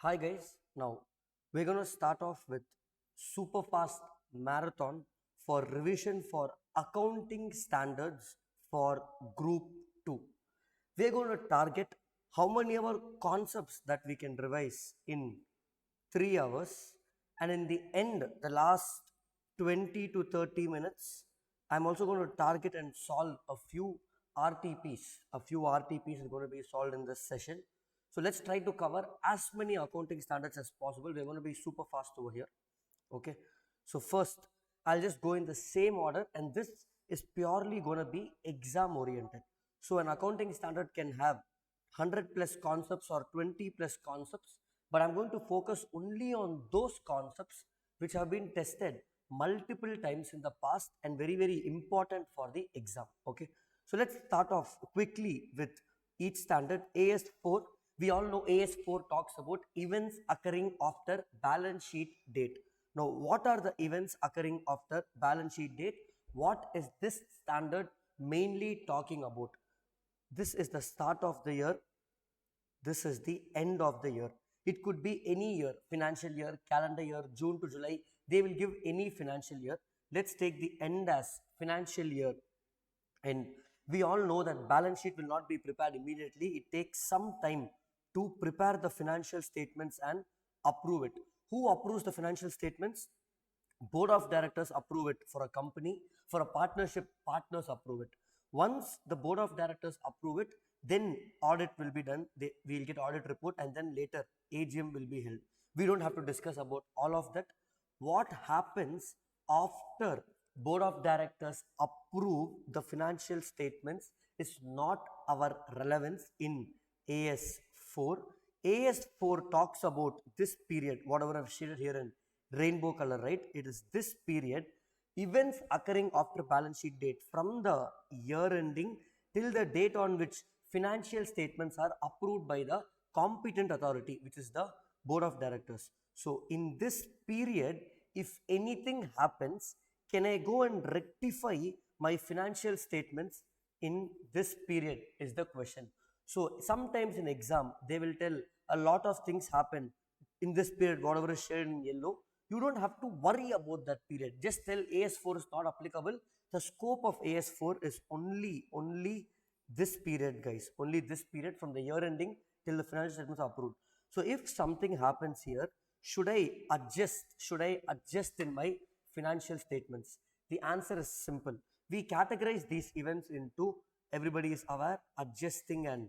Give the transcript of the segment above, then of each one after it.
Hi guys, now we're going to start off with super fast marathon for revision for accounting standards for group 2. We're going to target how many of our concepts that we can revise in 3 hours, and in the end, the last 20 to 30 minutes, I'm also going to target and solve a few RTPs. A few RTPs is going to be solved in this session. So let's try to cover as many accounting standards as possible. We're going to be super fast over here. Okay. So first, I'll just go in the same order, and this is purely going to be exam oriented. So an accounting standard can have 100 plus concepts or 20 plus concepts, but I'm going to focus only on those concepts which have been tested multiple times in the past and very important for the exam. Okay. So let's start off quickly with each standard. AS4, we all know AS4 talks about events occurring after balance sheet date. Now, what are the events occurring after balance sheet date? What is this standard mainly talking about? This is the start of the year. This is the end of the year. It could be any year, financial year, calendar year, June to July. They will give any financial year. Let's take the end as financial year. And we all know that balance sheet will not be prepared immediately. It takes some time to prepare the financial statements and approve it. Who approves the financial statements? Board of directors approve it. For a company, for a partnership, partners approve it. Once the board of directors approve it, then audit will be done. We'll get audit report, and then later AGM will be held. We don't have to discuss about all of that. What happens after board of directors approve the financial statements is not our relevance in AS4. AS4 talks about this period, whatever I've shaded here in rainbow color, right? It is this period, events occurring after balance sheet date from the year ending till the date on which financial statements are approved by the competent authority, which is the board of directors. So in this period, if anything happens, can I go and rectify my financial statements in this period is the question. So sometimes in exam, they will tell a lot of things happen in this period, whatever is shaded in yellow. You don't have to worry about that period. Just tell AS4 is not applicable. The scope of AS4 is only this period, guys. Only this period from the year ending till the financial statements are approved. So if something happens here, should I adjust? Should I adjust in my financial statements? The answer is simple. We categorize these events into, everybody is aware, adjusting and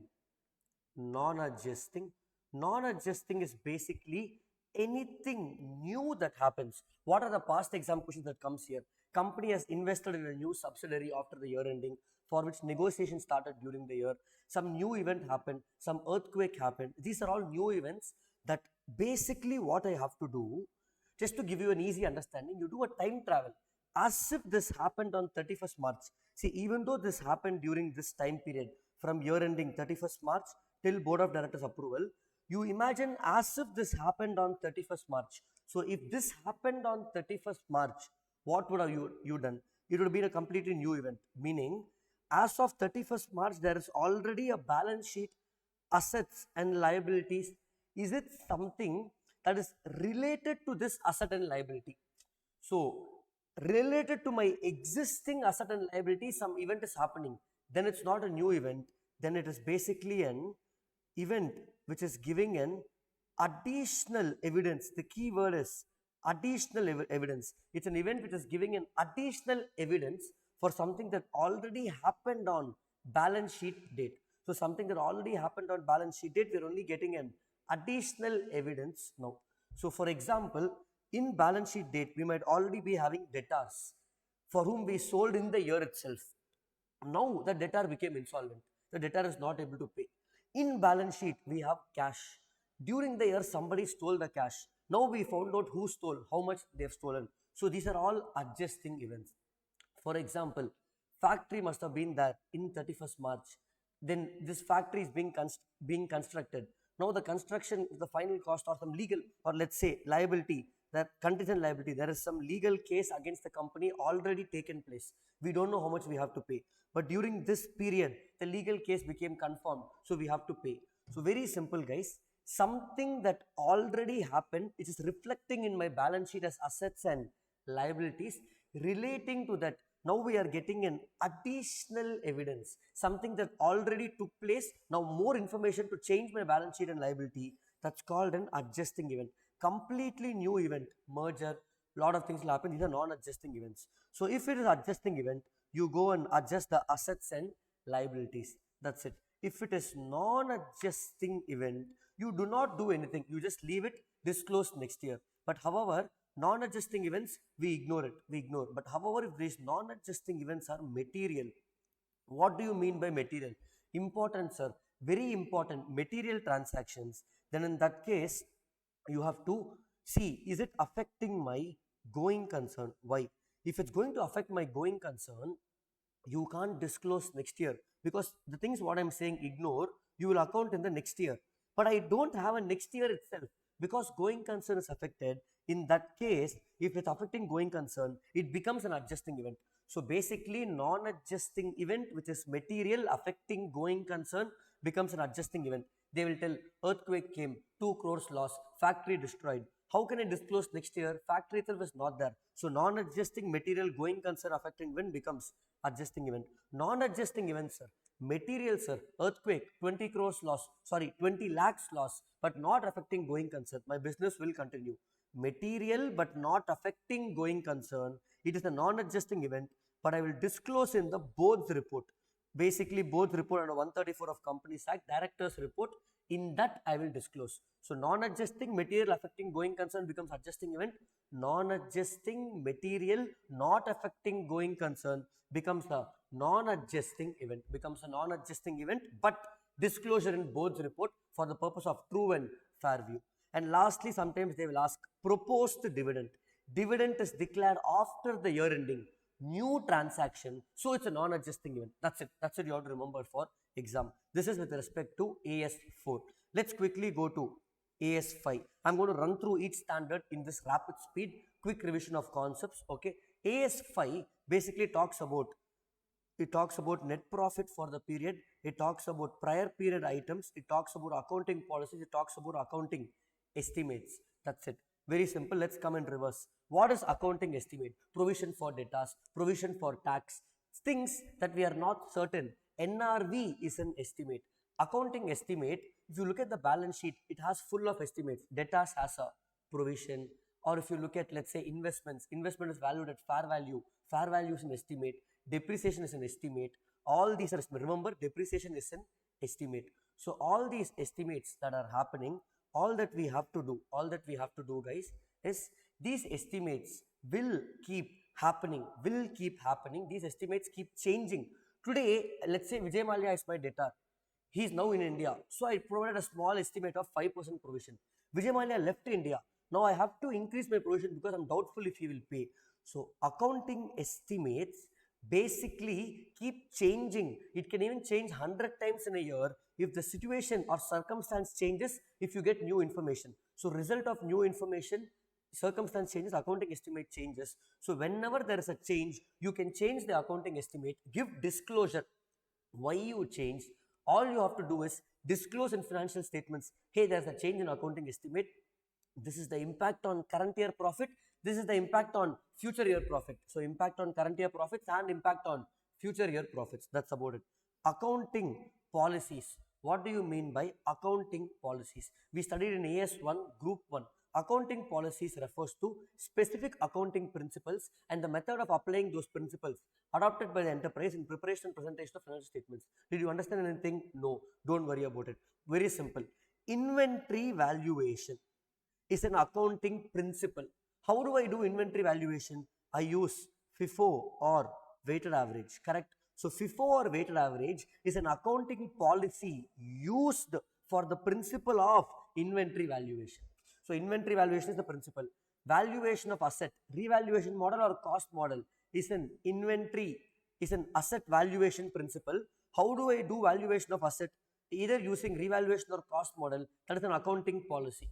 non-adjusting. Non-adjusting is basically anything new that happens. What are the past exam questions that comes here? Company has invested in a new subsidiary after the year ending, for which negotiation started during the year. Some new event happened, some earthquake happened. These are all new events that basically what I have to do, just to give you an easy understanding, you do a time travel as if this happened on 31st March. See, even though this happened during this time period from year ending 31st March till board of directors approval, you imagine as if this happened on 31st March. So if this happened on 31st March, what would have you done? It would have been a completely new event, meaning as of 31st March, there is already a balance sheet, assets and liabilities. Is it something that is related to this asset and liability? So, related to my existing asset and liability, some event is happening. Then it's not a new event. Then it is basically an event which is giving an additional evidence. The key word is additional evidence. It's an event which is giving an additional evidence for something that already happened on balance sheet date. So something that already happened on balance sheet date, we're only getting an additional evidence now. So for example, in balance sheet date, we might already be having debtors for whom we sold in the year itself. Now the debtor became insolvent. The debtor is not able to pay. In balance sheet, we have cash. During the year, somebody stole the cash. Now we found out who stole, how much they have stolen. So these are all adjusting events. For example, factory must have been there in 31st March. Then this factory is being constructed. Now the construction is the final cost or some legal, or let's say liability, that contingent liability. There is some legal case against the company already taken place. We don't know how much we have to pay. But during this period, the legal case became confirmed. So we have to pay. So very simple, guys. something that already happened, it is reflecting in my balance sheet as assets and liabilities. Relating to that, now we are getting an additional evidence, something that already took place, now more information to change my balance sheet and liability. That's called an adjusting event. Completely new event, merger, lot of things will happen. These are non-adjusting events. So if it is adjusting event, you go and adjust the assets and liabilities. That's it. If it is non-adjusting event, you do not do anything. You just leave it, disclose next year. But however, non-adjusting events, we ignore it. We ignore. But however, if these non-adjusting events are material, what do you mean by material? Important, sir. Very important. Material transactions. Then in that case, you have to see, is it affecting my going concern? Why? If it's going to affect my going concern, you can't disclose next year, because the things what I'm saying ignore, you will account in the next year. But I don't have a next year itself, because going concern is affected. In that case, if it's affecting going concern, it becomes an adjusting event. So basically, non-adjusting event which is material affecting going concern becomes an adjusting event. They will tell earthquake came, 2 crores loss, factory destroyed. How can I disclose next year? Factory itself is not there. So non-adjusting material going concern affecting event becomes adjusting event. Non-adjusting events, sir. Material, sir. Earthquake, 20 crores loss, sorry, 20 lakhs loss, but not affecting going concern. My business will continue. Material but not affecting going concern. It is a non-adjusting event, but I will disclose in the board's report. Basically, board's report under 134 of Companies Act, director's report. In that, I will disclose. So, non-adjusting material affecting going concern becomes adjusting event. Non-adjusting material not affecting going concern becomes a non-adjusting event. But disclosure in board's report for the purpose of true and fair view. And lastly, sometimes they will ask proposed dividend. Dividend is declared after the year ending. New transaction, so it's a non-adjusting event. That's it you have to remember for exam. This is with respect to AS4. Let's quickly go to AS5. I'm going to run through each standard in this rapid speed, quick revision of concepts. Okay, AS5 basically talks about net profit for the period, it talks about prior period items, it talks about accounting policies, it talks about accounting estimates. That's it. Very simple. Let's come in reverse. What is accounting estimate? Provision for debtors, provision for tax, things that we are not certain. NRV is an estimate. Accounting estimate, if you look at the balance sheet, it has full of estimates. Debtors has a provision. Or if you look at, let's say, investments, investment is valued at fair value. Fair value is an estimate. Depreciation is an estimate. All these are, remember, depreciation is an estimate. So all these estimates that are happening, all that we have to do, guys, is these estimates will keep happening. These estimates keep changing. Today, let's say Vijay Mallya is my debtor. He is now in India. So I provided a small estimate of 5% provision. Vijay Mallya left India. Now I have to increase my provision because I'm doubtful if he will pay. So accounting estimates basically keep changing. It can even change 100 times in a year if the situation or circumstance changes, if you get new information. So result of new information, circumstance changes, accounting estimate changes. So whenever there is a change, you can change the accounting estimate, give disclosure why you changed. All you have to do is disclose in financial statements, hey, there's a change in accounting estimate. This is the impact on current year profit. This is the impact on future year profit. So impact on current year profits and impact on future year profits. That's about it. Accounting policies. What do you mean by accounting policies? We studied in AS1 Group 1. Accounting policies refers to specific accounting principles and the method of applying those principles adopted by the enterprise in preparation and presentation of financial statements. Did you understand anything? No. Don't worry about it. Very simple. Inventory valuation is an accounting principle. How do I do inventory valuation? I use FIFO or weighted average, correct? So FIFO or weighted average is an accounting policy used for the principle of inventory valuation. So inventory valuation is the principle. Valuation of asset, revaluation model or cost model is an asset valuation principle. How do I do valuation of asset? Either using revaluation or cost model, that is an accounting policy.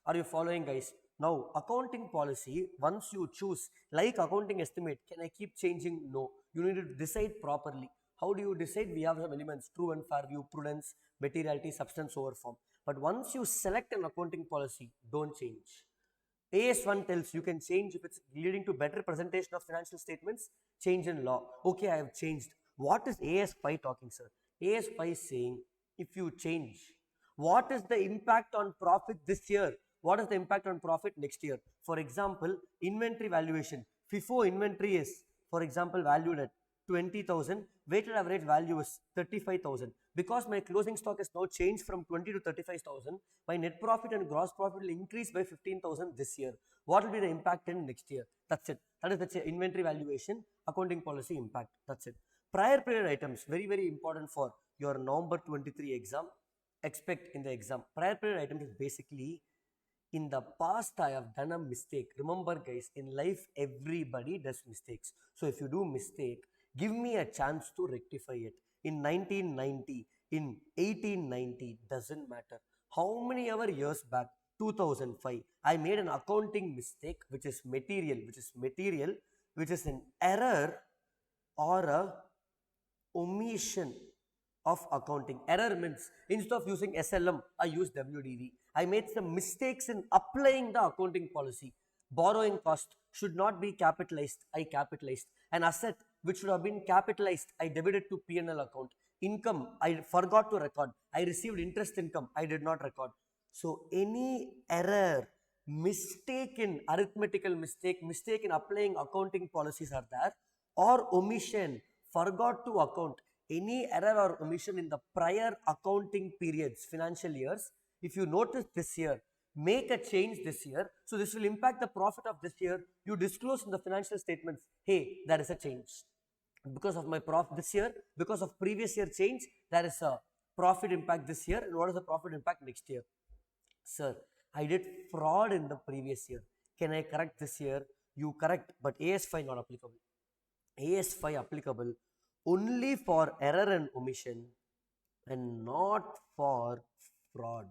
Are you following, guys? Now, accounting policy, once you choose, like accounting estimate, can I keep changing? No. You need to decide properly. How do you decide? We have some elements, true and fair view, prudence, materiality, substance over form. But once you select an accounting policy, don't change. AS1 tells you can change if it's leading to better presentation of financial statements, change in law. Okay, I have changed. What is AS5 talking, sir? AS5 is saying if you change, what is the impact on profit this year? What is the impact on profit next year? For example, inventory valuation. FIFO inventory is, for example, valued at 20,000, weighted average value is 35,000. Because my closing stock has now changed from 20 to 35,000, my net profit and gross profit will increase by 15,000 this year. What will be the impact in next year? That's it. That is the inventory valuation, accounting policy impact. That's it. Prior period items, very, very important for your November 23 exam. Expect in the exam. Prior period items is basically, in the past I have done a mistake. Remember guys, in life everybody does mistakes. So if you do mistake, give me a chance to rectify it. In 1990, in 1890, doesn't matter. How many ever years back, 2005, I made an accounting mistake which is material, which is an error or a omission of accounting. Error means instead of using SLM, I use WDV. I made some mistakes in applying the accounting policy. Borrowing cost should not be capitalized, I capitalized. An asset which should have been capitalized, I debited to P&L account. Income, I forgot to record. I received interest income, I did not record. So any error, mistake in arithmetical mistake in applying accounting policies are there, or omission, forgot to account. Any error or omission in the prior accounting periods, financial years, if you notice this year, make a change this year. So this will impact the profit of this year. You disclose in the financial statements, hey, there is a change. Because of my profit this year, because of previous year change, there is a profit impact this year. And what is the profit impact next year? Sir, I did fraud in the previous year. Can I correct this year? You correct, but AS5 not applicable. AS5 applicable only for error and omission and not for fraud.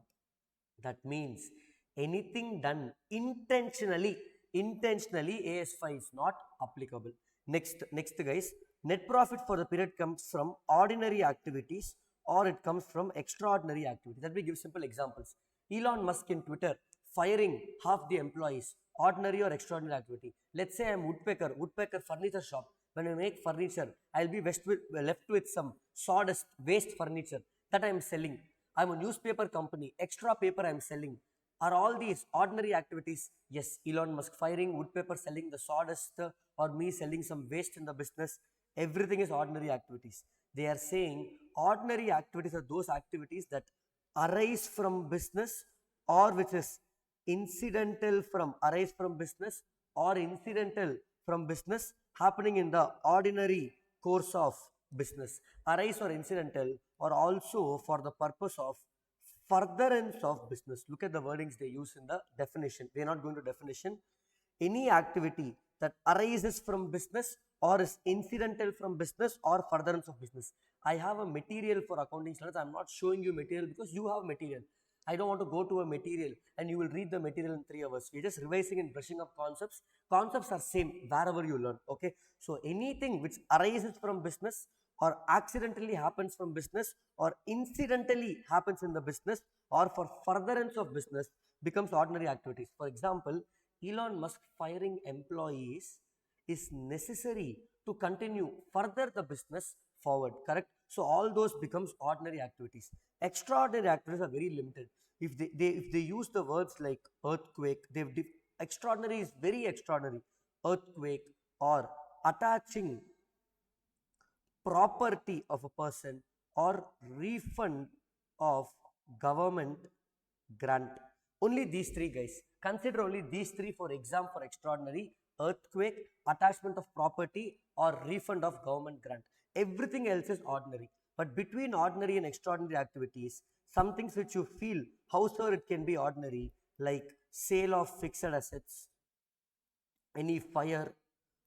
That means anything done intentionally, AS5 is not applicable. Next guys, net profit for the period comes from ordinary activities or it comes from extraordinary activities. Let me give simple examples. Elon Musk in Twitter firing half the employees, ordinary or extraordinary activity. Let's say I'm woodpecker furniture shop. When I make furniture, I'll be left with some sawdust, waste furniture that I'm selling. I'm a newspaper company, extra paper I'm selling. Are all these ordinary activities? Yes, Elon Musk firing, woodpecker selling the sawdust, or me selling some waste in the business. Everything is ordinary activities. They are saying ordinary activities are those activities that arise from business or which is incidental from business or incidental from business happening in the ordinary course of business. Arise or incidental or also for the purpose of furtherance of business. Look at the wordings they use in the definition. We are not going to definition. Any activity that arises from business or is incidental from business or furtherance of business. I have a material for accounting standards. I am not showing you material because you have material. I don't want to go to a material and you will read the material in 3 hours. You're just revising and brushing up concepts. Concepts are same wherever you learn. Okay. So anything which arises from business or accidentally happens from business or incidentally happens in the business or for furtherance of business becomes ordinary activities. For example, Elon Musk firing employees is necessary to continue further the business forward, correct? So all those becomes ordinary activities. Extraordinary activities are very limited. If they use the words like earthquake, extraordinary is very extraordinary. Earthquake or attaching property of a person or refund of government grant. Only these 3 guys. Consider only these 3 for exam for extraordinary: earthquake, attachment of property or refund of government grant. Everything else is ordinary. But between ordinary and extraordinary activities, some things which you feel, how sir it can be ordinary, like sale of fixed assets, any fire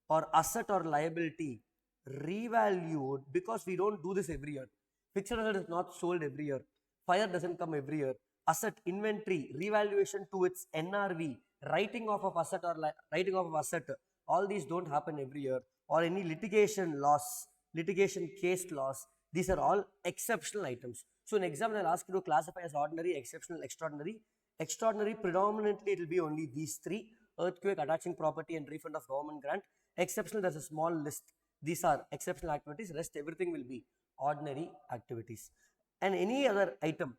or asset or liability revalued, because we don't do this every year. Fixed asset is not sold every year. Fire doesn't come every year. Asset inventory, revaluation to its NRV, writing off of asset or writing off of asset, all these don't happen every year. Or any litigation loss, litigation case loss, these are all exceptional items. So in exam, they'll ask you to classify as ordinary, exceptional, extraordinary. Extraordinary, predominantly it will be only these three: earthquake, attaching property, and refund of government grant. Exceptional, there's a small list. These are exceptional activities. Rest everything will be ordinary activities. And any other item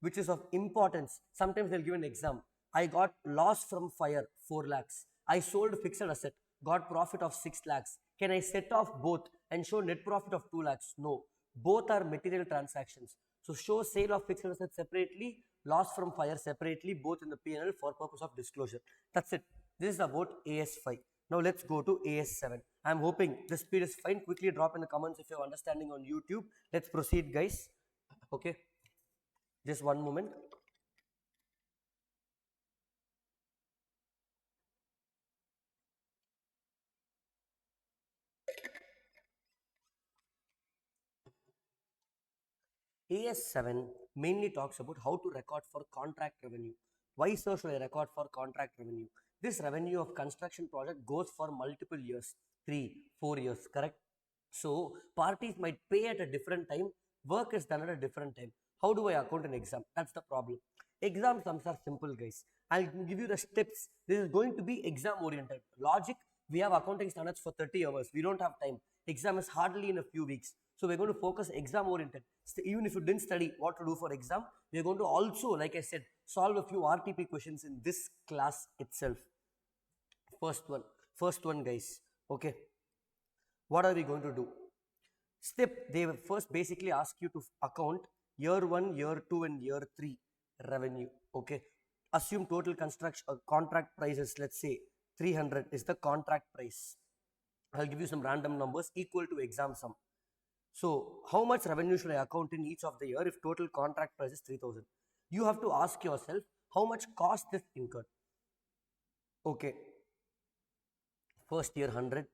which is of importance, sometimes they'll give an exam. I got loss from fire, 4 lakhs. I sold fixed asset, got profit of 6 lakhs. Can I set off both and show net profit of 2 lakhs? No. Both are material transactions. So show sale of fixed asset separately, loss from fire separately, both in the P&L for purpose of disclosure. That's it. This is about AS5. Now let's go to AS7. I'm hoping the speed is fine. Quickly drop in the comments if you're understanding on YouTube. Let's proceed, guys. Okay. Just one moment. AS7 mainly talks about how to record for contract revenue. Why, sir, should I record for contract revenue? This revenue of construction project goes for multiple years, 3, 4 years, correct? So parties might pay at a different time, work is done at a different time. How do I account an exam? That's the problem. Exam sums are simple, guys. I'll give you the steps. This is going to be exam oriented. Logic, we have accounting standards for 30 hours. We don't have time. Exam is hardly in a few weeks. So we're going to focus exam oriented. Even if you didn't study what to do for exam, we're going to also, like I said, solve a few RTP questions in this class itself. First one, guys. Okay. What are we going to do? They will first basically ask you to account year 1, year 2 and year 3 revenue. Okay. Assume total construction contract prices, let's say 300 is the contract price. I'll give you some random numbers equal to exam sum. So how much revenue should I account in each of the year if total contract price is 3000? You have to ask yourself how much cost is incurred. Okay. First year 100,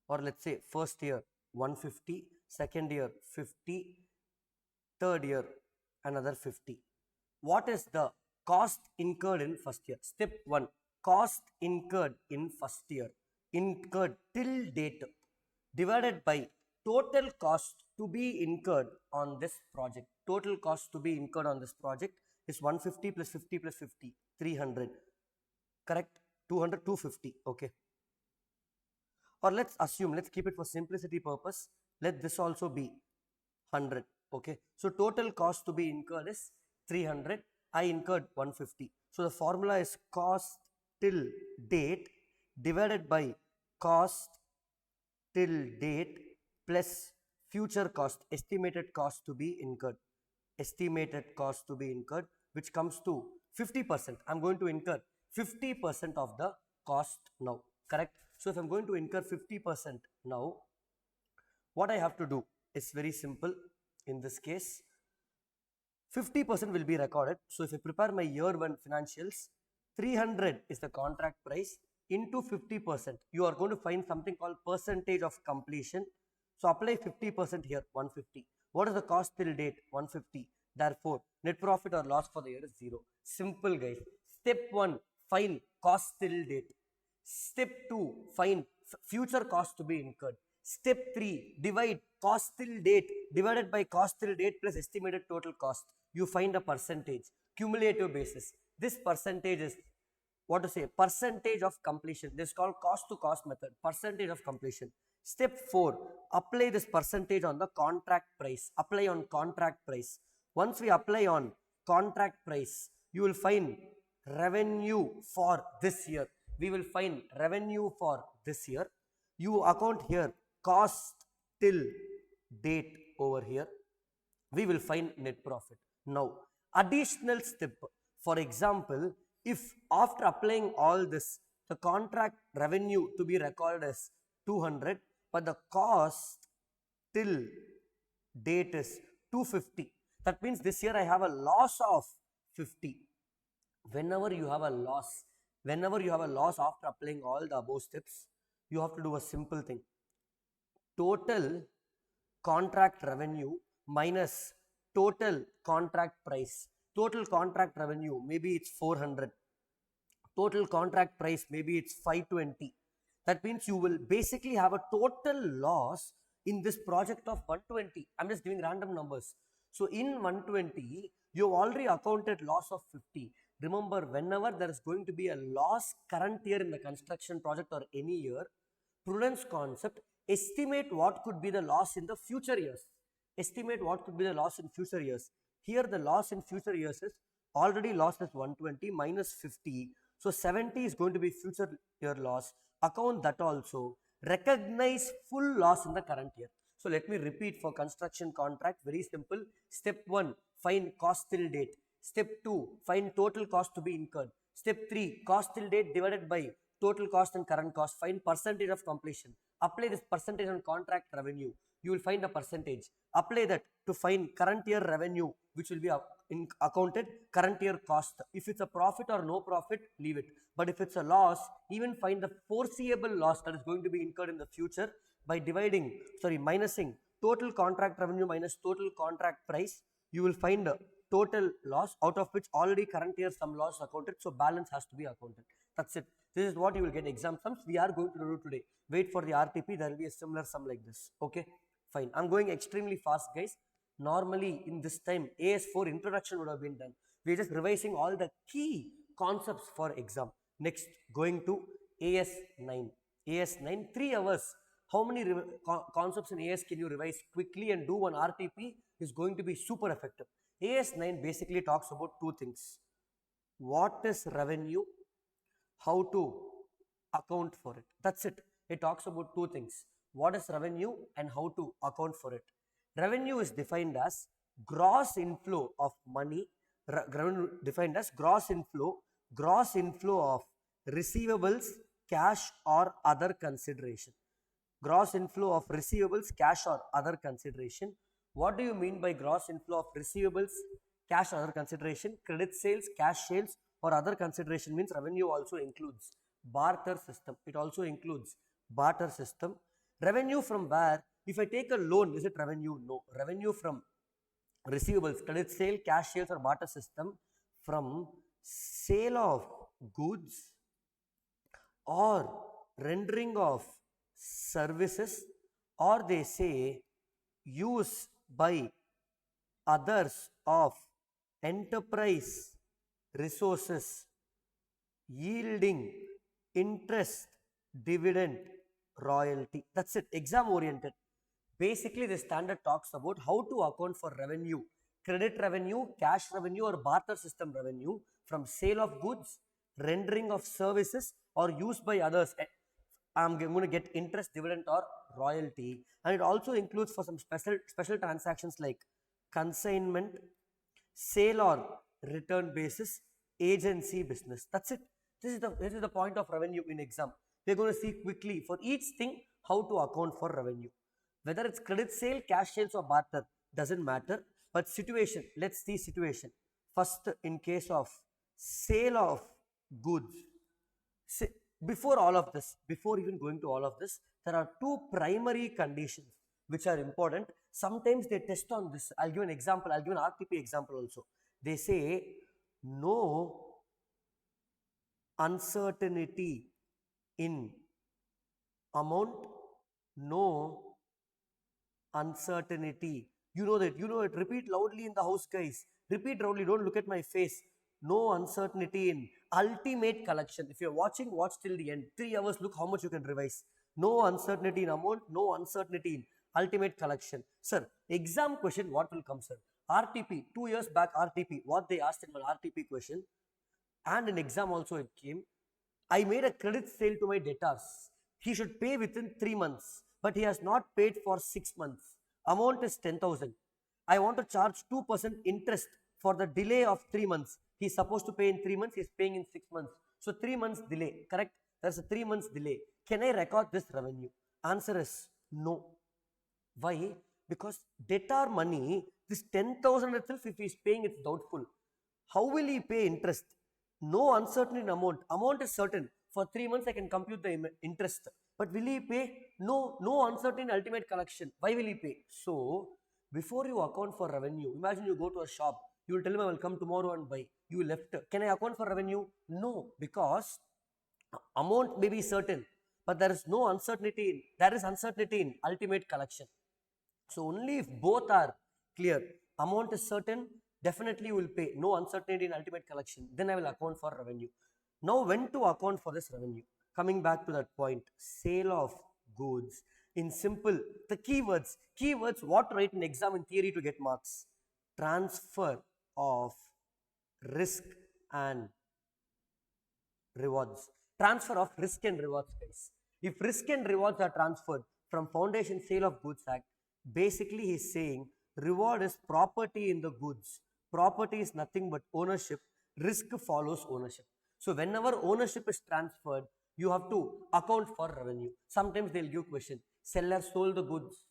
or let's say first year 150, second year 50, third year another 50. What is the cost incurred in first year? Step 1, cost incurred in first year, incurred till date, divided by total cost to be incurred on this project. Total cost to be incurred on this project is 150 plus 50 plus 50, 300. Correct? 200, 250. Okay. Or let's assume, let's keep it for simplicity purpose. Let this also be 100. Okay. So total cost to be incurred is 300. I incurred 150. So the formula is cost till date divided by cost till date plus future cost, estimated cost to be incurred. Estimated cost to be incurred, which comes to 50%. I'm going to incur 50% of the cost now. Correct? So if I'm going to incur 50% now, what I have to do is very simple. In this case, 50% will be recorded. So if I prepare my year 1 financials, 300 is the contract price into 50%. You are going to find something called percentage of completion. So apply 50% here, 150. What is the cost till date? 150. Therefore, net profit or loss for the year is 0. Simple, guys. Step 1, find cost till date. Step 2, find future cost to be incurred. Step 3, divide cost till date divided by cost till date plus estimated total cost. You find a percentage, cumulative basis. This percentage is what to say, percentage of completion. This is called cost to cost method, percentage of completion. Step 4, apply this percentage on the contract price. Apply on contract price. Once we apply on contract price, you will find revenue for this year. We will find revenue for this year. You account here cost till date over here. We will find net profit. Now, additional step. For example, if after applying all this, the contract revenue to be recorded as 200, but the cost till date is 250. That means this year I have a loss of 50. Whenever you have a loss after applying all the above steps, you have to do a simple thing. Total contract revenue minus total contract price. Total contract revenue, maybe it's 400. Total contract price, maybe it's 520. That means you will basically have a total loss in this project of 120. I'm just giving random numbers. So in 120, you have already accounted loss of 50. Remember, whenever there is going to be a loss current year in the construction project or any year, prudence concept, estimate what could be the loss in the future years. Estimate what could be the loss in future years. Here the loss in future years is already lost is 120 minus 50. So 70 is going to be future year loss. Account that also. Recognize full loss in the current year. So let me repeat for construction contract, very simple. Step 1, find cost till date. Step 2, find total cost to be incurred. Step 3, cost till date divided by total cost and current cost. Find percentage of completion. Apply this percentage on contract revenue. You will find a percentage. Apply that to find current year revenue, which will be accounted current year cost. If it's a profit or no profit, leave it. But if it's a loss, even find the foreseeable loss that is going to be incurred in the future by minusing total contract revenue minus total contract price. You will find a total loss, out of which already current year some loss accounted, so balance has to be accounted. That's it. This is what you will get exam sums. We are going to do today. Wait for the RTP, there will be a similar sum like this. Okay, fine. I'm going extremely fast, guys. Normally in this time AS4 introduction would have been done. We're just revising all the key concepts for exam. Next, going to AS9. AS9, 3 hours. How many concepts in AS can you revise quickly and do one RTP is going to be super effective. AS9 basically talks about two things. What is revenue? How to account for it. That's it. It talks about two things. What is revenue and how to account for it. Revenue is defined as gross inflow of money. Revenue defined as gross inflow of receivables, cash or other consideration. Gross inflow of receivables, cash or other consideration. What do you mean by gross inflow of receivables, cash or other consideration? Credit sales, cash sales or other consideration means revenue also includes barter system. It also includes barter system. Revenue from where? If I take a loan, is it revenue? No. Revenue from receivables, credit sale, cash sales or barter system, from sale of goods or rendering of services, or they say use by others of enterprise resources yielding interest, dividend, royalty. That's it. Exam oriented. Basically the standard talks about how to account for revenue, credit revenue, cash revenue or barter system revenue from sale of goods, rendering of services or used by others. I'm going to get interest, dividend or royalty. And it also includes for some special transactions like consignment, sale or return basis, agency business. That's it. This is the point of revenue in exam. We're going to see quickly for each thing how to account for revenue. Whether it's credit sale, cash sales or barter, doesn't matter. But situation, let's see situation. First, in case of sale of goods, before even going to all of this, there are two primary conditions which are important. Sometimes they test on this. I'll give an example. I'll give an RTP example also. They say no uncertainty in amount, no uncertainty. You know that. Repeat loudly in the house, guys. Repeat loudly. Don't look at my face. No uncertainty in ultimate collection. If you're watching, watch till the end. 3 hours, look how much you can revise. No uncertainty in amount, no uncertainty in ultimate collection. Sir, exam question, what will come, sir? RTP, 2 years back RTP, what they asked in an RTP question, and in exam also it came. I made a credit sale to my debtors. He should pay within 3 months, but he has not paid for 6 months. Amount is 10,000. I want to charge 2% interest for the delay of 3 months. He's supposed to pay in 3 months, he's paying in 6 months. So 3 months delay, correct? There's a 3 months delay. Can I record this revenue? Answer is no. Why? Because debtor money, this 10,000 itself, if he's paying, it's doubtful. How will he pay interest? No uncertainty in amount. Amount is certain. For 3 months, I can compute the interest. But will he pay? No uncertainty in ultimate collection. Why will he pay? So, before you account for revenue, imagine you go to a shop. You will tell him, I will come tomorrow and buy. You left. Can I account for revenue? No, because amount may be certain, but there is no uncertainty. There is uncertainty in ultimate collection. So only if both are clear, Amount is certain, definitely you will pay. No uncertainty in ultimate collection. Then I will account for revenue. Now, when to account for this revenue? Coming back to that point, sale of goods. In simple, the keywords, what to write in exam in theory to get marks? Transfer of risk and rewards. Transfer of risk and rewards, guys. If risk and rewards are transferred from Foundation Sale of Goods Act, basically he's saying reward is property in the goods. Property is nothing but ownership. Risk follows ownership. So whenever ownership is transferred, you have to account for revenue. Sometimes they'll give question. Seller sold the goods,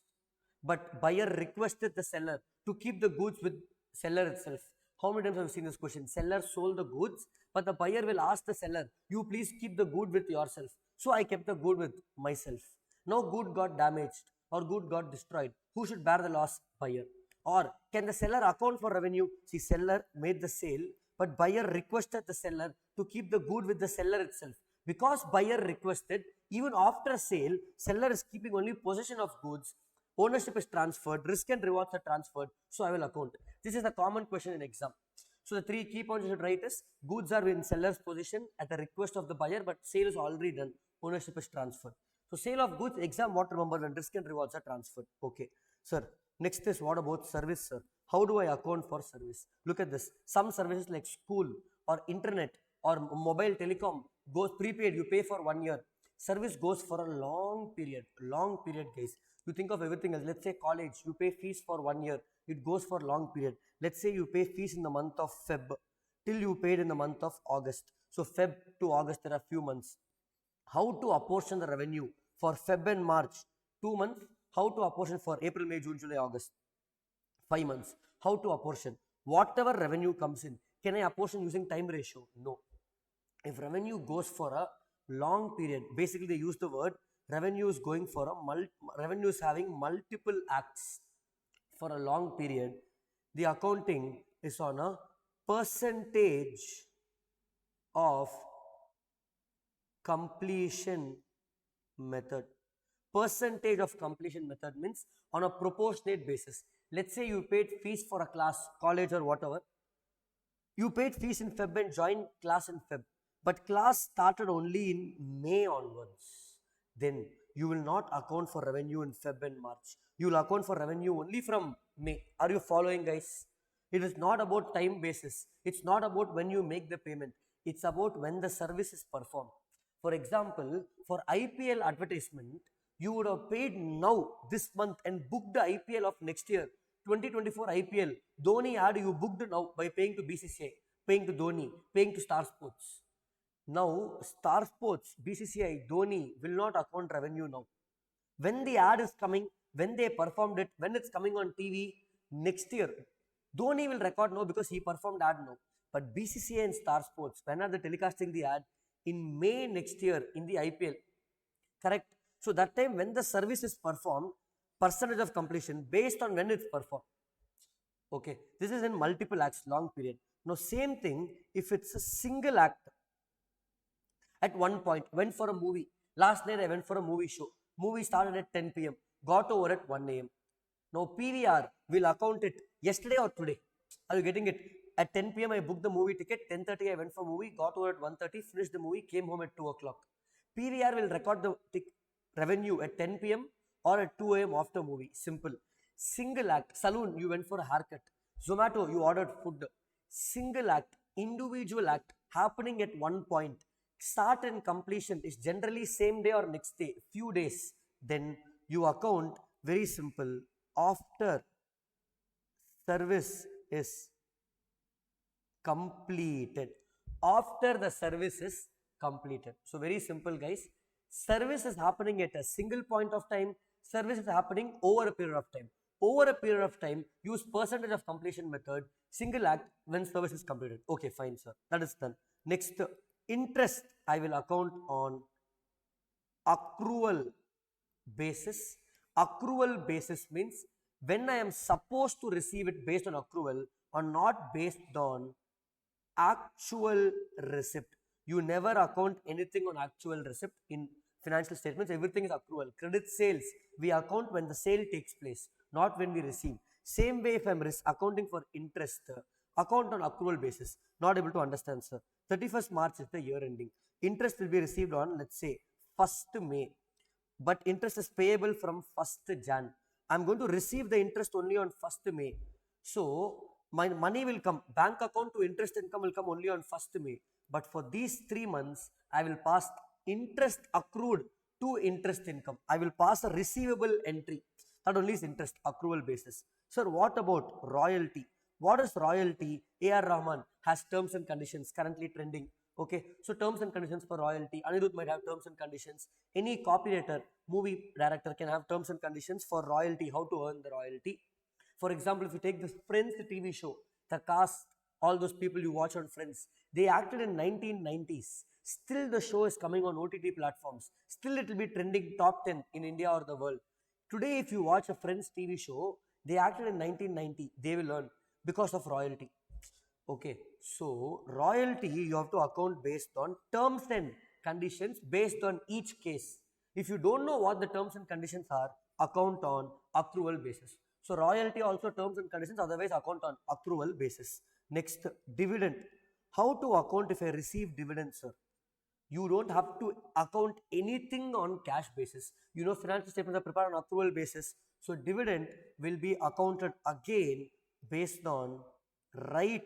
but buyer requested the seller to keep the goods with seller itself. How many times have you seen this question? Seller sold the goods, but the buyer will ask the seller, you please keep the good with yourself. So I kept the good with myself. Now good got damaged or good got destroyed. Who should bear the loss? Buyer. Or can the seller account for revenue? See, seller made the sale, but buyer requested the seller to keep the good with the seller itself. Because buyer requested, even after sale, seller is keeping only possession of goods. Ownership is transferred, risk and rewards are transferred, so I will account. This is a common question in exam. So the 3 key points you should write is, goods are in seller's position at the request of the buyer, but sale is already done, ownership is transferred. So sale of goods, exam, what remember when risk and rewards are transferred. Okay, sir. Next is, what about service, sir? How do I account for service? Look at this. Some services like school or internet or mobile telecom goes prepaid, you pay for 1 year. Service goes for a long period, guys. You think of everything else. Let's say college, you pay fees for 1 year. It goes for long period. Let's say you pay fees in the month of Feb till you paid in the month of August. So Feb to August, there are few months. How to apportion the revenue for Feb and March? 2 months. How to apportion for April, May, June, July, August? 5 months. How to apportion? Whatever revenue comes in, can I apportion using time ratio? No. If revenue goes for a long period, basically they use the word revenue is going for a revenue is having multiple acts for a long period, the accounting is on a percentage of completion method. Percentage of completion method means on a proportionate basis. Let's say you paid fees for a class, college or whatever. You paid fees in Feb and joined class in Feb, but class started only in May onwards. Then you will not account for revenue in Feb and March. You will account for revenue only from May. Are you following, guys? It is not about time basis. It's not about when you make the payment. It's about when the service is performed. For example, for IPL advertisement, you would have paid now this month and booked the IPL of next year. 2024 IPL, Dhoni ad you booked now by paying to BCCI, paying to Dhoni, paying to Star Sports. Now, Star Sports, BCCI, Dhoni will not account revenue now. When the ad is coming, when they performed it, when it's coming on TV next year, Dhoni will record now because he performed ad now. But BCCI and Star Sports, when are they telecasting the ad? In May next year in the IPL. Correct? So that time when the service is performed, percentage of completion based on when it's performed. Okay, this is in multiple acts, long period. Now same thing if it's a single act. At one point, went for a movie. Last night I went for a movie show. Movie started at 10 p.m. Got over at 1 a.m. Now PVR will account it yesterday or today. Are you getting it? At 10 p.m. I booked the movie ticket. 10:30 I went for movie. Got over at 1:30. Finished the movie. Came home at 2 o'clock. PVR will record the revenue at 10 p.m. or at 2 a.m. after movie. Simple. Single act. Saloon, you went for a haircut. Zomato, you ordered food. Single act. Individual act happening at one point. Start and completion is generally same day or next day, few days. Then you account, very simple, after service is completed. After the service is completed. So very simple, guys. Service is happening at a single point of time. Service is happening over a period of time. Over a period of time, use percentage of completion method, single act when service is completed. Okay, fine, sir. That is done. Next, interest I will account on accrual basis. Accrual basis means when I am supposed to receive it based on accrual or not based on actual receipt. You never account anything on actual receipt in financial statements. Everything is accrual. Credit sales, we account when the sale takes place, not when we receive. Same way if I'm accounting for interest, account on accrual basis. Not able to understand, sir. 31st March is the year ending. Interest will be received on, let's say, 1st May. But interest is payable from 1st Jan. I'm going to receive the interest only on 1st May. So, my money will come, bank account to interest income will come only on 1st May. But for these 3 months, I will pass interest accrued to interest income. I will pass a receivable entry. That only is interest accrual basis. Sir, what about royalty? What is royalty? A.R. Rahman has terms and conditions currently trending. Okay, so terms and conditions for royalty. Anirudh might have terms and conditions. Any copywriter, movie director can have terms and conditions for royalty, how to earn the royalty. For example, if you take this Friends TV show, the cast, all those people you watch on Friends, they acted in 1990s. Still the show is coming on OTT platforms. Still it will be trending top 10 in India or the world. Today if you watch a Friends TV show, they acted in 1990, they will earn because of royalty. Okay, so royalty you have to account based on terms and conditions based on each case. If you don't know what the terms and conditions are, account on accrual basis. So royalty also terms and conditions, otherwise account on accrual basis. Next, dividend. How to account if I receive dividend, sir? You don't have to account anything on cash basis. You know, financial statements are prepared on accrual basis. So dividend will be accounted again based on right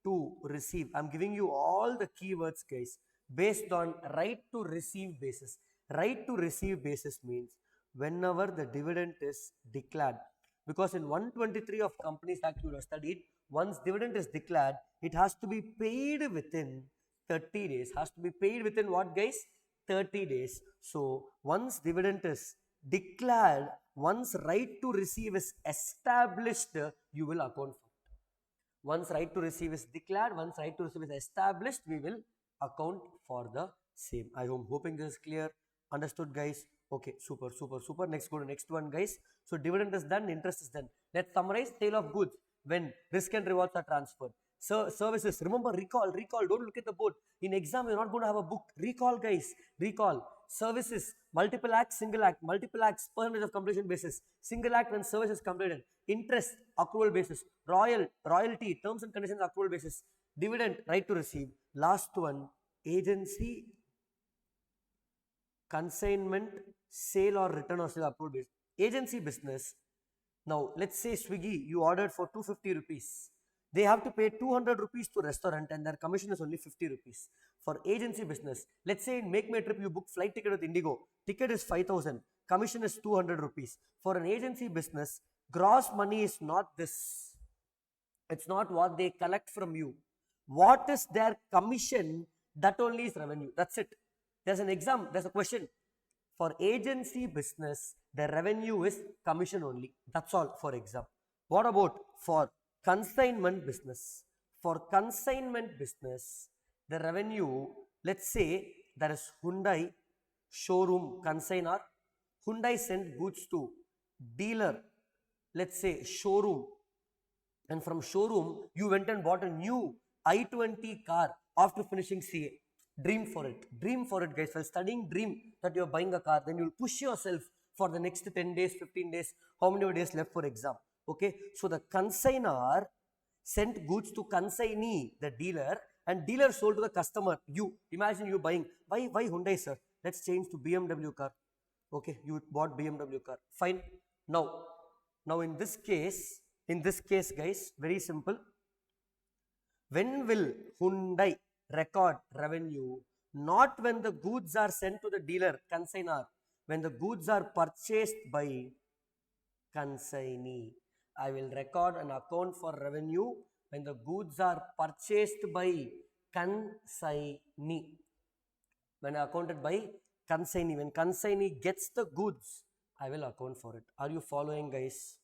to receive. I'm giving you all the keywords, guys, based on right to receive basis. Right to receive basis means whenever the dividend is declared. Because in 123 of Companies Act you have studied, once dividend is declared, it has to be paid within 30 days. Has to be paid within what, guys? 30 days. So once dividend is declared, once right to receive is established, you will account for it. Once right to receive is declared, once right to receive is established, we will account for the same. I am hoping this is clear. Understood, guys? Okay, super, super, super. Next, go to next one, guys. So dividend is done, interest is done. Let's summarize. Sale of goods when risk and rewards are transferred. So services, remember, recall, don't look at the board. In exam, you're not going to have a book. Recall, guys, recall. Services, multiple acts, single act, multiple acts, percentage of completion basis. Single act when service is completed. Interest, accrual basis. Royalty, terms and conditions, accrual basis. Dividend, right to receive. Last one, agency, consignment, sale or return or sale, accrual basis. Agency business. Now, let's say Swiggy, you ordered for 250 rupees. They have to pay 200 rupees to restaurant and their commission is only 50 rupees. For agency business, let's say in Make My Trip, you book flight ticket with Indigo. Ticket is 5,000. Commission is 200 rupees. For an agency business, gross money is not this. It's not what they collect from you. What is their commission? That only is revenue. That's it. There's an exam. There's a question. For agency business, the revenue is commission only. That's all for exam. What about for consignment business? For consignment business, the revenue, let's say there is Hyundai showroom consignor. Hyundai sent goods to dealer, let's say showroom. And from showroom, you went and bought a new i20 car after finishing CA. Dream for it, guys. While studying, dream that you're buying a car. Then you'll push yourself for the next 10 days, 15 days, how many days left for exam. Okay, so the consignor sent goods to consignee, the dealer, and dealer sold to the customer. You imagine you buying, why Hyundai, sir? Let's change to BMW car. Okay, you bought BMW car. Fine. Now in this case, guys, very simple. When will Hyundai record revenue? Not when the goods are sent to the dealer, consignor. When the goods are purchased by consignee. I will record an account for revenue when the goods are purchased by consignee. When accounted by consignee, when consignee gets the goods, I will account for it. Are you following, guys?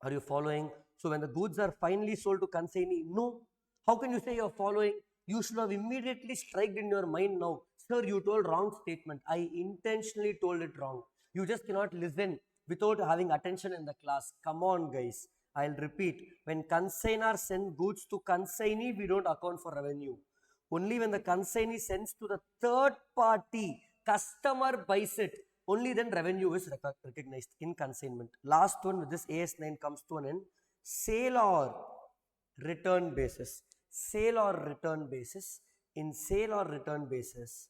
Are you following? So when the goods are finally sold to consignee, no. How can you say you are following? You should have immediately striked in your mind now. Sir, you told wrong statement. I intentionally told it wrong. You just cannot listen without having attention in the class. Come on, guys. I'll repeat. When consignor sends goods to consignee, we don't account for revenue. Only when the consignee sends to the third party, customer buys it, only then revenue is recognized in consignment. Last one with this AS9 comes to an end. Sale or return basis. Sale or return basis. In sale or return basis,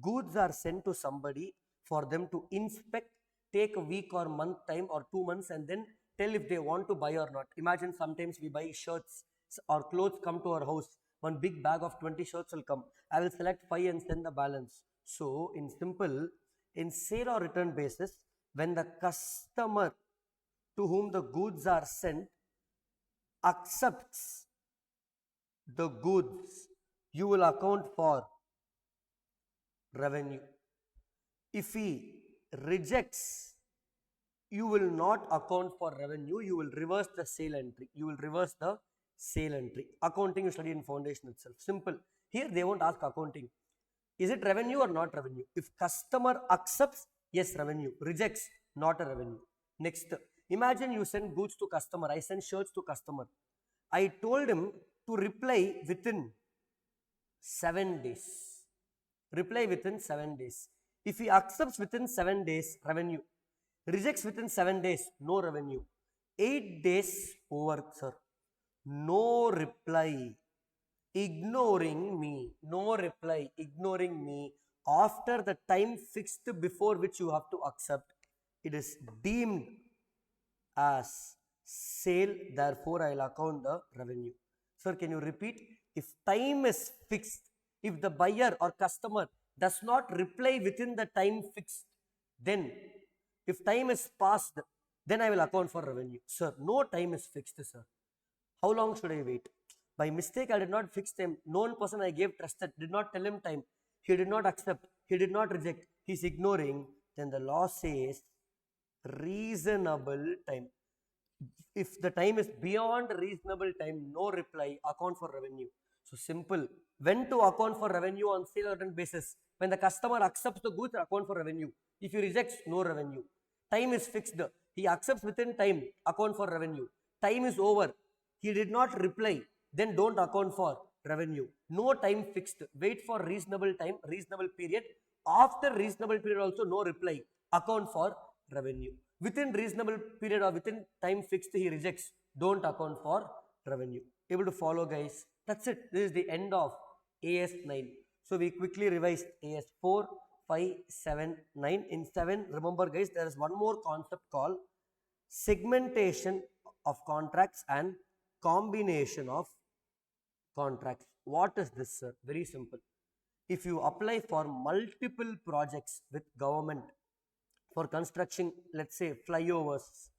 goods are sent to somebody for them to inspect, take a week or month time or 2 months, and then tell if they want to buy or not. Imagine sometimes we buy shirts or clothes come to our house. One big bag of 20 shirts will come. I will select 5 and send the balance. So in simple, in sale or return basis, when the customer to whom the goods are sent accepts the goods, you will account for revenue. If he rejects, you will not account for revenue, you will reverse the sale entry. You will reverse the sale entry. Accounting you study in foundation itself. Simple. Here they won't ask accounting. Is it revenue or not revenue? If customer accepts, yes, revenue. Rejects, not a revenue. Next, imagine you send goods to customer. I send shirts to customer. I told him to reply within 7 days. Reply within 7 days. If he accepts within 7 days, revenue. Rejects within 7 days, no revenue. 8 days over, sir. No reply. Ignoring me. No reply. Ignoring me. After the time fixed before which you have to accept, it is deemed as sale. Therefore, I will account the revenue. Sir, can you repeat? If time is fixed, if the buyer or customer does not reply within the time fixed, then if time is passed, then I will account for revenue. Sir, no time is fixed, sir. How long should I wait? By mistake, I did not fix time. Known person I gave trusted, did not tell him time. He did not accept. He did not reject. He is ignoring. Then the law says reasonable time. If the time is beyond reasonable time, no reply, account for revenue. So simple. When to account for revenue on sale or return basis? When the customer accepts the goods, account for revenue. If he rejects, no revenue. Time is fixed. He accepts within time, account for revenue. Time is over. He did not reply, then don't account for revenue. No time fixed. Wait for reasonable time, reasonable period. After reasonable period also no reply. Account for revenue. Within reasonable period or within time fixed he rejects. Don't account for revenue. Able to follow, guys? That's it. This is the end of AS9. So we quickly revised AS4, 5, 7, 9. In 7, remember guys, there is one more concept called segmentation of contracts and combination of contracts. What is this, sir? Very simple. If you apply for multiple projects with government for construction, let's say flyovers,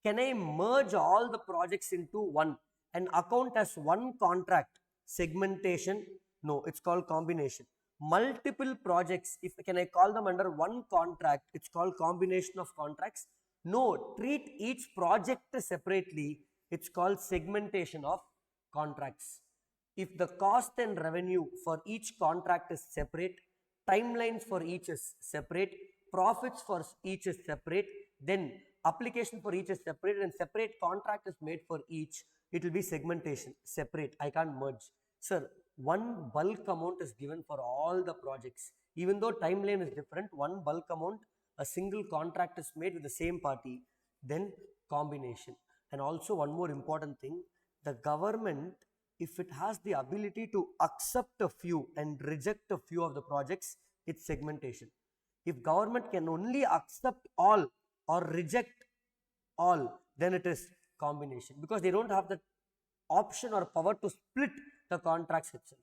can I merge all the projects into one and account as one contract? Segmentation? No, it's called combination. Multiple projects, if can I call them under one contract? It's called combination of contracts. No, treat each project separately. It's called segmentation of contracts. If the cost and revenue for each contract is separate, timelines for each is separate, profits for each is separate, then application for each is separate and separate contract is made for each, it will be segmentation, separate. I can't merge. Sir, one bulk amount is given for all the projects. Even though timeline is different, one bulk amount, a single contract is made with the same party, then combination. And also one more important thing, the government, if it has the ability to accept a few and reject a few of the projects, it's segmentation. If government can only accept all or reject all, then it is combination, because they don't have the option or power to split the contracts itself.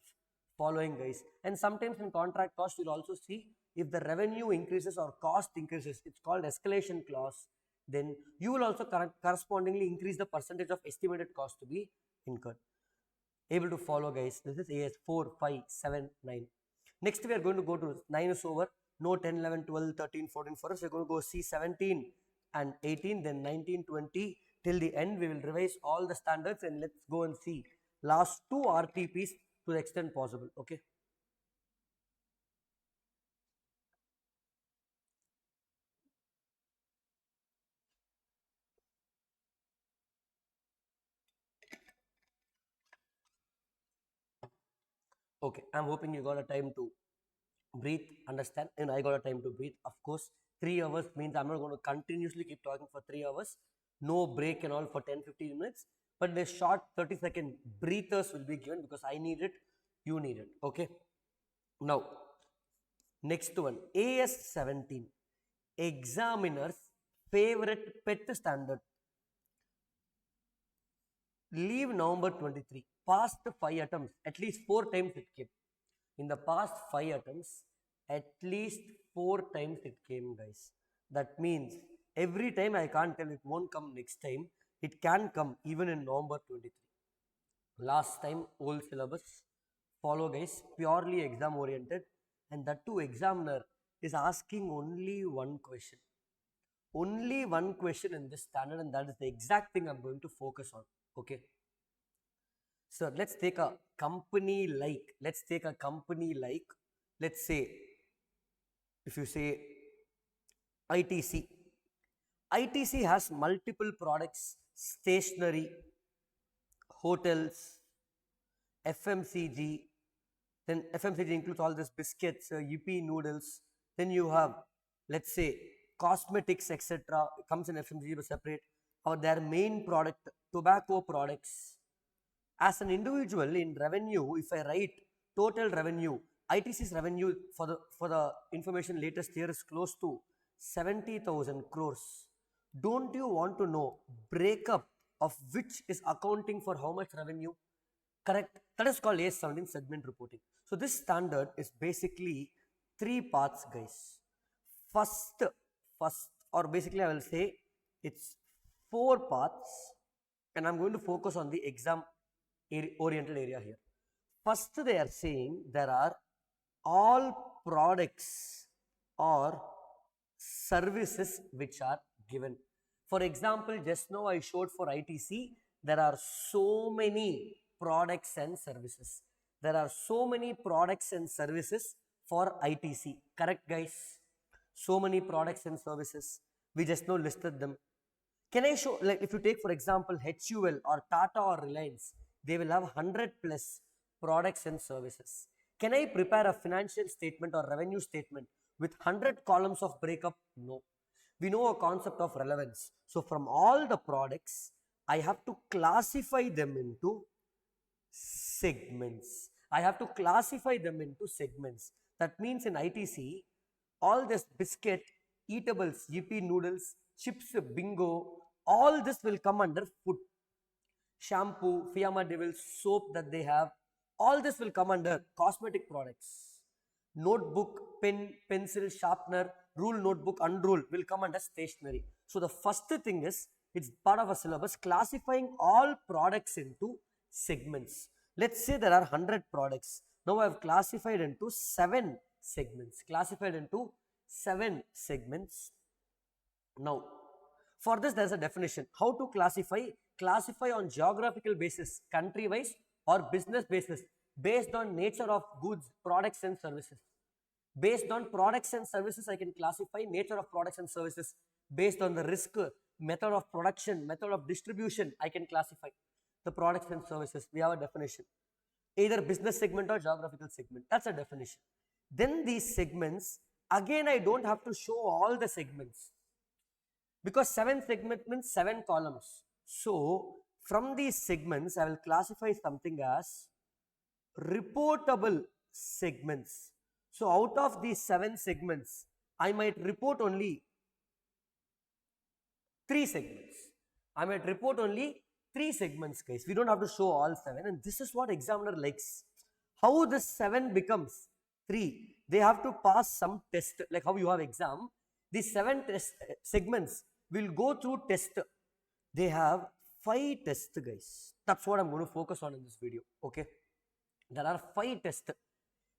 Following, guys. And sometimes in contract cost, you'll also see if the revenue increases or cost increases, it's called escalation clause. Then you will also correspondingly increase the percentage of estimated cost to be incurred. Able to follow, guys? This is AS 4, 5, 7, 9. Next we are going to go to 9 is over. No 10, 11, 12, 13, 14 for us. We're going to go see 17 and 18, then 19, 20. Till the end, we will revise all the standards and let's go and see last 2 RTPs to the extent possible. Okay. Okay. I'm hoping you got a time to breathe, understand, and I got a time to breathe. Of course, 3 hours means I'm not going to continuously keep talking for 3 hours. No break and all for 10-15 minutes. But the short 30-second breathers will be given because I need it, you need it. Okay. Now, next one, AS17, examiner's favorite pet standard. Leave November 23. Past 5 attempts, at least 4 times it came. In the past 5 attempts, at least 4 times it came, guys. That means every time I can't tell it won't come next time. It can come even in November 23. Last time, old syllabus. Follow, guys, purely exam oriented. And that too, examiner is asking only one question. Only one question in this standard, and that is the exact thing I'm going to focus on. Okay. So let's take a company like, let's say, if you say ITC. ITC has multiple products, stationery, hotels, FMCG. Then FMCG includes all this biscuits, yippee noodles. Then you have, let's say, cosmetics, etc. comes in FMCG but separate. Or their main product, tobacco products. As an individual in revenue, if I write total revenue, ITC's revenue for the information latest year is close to 70,000 crores. Don't you want to know breakup of which is accounting for how much revenue? Correct. That is called AS17 segment reporting. So this standard is basically 3 parts, guys. First, or basically I will say it's 4 parts, and I'm going to focus on the exam oriented area here. First, they are saying there are all products or services which are given. For example, just now I showed for ITC, there are so many products and services. There are so many products and services for ITC. Correct, guys? So many products and services. We just now listed them. Can I show, like if you take for example HUL or Tata or Reliance, they will have 100 plus products and services. Can I prepare a financial statement or revenue statement with 100 columns of breakup? No. We know a concept of relevance. So from all the products, I have to classify them into segments. I have to classify them into segments. That means in ITC, all this biscuit, eatables, yippee noodles, chips, bingo, all this will come under food. Shampoo, Fiamma Devil, soap that they have, all this will come under cosmetic products. Notebook, pen, pencil, sharpener, rule notebook, unrule will come under stationery. So the first thing is, it's part of a syllabus classifying all products into segments. Let's say there are 100 products. Now I have classified into 7 segments. Now, for this there is a definition. How to classify? Classify on geographical basis, country wise or business basis, based on nature of goods, products and services. Based on products and services, I can classify nature of products and services. Based on the risk, method of production, method of distribution, I can classify the products and services. We have a definition. Either business segment or geographical segment. That's a definition. Then these segments, again I don't have to show all the segments, because 7 segments means 7 columns. So from these segments, I will classify something as reportable segments. So out of these 7 segments, I might report only 3 segments. Guys. We don't have to show all 7, and this is what examiner likes. How this 7 becomes 3? They have to pass some test, like how you have exam. These 7 segments will go through test. They have 5 tests, guys. That's what I'm going to focus on in this video. Okay, there are 5 tests.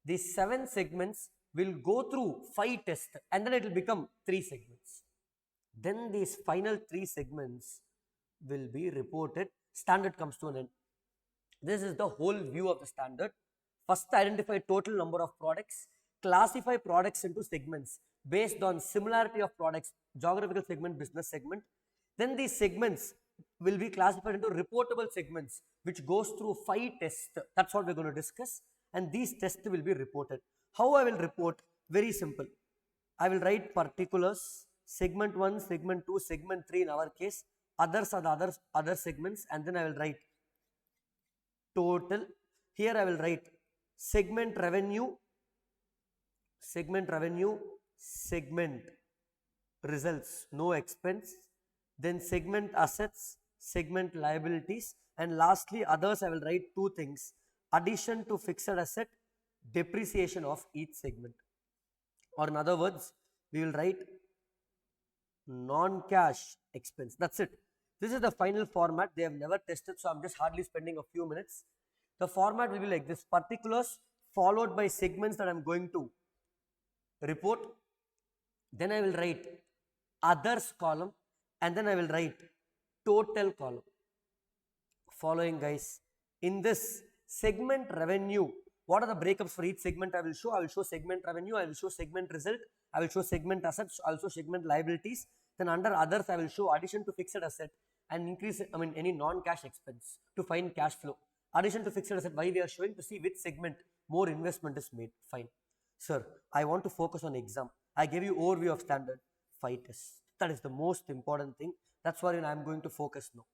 These 7 segments will go through 5 tests, and then it will become 3 segments. Then these final 3 segments will be reported. Standard comes to an end. This is the whole view of the standard. First, identify total number of products. Classify products into segments based on similarity of products, geographical segment, business segment. Then these segments will be classified into reportable segments, which goes through 5 tests. That's what we're going to discuss. And these tests will be reported. How I will report? Very simple. I will write particulars, segment 1, segment 2, segment 3 in our case, others are the other segments, and then I will write total. Here I will write segment revenue, segment results, no expense, then segment assets, segment liabilities, and lastly others I will write two things: addition to fixed asset, depreciation of each segment. Or in other words, we will write non-cash expense. That's it. This is the final format. They have never tested, so I'm just hardly spending a few minutes. The format will be like this: particulars followed by segments that I'm going to report. Then I will write others column, and then I will write total column. Following, guys, in this segment revenue, what are the breakups for each segment? I will show segment revenue, I will show segment result, I will show segment assets, also segment liabilities. Then under others, I will show addition to fixed asset and increase, any non-cash expense to find cash flow. Addition to fixed asset, why we are showing? To see which segment more investment is made. Fine. Sir, I want to focus on exam. I gave you overview of standard 5 tests. That is the most important thing. That's why I am going to focus now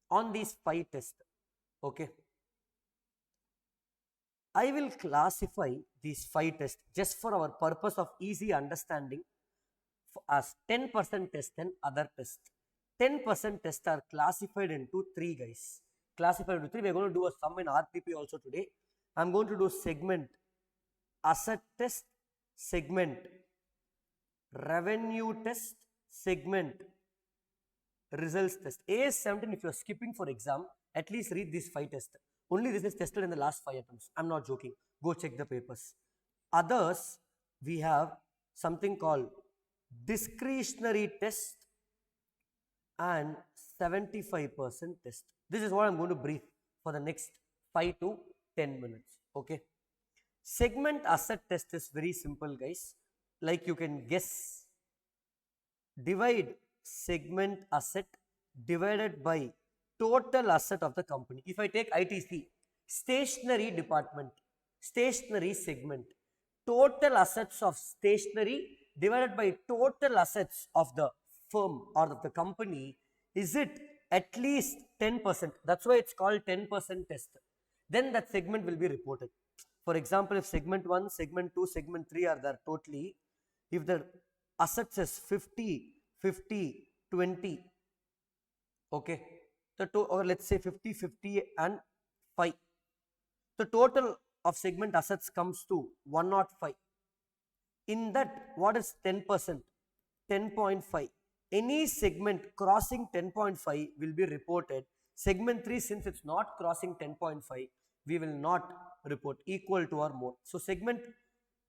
on these 5 tests. Okay. I will classify these 5 tests just for our purpose of easy understanding as 10% test and other tests. 10% tests are classified into 3, guys. Classified into 3. We are going to do a sum in RTP also today. I am going to do segment asset test, segment revenue test, segment results test. AS17, if you are skipping for exam, at least read these 5 tests. Only this is tested in the last 5 attempts. I'm not joking. Go check the papers. Others, we have something called discretionary test and 75% test. This is what I'm going to brief for the next 5 to 10 minutes. Okay. Segment asset test is very simple, guys. Like you can guess, divide segment asset divided by total asset of the company. If I take ITC, stationery department, stationery segment, total assets of stationery divided by total assets of the firm or of the company, is it at least 10%? That's why it's called 10% test. Then that segment will be reported. For example, if segment 1, segment 2, segment 3 are there totally, if the assets is 50, 50, 20, okay, or let's say 50, 50 and 5. The total of segment assets comes to 105. In that, what is 10%? 10.5. Any segment crossing 10.5 will be reported. Segment 3, since it's not crossing 10.5, we will not report, equal to or more. So segment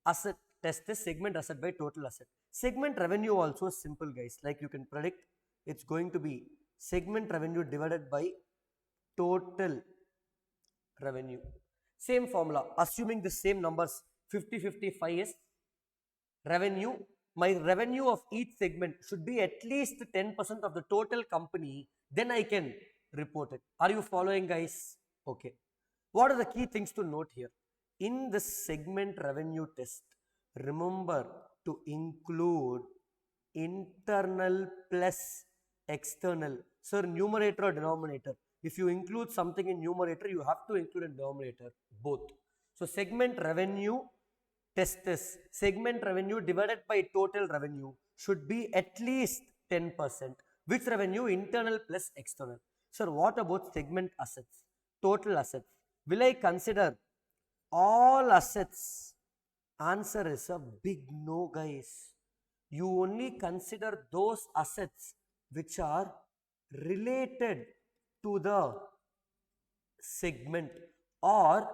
asset test is segment asset by total asset. Segment revenue also is simple, guys. Like you can predict, it's going to be segment revenue divided by total revenue. Same formula, assuming the same numbers, 50, 55 is revenue. My revenue of each segment should be at least 10% of the total company, then I can report it. Are you following, guys? Okay. What are the key things to note here? In the segment revenue test, remember to include internal plus external. Sir, numerator or denominator? If you include something in numerator, you have to include in denominator, both. So segment revenue test is segment revenue divided by total revenue should be at least 10%. Which revenue? Internal plus external. Sir, what about segment assets? Total assets. Will I consider all assets? Answer is a big no, guys. You only consider those assets which are related to the segment, or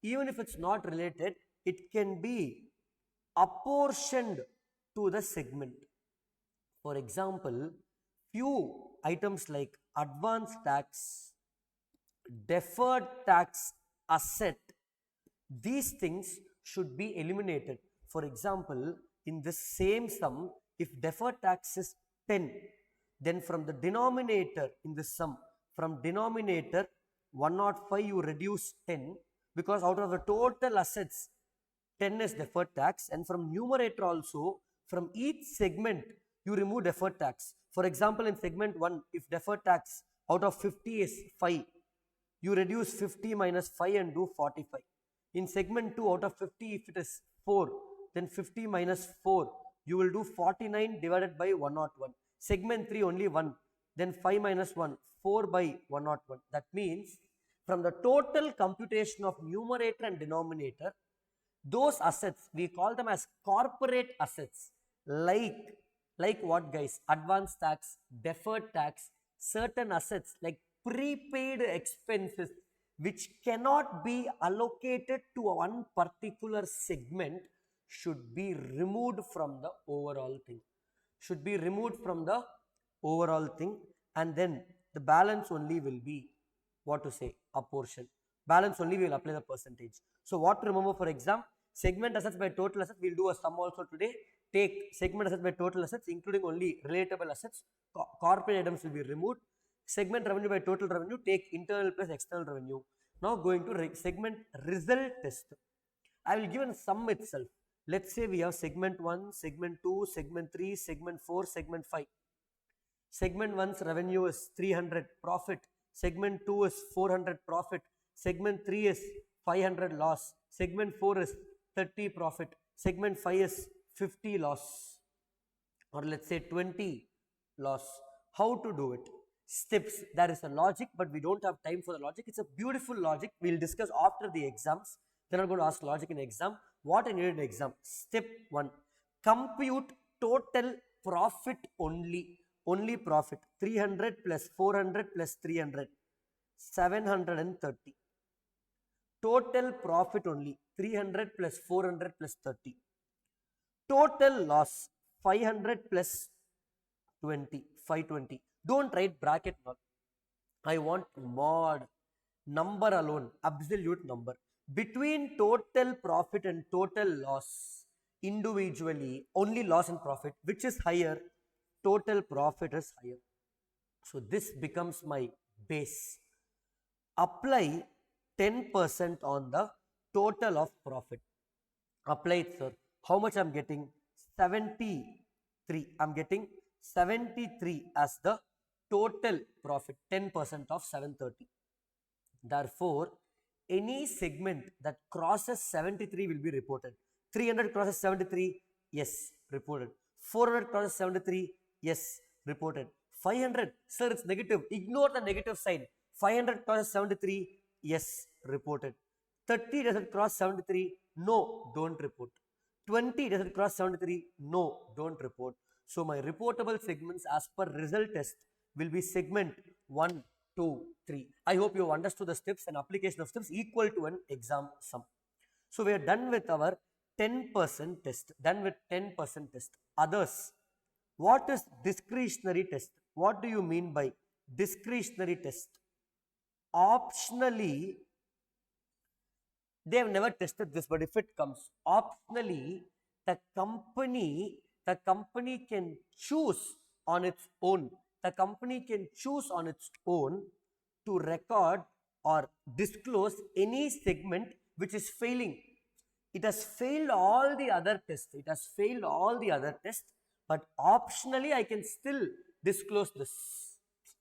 even if it's not related, it can be apportioned to the segment. For example, few items like advance tax, deferred tax asset, these things should be eliminated. For example, in the same sum, if deferred tax is 10, then from the denominator in the sum, from denominator 105 you reduce 10, because out of the total assets 10 is deferred tax, and from numerator also From each segment, you remove deferred tax. For example, in segment 1, if deferred tax out of 50 is 5, you reduce 50 minus 5 and do 45. In segment 2, out of 50, if it is 4, then 50 minus 4, you will do 49 divided by 101. Segment 3, only 1, then 5 minus 1, 4 by 101. That means from the total computation of numerator and denominator, those assets, we call them as corporate assets, like what guys? Advance tax, deferred tax, certain assets like prepaid expenses which cannot be allocated to one particular segment should be removed from the overall thing. Should be removed from the overall thing, and then the balance only will be, what to say, a portion. Balance only we will apply the percentage. So what to remember for exam? Segment assets by total assets, we'll do a sum also today. Take segment assets by total assets including only relatable assets. Corporate items will be removed. Segment revenue by total revenue, take internal plus external revenue. Now going to segment result test. I will give a sum itself. Let's say we have segment 1, segment 2, segment 3, segment 4, segment 5. Segment 1's revenue is 300 profit. Segment 2 is 400 profit. Segment 3 is 500 loss. Segment 4 is 30 profit. Segment 5 is 50 loss. Or let's say 20 loss. How to do it? Steps. There is a logic, but we don't have time for the logic. It's a beautiful logic. We'll discuss after the exams. Then I'm going to ask logic in exam. What I need in exam? Step 1. Compute total profit only. Only profit. 300 plus 400 plus 300. 730. Total profit only. 300 plus 400 plus 30. Total loss. 500 plus 20. 520. Don't write bracket not. I want mod. Number alone. Absolute number. Between total profit and total loss, individually, only loss and profit, which is higher, total profit is higher. So this becomes my base. Apply 10% on the total of profit. Apply it, sir. How much I'm getting? 73. I'm getting 73 as the total profit, 10% of 730. Therefore, any segment that crosses 73 will be reported. 300 crosses 73, yes, reported. 400 crosses 73, yes, reported. 500, sir, it's negative. Ignore the negative sign. 500 crosses 73, yes, reported. 30 doesn't cross 73, no, don't report. 20 doesn't cross 73, no, don't report. So my reportable segments as per result test will be segment 1, 2, 3. I hope you have understood the steps and application of steps equal to an exam sum. So we are done with our 10% test. Done with 10% test. Others. What is discretionary test? What do you mean by discretionary test? Optionally, they have never tested this, but if it comes, optionally, the company can choose on its own. The company can choose on its own to record or disclose any segment which is failing. It has failed all the other tests. It has failed all the other tests, but optionally I can still disclose this.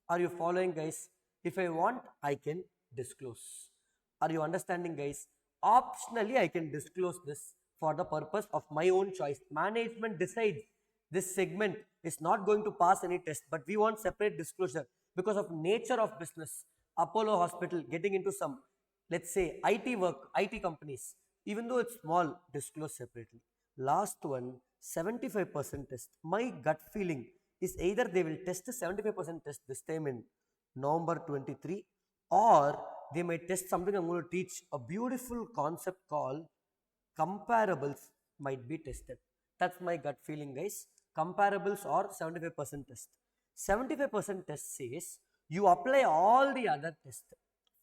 Are you following, guys? If I want, I can disclose. Are you understanding, guys? Optionally, I can disclose this for the purpose of my own choice. Management decides this segment is not going to pass any test, but we want separate disclosure because of nature of business. Apollo Hospital getting into some, let's say, IT work, IT companies, even though it's small, disclose separately. Last one, 75% test. My gut feeling is either they will test the 75% test this time in November 23, or they might test something I'm going to teach, a beautiful concept called comparables might be tested. That's my gut feeling, guys. Comparables or 75% test. 75% test says you apply all the other tests.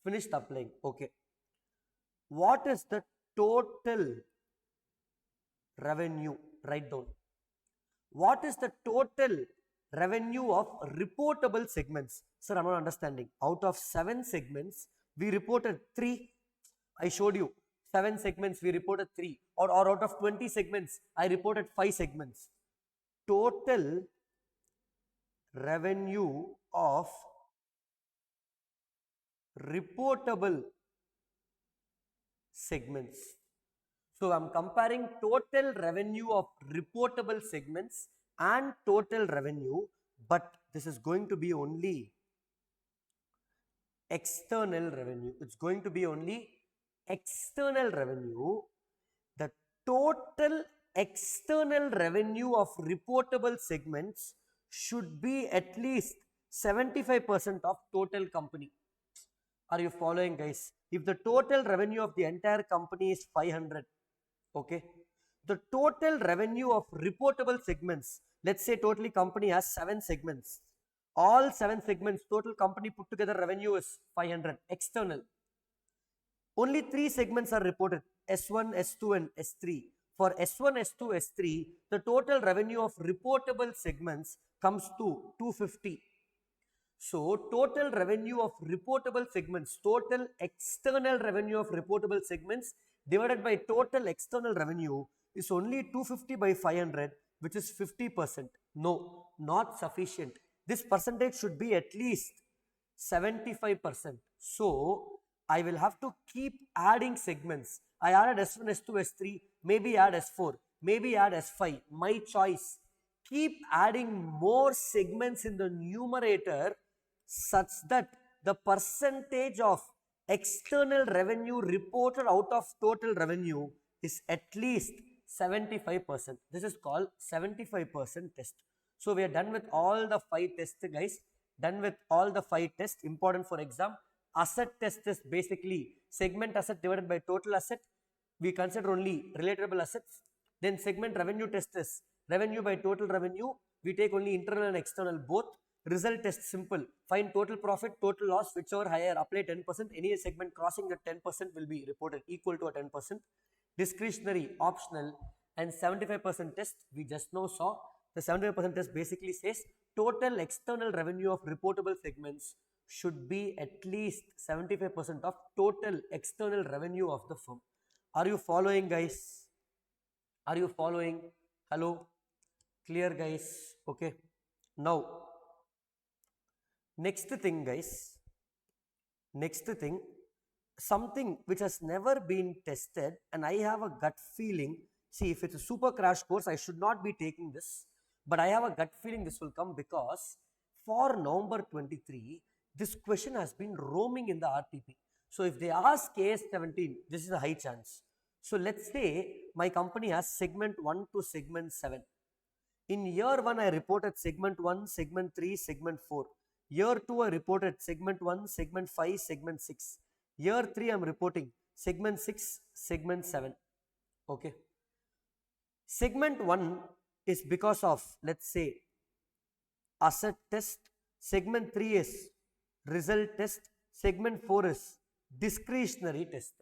Finished applying. Okay. What is the total revenue? Write down. What is the total revenue of reportable segments? Sir, I'm not understanding. Out of 7 segments, we reported 3. I showed you 7 segments, we reported 3. Or out of 20 segments, I reported 5 segments. total revenue of reportable segments. So I'm comparing total revenue of reportable segments and total revenue, but this is going to be only external revenue. It's going to be only external revenue. The total external revenue of reportable segments should be at least 75% of total company. Are you following, guys? If the total revenue of the entire company is 500, okay, the total revenue of reportable segments, let's say totally company has 7 segments, all 7 segments, total company put together revenue is 500 external. Only 3 segments are reported, S1, S2 and S3. For S1, S2, S3, the total revenue of reportable segments comes to 250. So total revenue of reportable segments, total external revenue of reportable segments divided by total external revenue is only 250 by 500, which is 50%. No, not sufficient. This percentage should be at least 75%. So I will have to keep adding segments. I added S1, S2, S3, maybe add S4, maybe add S5, my choice. Keep adding more segments in the numerator such that the percentage of external revenue reported out of total revenue is at least 75%. This is called 75% test. So we are done with all the 5 tests, guys. Done with all the 5 tests important for exam. Asset test is basically segment asset divided by total asset. We consider only relatable assets. Then segment revenue test is revenue by total revenue. We take only internal and external both. Result test simple. Find total profit, total loss, whichever higher, apply 10%. Any segment crossing the 10% will be reported equal to a 10%. Discretionary, optional, and 75% test we just now saw. The 75% test basically says total external revenue of reportable segments should be at least 75% of total external revenue of the firm. Are you following, guys? Are you following? Hello? Clear, guys? Okay. Now, next thing, guys. Next thing, something which has never been tested and I have a gut feeling. See, if it's a super crash course, I should not be taking this. But I have a gut feeling this will come because for November 23, this question has been roaming in the RTP. So if they ask case 17, this is a high chance. So let's say my company has segment 1 to segment 7. In year 1, I reported segment 1, segment 3, segment 4. Year 2, I reported segment 1, segment 5, segment 6. Year 3, I am reporting segment 6, segment 7. Okay. Segment 1 is because of, let's say, asset test. Segment 3 is result test. Segment 4 is discretionary test.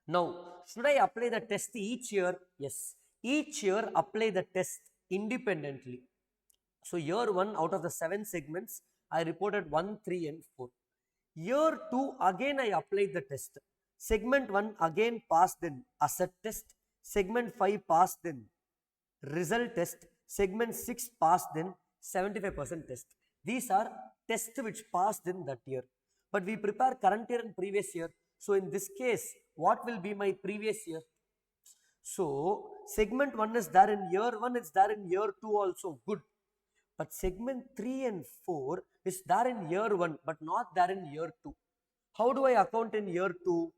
Now, should I apply the test each year? Yes. Each year, apply the test independently. So, year 1 out of the 7 segments, I reported 1, 3 and 4. Year 2, again I applied the test. Segment 1 again passed in asset test. Segment 5 passed in result test. Segment 6 passed in 75% test. These are tests which passed in that year. But we prepare current year and previous year. So in this case, what will be my previous year? So segment 1 is there in year 1, it's there in year 2 also. Good. But segment 3 and 4 is there in year 1 but not there in year 2. How do I account in year 2?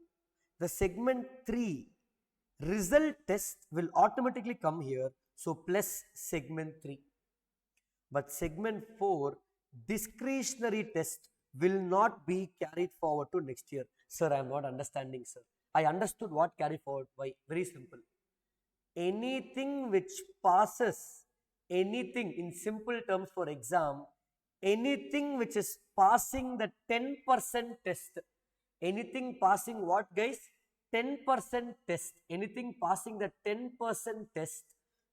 The segment 3 result test will automatically come here. So plus segment 3. But segment 4 discretionary test will not be carried forward to next year. Sir, I am not understanding, sir. I understood what carry forward. Why? Very simple. Anything which passes, anything in simple terms for exam, anything which is passing the 10% test, anything passing what, guys? 10% test, anything passing the 10% test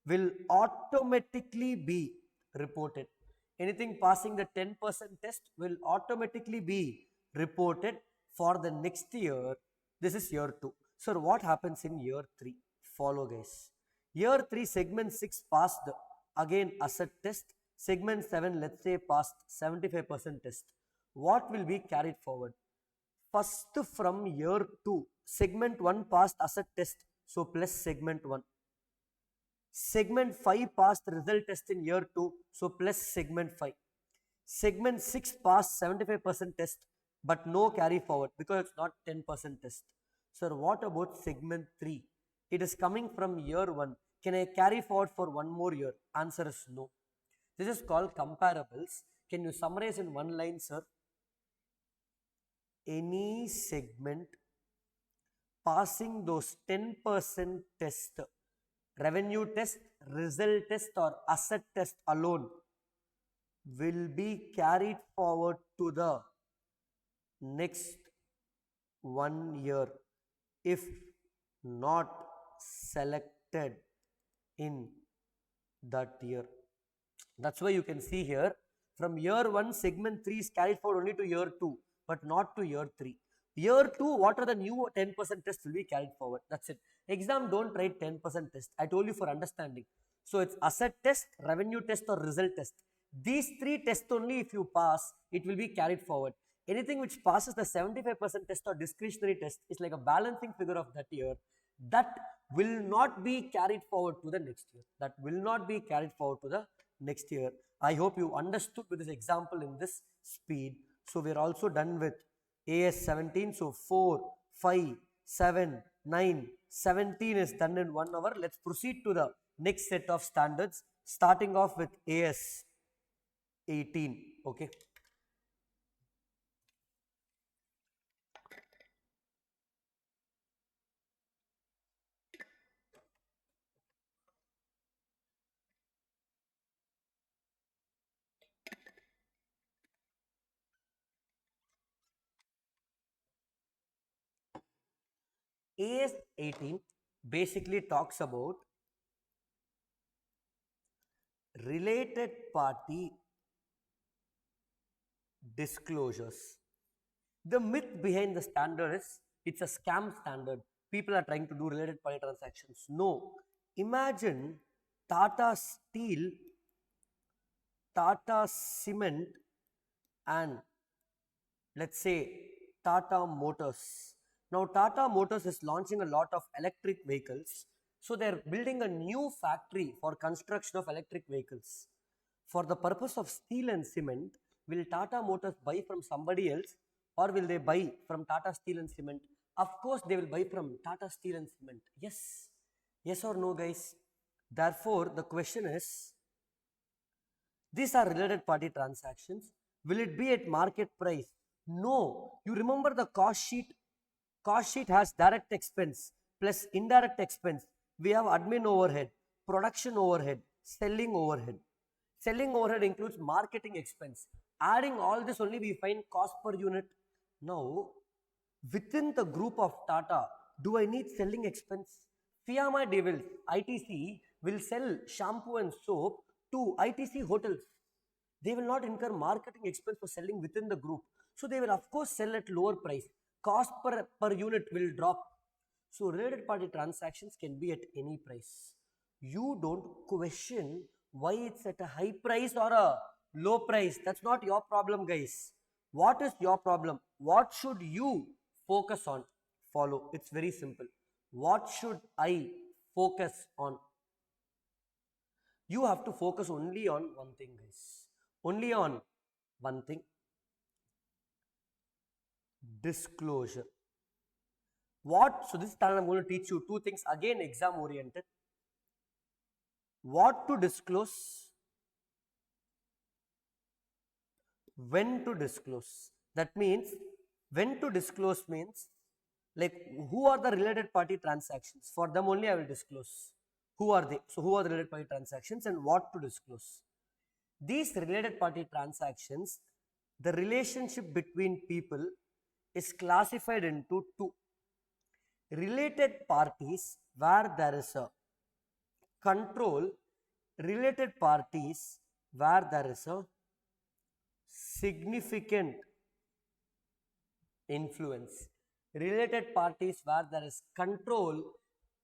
will automatically be reported. Anything passing the 10% test will automatically be reported for the next year. This is year 2. Sir, what happens in year 3? Follow, guys. Year 3 segment 6 passed. again asset test. Segment 7, let's say passed 75% test. What will be carried forward? First from year 2, segment 1 passed asset test, so plus segment 1. Segment 5 passed result test in year 2, so plus segment 5. Segment 6 passed 75% test, but no carry forward because it's not 10% test. Sir, what about segment 3? It is coming from year 1. Can I carry forward for one more year? Answer is no. This is called comparables. Can you summarize in one line, sir? Any segment passing those 10% test, revenue test, result test or asset test alone will be carried forward to the next 1 year if not selected in that year. That's why you can see here from year 1 segment 3 is carried forward only to year 2 but not to year 3. Year 2, what are the new 10% tests will be carried forward. That's it. Exam don't write 10% test. I told you for understanding. So it's asset test, revenue test or result test. These 3 tests only if you pass, it will be carried forward. Anything which passes the 75% test or discretionary test is like a balancing figure of that year. That will not be carried forward to the next year. That will not be carried forward to the next year. I hope you understood with this example in this speed. So we are also done with AS 17. So 4, 5, 7, 9, 17 is done in 1 hour. Let's proceed to the next set of standards, starting off with AS 18. Okay. AS 18 basically talks about related party disclosures. The myth behind the standard is it's a scam standard. People are trying to do related party transactions. No. Imagine Tata Steel, Tata Cement, and let's say Tata Motors. Now, Tata Motors is launching a lot of electric vehicles. So, they're building a new factory for construction of electric vehicles. For the purpose of steel and cement, will Tata Motors buy from somebody else or will they buy from Tata Steel and Cement? Of course, they will buy from Tata Steel and Cement. Yes. Yes or no, guys? Therefore, the question is, these are related party transactions. Will it be at market price? No. You remember the cost sheet? Cost sheet has direct expense plus indirect expense. We have admin overhead, production overhead, selling overhead. Selling overhead includes marketing expense. Adding all this only we find cost per unit. Now, within the group of Tata, do I need selling expense? Fiamma Devils, ITC, will sell shampoo and soap to ITC hotels. They will not incur marketing expense for selling within the group. So they will of course sell at lower price. Cost per unit will drop. So related party transactions can be at any price. You don't question why it's at a high price or a low price. That's not your problem, guys. What is your problem? What should you focus on? Follow. It's very simple. What should I focus on? You have to focus only on one thing, guys. Only on one thing. Disclosure. What? So this time I'm going to teach you two things, again exam oriented. What to disclose, when to disclose. That means when to disclose means like who are the related party transactions. For them only I will disclose. Who are they? So who are the related party transactions and what to disclose. These related party transactions, the relationship between people is classified into two. Related parties where there is a control, related parties where there is a significant influence. Related parties where there is control,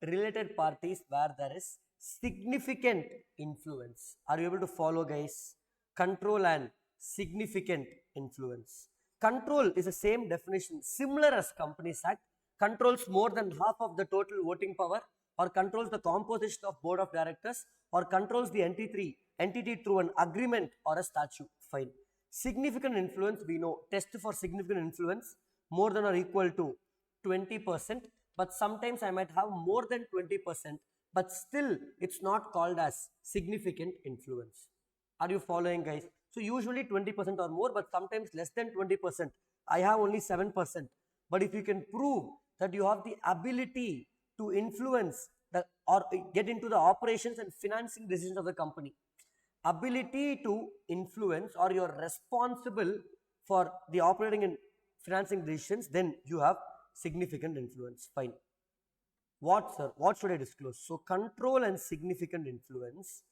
related parties where there is significant influence. Are you able to follow, guys? Control and significant influence. Control is the same definition, similar as Companies Act. Controls more than half of the total voting power, or controls the composition of board of directors, or controls the entity through an agreement or a statute. Fine. Significant influence, we know, test for significant influence, more than or equal to 20%, but sometimes I might have more than 20%, but still it's not called as significant influence. Are you following, guys? So usually 20% or more, but sometimes less than 20%. I have only 7%. But if you can prove that you have the ability to influence the or get into the operations and financing decisions of the company, ability to influence, or you're responsible for the operating and financing decisions, then you have significant influence. Fine. What, sir? What should I disclose? So control and significant influence.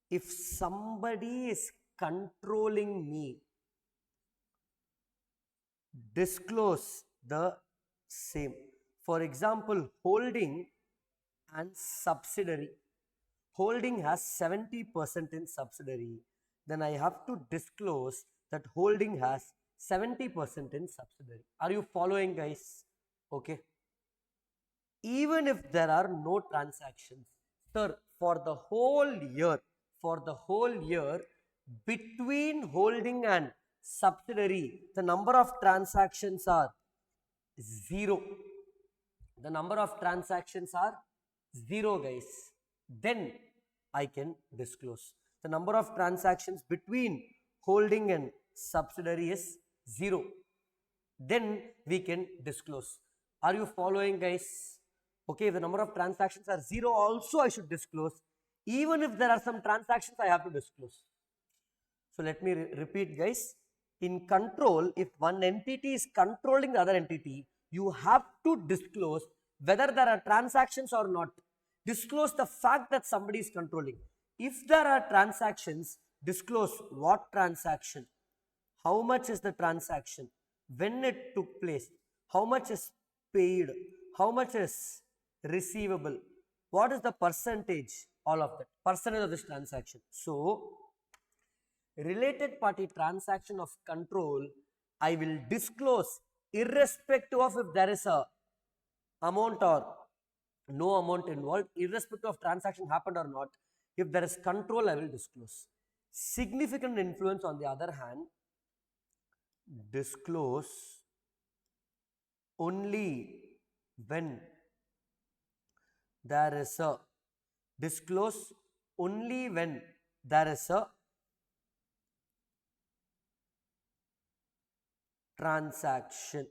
If somebody is controlling me, disclose the same. For example, holding and subsidiary. Holding has 70% in subsidiary. Then I have to disclose that holding has 70% in subsidiary. Are you following, guys? Okay. Even if there are no transactions, sir, for the whole year, between holding and subsidiary, the number of transactions are 0. The number of transactions are 0, guys. Then I can disclose. The number of transactions between holding and subsidiary is 0. Then we can disclose. Are you following, guys? Okay, if the number of transactions are 0, also I should disclose. Even if there are some transactions, I have to disclose. So let me repeat, guys. In control, if one entity is controlling the other entity, you have to disclose whether there are transactions or not. Disclose the fact that somebody is controlling. If there are transactions, disclose what transaction, how much is the transaction, when it took place, how much is paid, how much is receivable, what is the percentage, all of that, percentage of this transaction. So, related party transaction of control, I will disclose irrespective of if there is a amount or no amount involved, irrespective of transaction happened or not. If there is control, I will disclose. Significant influence, on the other hand, disclose only when there is a transaction.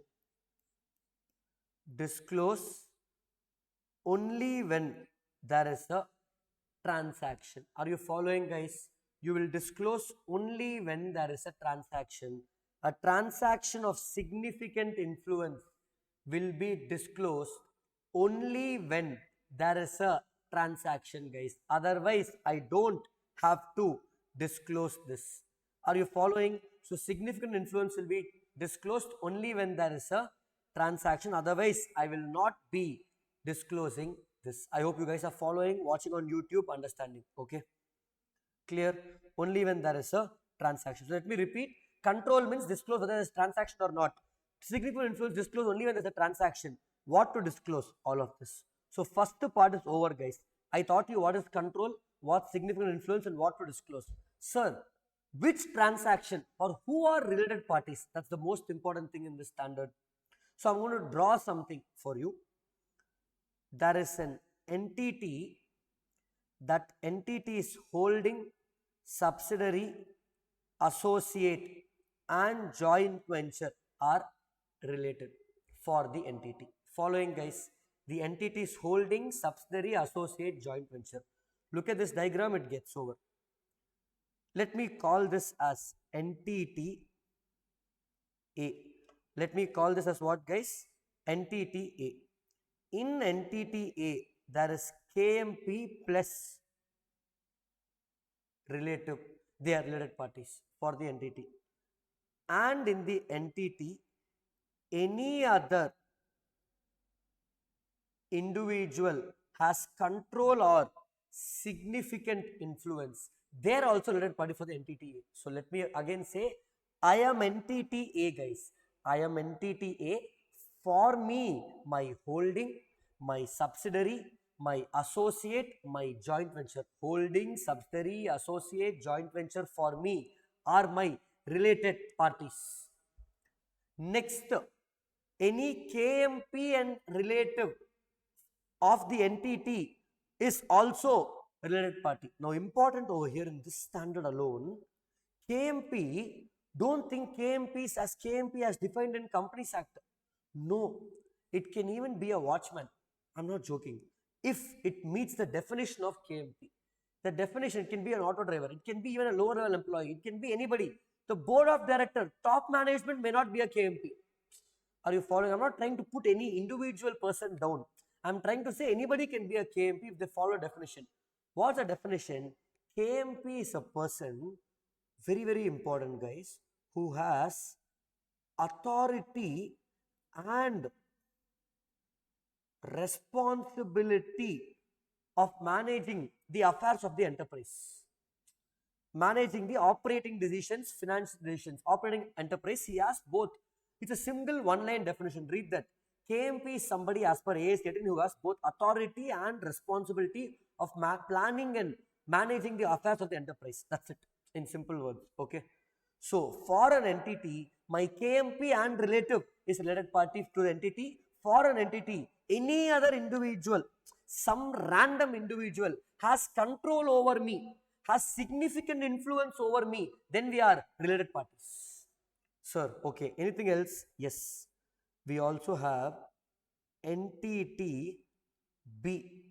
Disclose only when there is a transaction. Are you following, guys? You will disclose only when there is a transaction. A transaction of significant influence will be disclosed only when there is a transaction, guys. Otherwise, I don't have to disclose this. Are you following? So, significant influence will be disclosed only when there is a transaction. Otherwise, I will not be disclosing this. I hope you guys are following, watching on YouTube, understanding. Okay. Clear? Only when there is a transaction. So let me repeat. Control means disclose whether there is transaction or not. Significant influence, disclose only when there is a transaction. What to disclose? All of this. So first part is over, guys. I taught you what is control, what significant influence, and what to disclose. Sir, which transaction or who are related parties? That's the most important thing in this standard. So I'm going to draw something for you. There is an entity. That entity is holding, subsidiary, associate, and joint venture are related for the entity. Following, guys, the entity is holding, subsidiary, associate, joint venture. Look at this diagram, it gets over. Let me call this as entity A. Let me call this as what, guys? Entity A. In entity A, there is KMP plus relative, they are related parties for the entity. And in the entity, any other individual has control or significant influence. They are also related party for the entity A. So let me again say, I am entity A, guys. I am entity A. For me, my holding, my subsidiary, my associate, my joint venture. Holding, subsidiary, associate, joint venture for me are my related parties. Next, any KMP and relative of the entity is also related party. Now, important over here in this standard alone, KMP, don't think KMP is as KMP as defined in Companies Act. No, it can even be a watchman. I'm not joking. If it meets the definition of KMP, the definition can be an auto driver, it can be even a lower level employee, it can be anybody. The board of director, top management may not be a KMP. Are you following? I'm not trying to put any individual person down. I'm trying to say anybody can be a KMP if they follow a definition. What's the definition? KMP is a person, very, very important, guys, who has authority and responsibility of managing the affairs of the enterprise. Managing the operating decisions, financial decisions, operating enterprise, he has both. It's a single one-line definition. Read that. KMP is somebody as per A stated who has both authority and responsibility of planning and managing the affairs of the enterprise. That's it in simple words. Okay. So for an entity, my KMP and relative is related party to the entity. For an entity, any other individual, some random individual has control over me, has significant influence over me, then we are related parties. Sir, okay. Anything else? Yes. We also have entity B.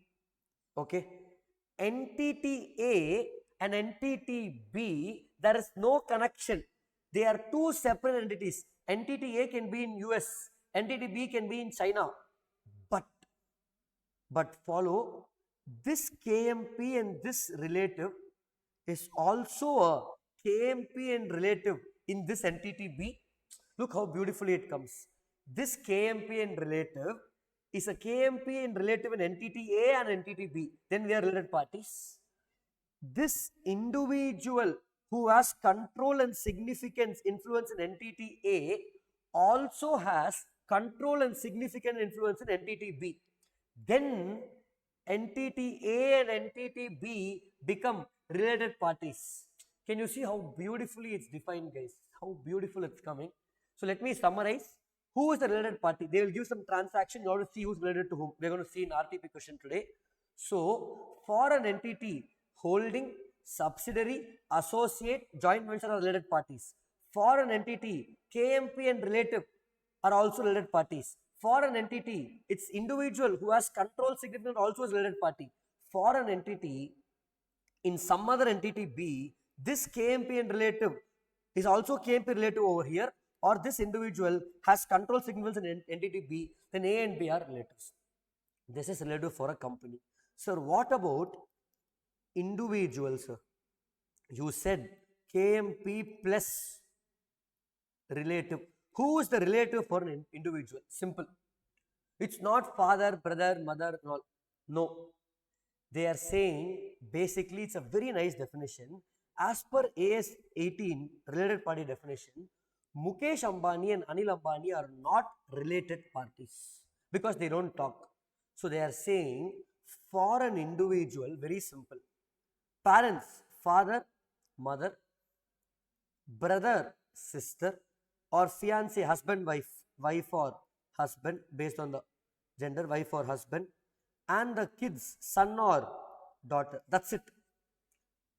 Okay. Entity A and entity B, there is no connection. They are two separate entities. Entity A can be in US, entity B can be in China. But follow, this KMP and this relative is also a KMP and relative in this entity B. Look how beautifully it comes. This KMP and relative is a KMP and relative in entity A and entity B. Then we are related parties. This individual who has control and significance influence in entity A also has control and significant influence in entity B. Then entity A and entity B become related parties. Can you see how beautifully it's defined, guys? How beautiful it's coming. So let me summarize. Who is the related party? They will give some transaction. You have to see who's related to whom. We're going to see in RTP question today. So for an entity, holding, subsidiary, associate, joint venture are related parties. For an entity, KMP and relative are also related parties. For an entity, its individual who has control significant also is related party. For an entity, in some other entity B, this KMP and relative is also KMP relative over here, or this individual has control significance in entity B, then A and B are relatives. This is relative for a company. Sir, what about individuals, sir? You said KMP plus relative. Who is the relative for an individual? Simple. It's not father, brother, mother, no. They are saying, basically, it's a very nice definition. As per AS 18 related party definition, Mukesh Ambani and Anil Ambani are not related parties because they don't talk. So they are saying, for an individual, very simple. Parents, father, mother, brother, sister, or fiance, husband, wife or husband, based on the gender, wife or husband, and the kids, son or daughter. That's it.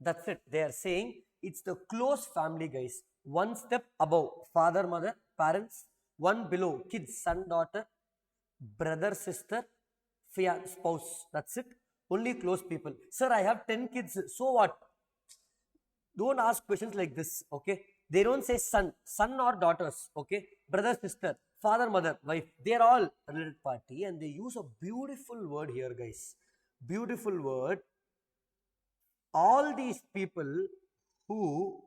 That's it. They are saying it's the close family, guys. One step above, father, mother, parents. One below, kids, son, daughter, brother, sister, fiance, spouse. That's it. Only close people. Sir, I have 10 kids. So what? Don't ask questions like this, okay? They don't say son or daughters, okay? Brother, sister, father, mother, wife. They are all related party and they use a beautiful word here, guys. Beautiful word. All these people who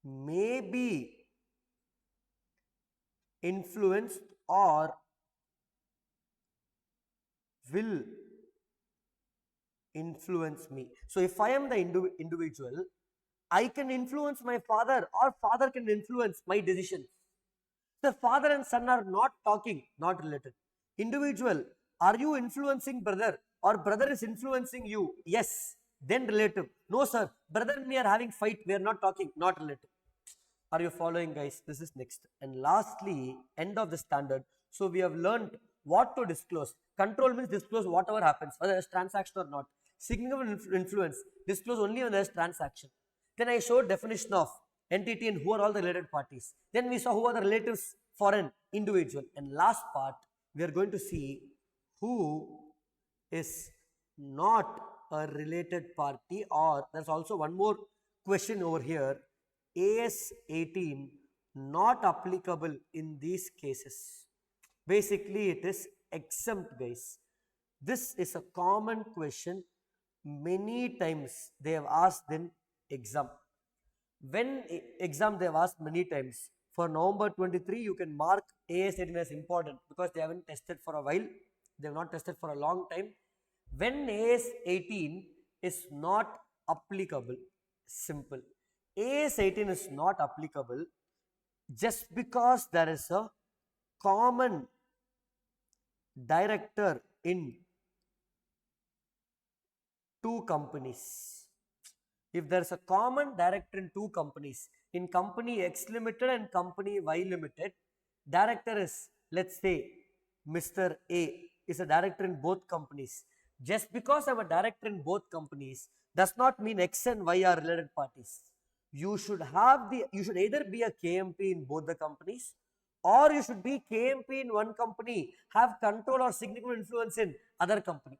may be influenced or will influence me. So if I am the individual, I can influence my father, or father can influence my decisions. The father and son are not talking, not related. Individual, are you influencing brother, or brother is influencing you? Yes, then relative. No sir, brother and me are having fight, we are not talking, not relative. Are you following, guys? This is next. And lastly, end of the standard. So we have learned what to disclose. Control means disclose whatever happens, whether it's transaction or not. Significant influence, disclose only when there's transaction. Then I showed definition of entity and who are all the related parties. Then we saw who are the relatives for an individual. And last part, we are going to see who is not a related party, or there's also one more question over here. AS 18 not applicable in these cases. Basically, it is exempt, guys. This is a common question. Many times they have asked in exam. When exam they have asked many times. For November 23, you can mark AS 18 as important because they haven't tested for a while. They have not tested for a long time. When AS 18 is not applicable, simple. AS 18 is not applicable just because there is a common director in two companies. If there is a common director in two companies, in company X Limited and company Y Limited, director is, let's say, Mr. A is a director in both companies. Just because I am a director in both companies does not mean X and Y are related parties. You should either be a KMP in both the companies, or you should be KMP in one company, have control or significant influence in other company.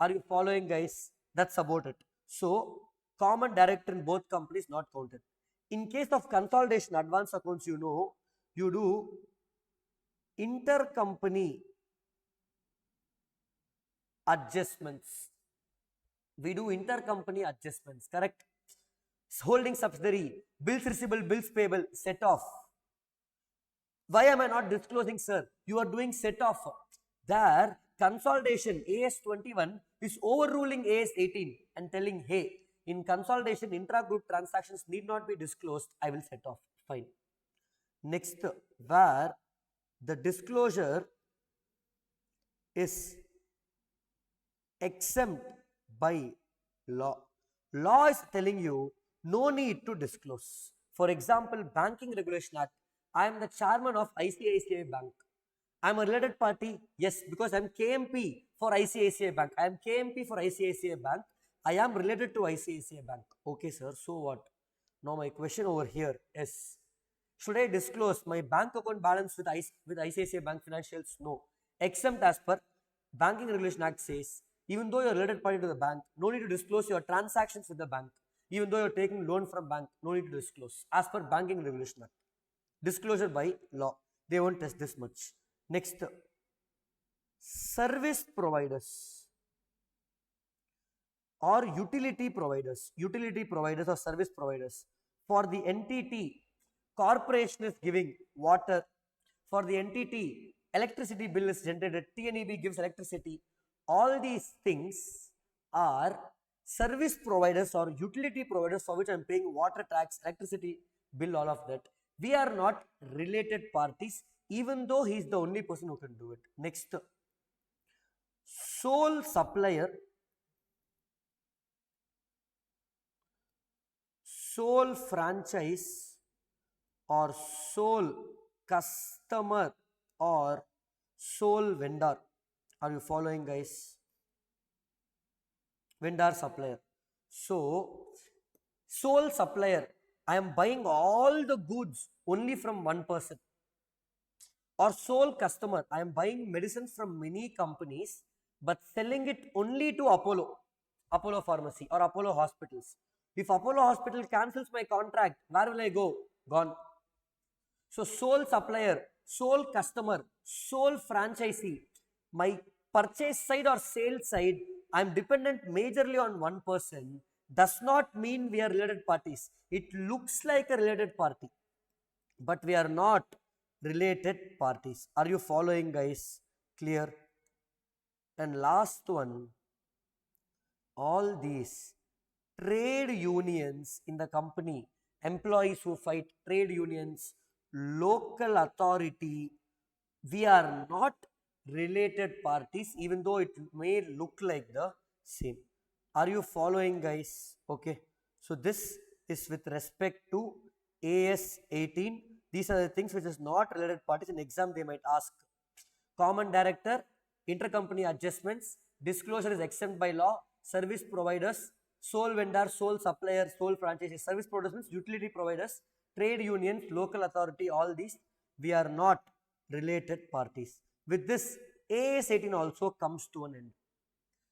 Are you following, guys? That's about it. So common director in both companies not counted. In case of consolidation advance accounts, you do intercompany adjustments. We do intercompany adjustments, correct? Holding subsidiary, bills receivable, bills payable, set off. Why am I not disclosing, sir? You are doing set off. There, consolidation AS 21 is overruling AS 18 and telling, hey, in consolidation, intra-group transactions need not be disclosed. I will set off. Fine. Next, where the disclosure is exempt by law. Law is telling you no need to disclose. For example, Banking Regulation Act. I am the chairman of ICICI Bank. I am a related party. Yes, because I am KMP for ICICI Bank. I am KMP for ICICI Bank. I am related to ICICI Bank. Okay, sir. So what? Now my question over here is, should I disclose my bank account balance with ICICI Bank financials? No. Exempt as per Banking Regulation Act says, even though you are related party to the bank, no need to disclose your transactions with the bank. Even though you are taking loan from bank, no need to disclose. As per Banking Regulation Act. Disclosure by law. They won't test this much. Next, service providers or utility providers or service providers. For the entity, corporation is giving water. For the entity, electricity bill is generated. TNEB gives electricity. All these things are service providers or utility providers for which I am paying water tax, electricity bill, all of that. We are not related parties, even though he is the only person who can do it. Next, sole supplier, sole franchise, or sole customer, or sole vendor. Are you following, guys? Vendor supplier. So, sole supplier, I am buying all the goods only from one person. Or sole customer, I am buying medicines from many companies but selling it only to Apollo Pharmacy or Apollo Hospitals. If Apollo Hospital cancels my contract, where will I go? Gone. So sole supplier, sole customer, sole franchisee, my purchase side or sales side, I am dependent majorly on one person, does not mean we are related parties. It looks like a related party, but we are not related parties. Are you following, guys? Clear? And last one, all these trade unions in the company, employees who fight, trade unions, local authority, we are not related parties even though it may look like the same. Are you following, guys? Okay, so this is with respect to AS 18. These are the things which is not related parties. In exam they might ask common director, intercompany adjustments, disclosure is exempt by law, service providers, sole vendor, sole supplier, sole franchisee. Service providers means utility providers, trade unions, local authority, all these we are not related parties. With this, AS 18 also comes to an end.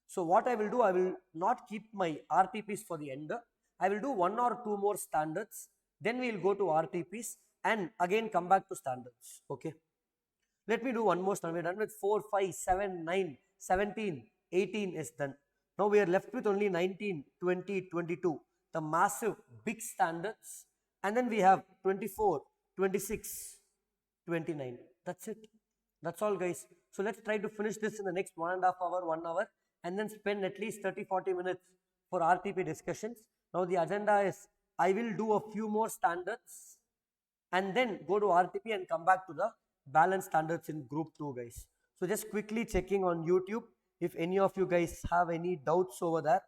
So what I will do, I will not keep my RTPs for the end. I will do one or two more standards, then we will go to RTPs and again come back to standards. Okay. Let me do one more standard. We're done with 4, 5, 7, 9, 17, 18 is done. Now we are left with only 19, 20, 22, the massive big standards. And then we have 24, 26, 29. That's it. That's all, guys. So let's try to finish this in the next 1.5 hour, 1 hour, and then spend at least 30-40 minutes for RTP discussions. Now the agenda is I will do a few more standards and then go to RTP and come back to the balance standards in group 2, guys. So just quickly checking on YouTube if any of you guys have any doubts over there.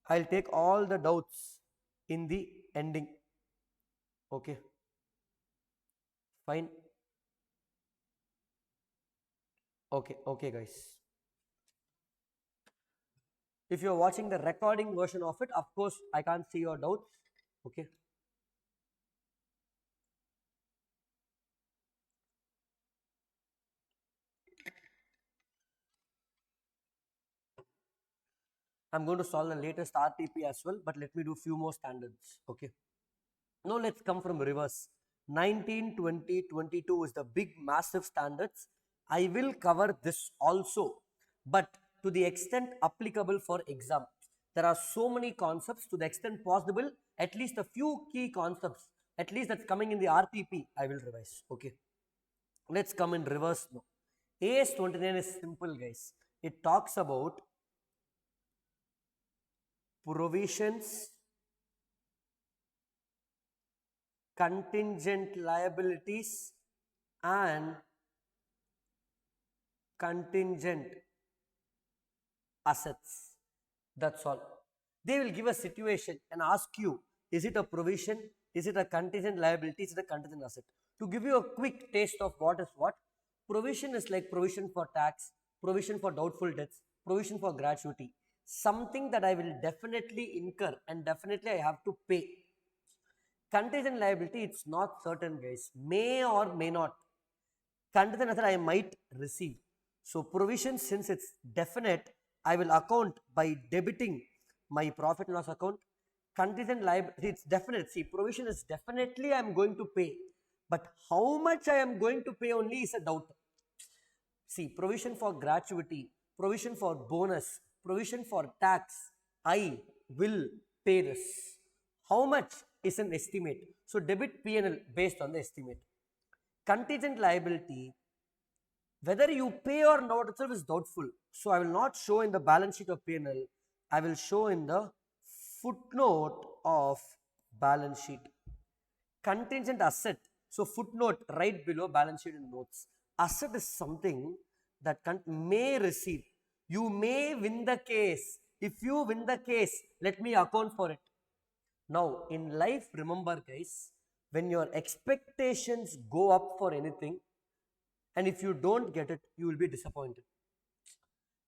I'll take all the doubts in the ending. Okay, fine. Okay, guys. If you're watching the recording version of it, of course I can't see your doubts. Okay. I'm going to solve the latest RTP as well, but let me do few more standards. Okay. Now let's come from reverse. 19, 20, 22 is the big massive standards. I will cover this also, but to the extent applicable for exam. There are so many concepts, to the extent possible, at least a few key concepts, at least that's coming in the RTP, I will revise. Okay. Let's come in reverse now. AS 29 is simple, guys. It talks about provisions, contingent liabilities and contingent assets. That's all. They will give a situation and ask you, is it a provision, is it a contingent liability, is it a contingent asset? To give you a quick taste of what is what, provision is like provision for tax, provision for doubtful debts, provision for gratuity, something that I will definitely incur and definitely I have to pay. Contingent liability, it's not certain, guys, may or may not. Contingent asset I might receive. So provision, since it's definite, I will account by debiting my profit and loss account. Contingent liability, it's definite. See, provision is definitely I am going to pay, but how much I am going to pay only is a doubt. See, provision for gratuity, provision for bonus, provision for tax, I will pay this. How much is an estimate? So debit P&L based on the estimate. Contingent liability, whether you pay or not itself is doubtful. So I will not show in the balance sheet of P&L. I will show in the footnote of balance sheet. Contingent asset. So footnote right below balance sheet and notes. Asset is something that may receive. You may win the case. If you win the case, let me account for it. Now in life, remember, guys, when your expectations go up for anything, and if you don't get it, you will be disappointed.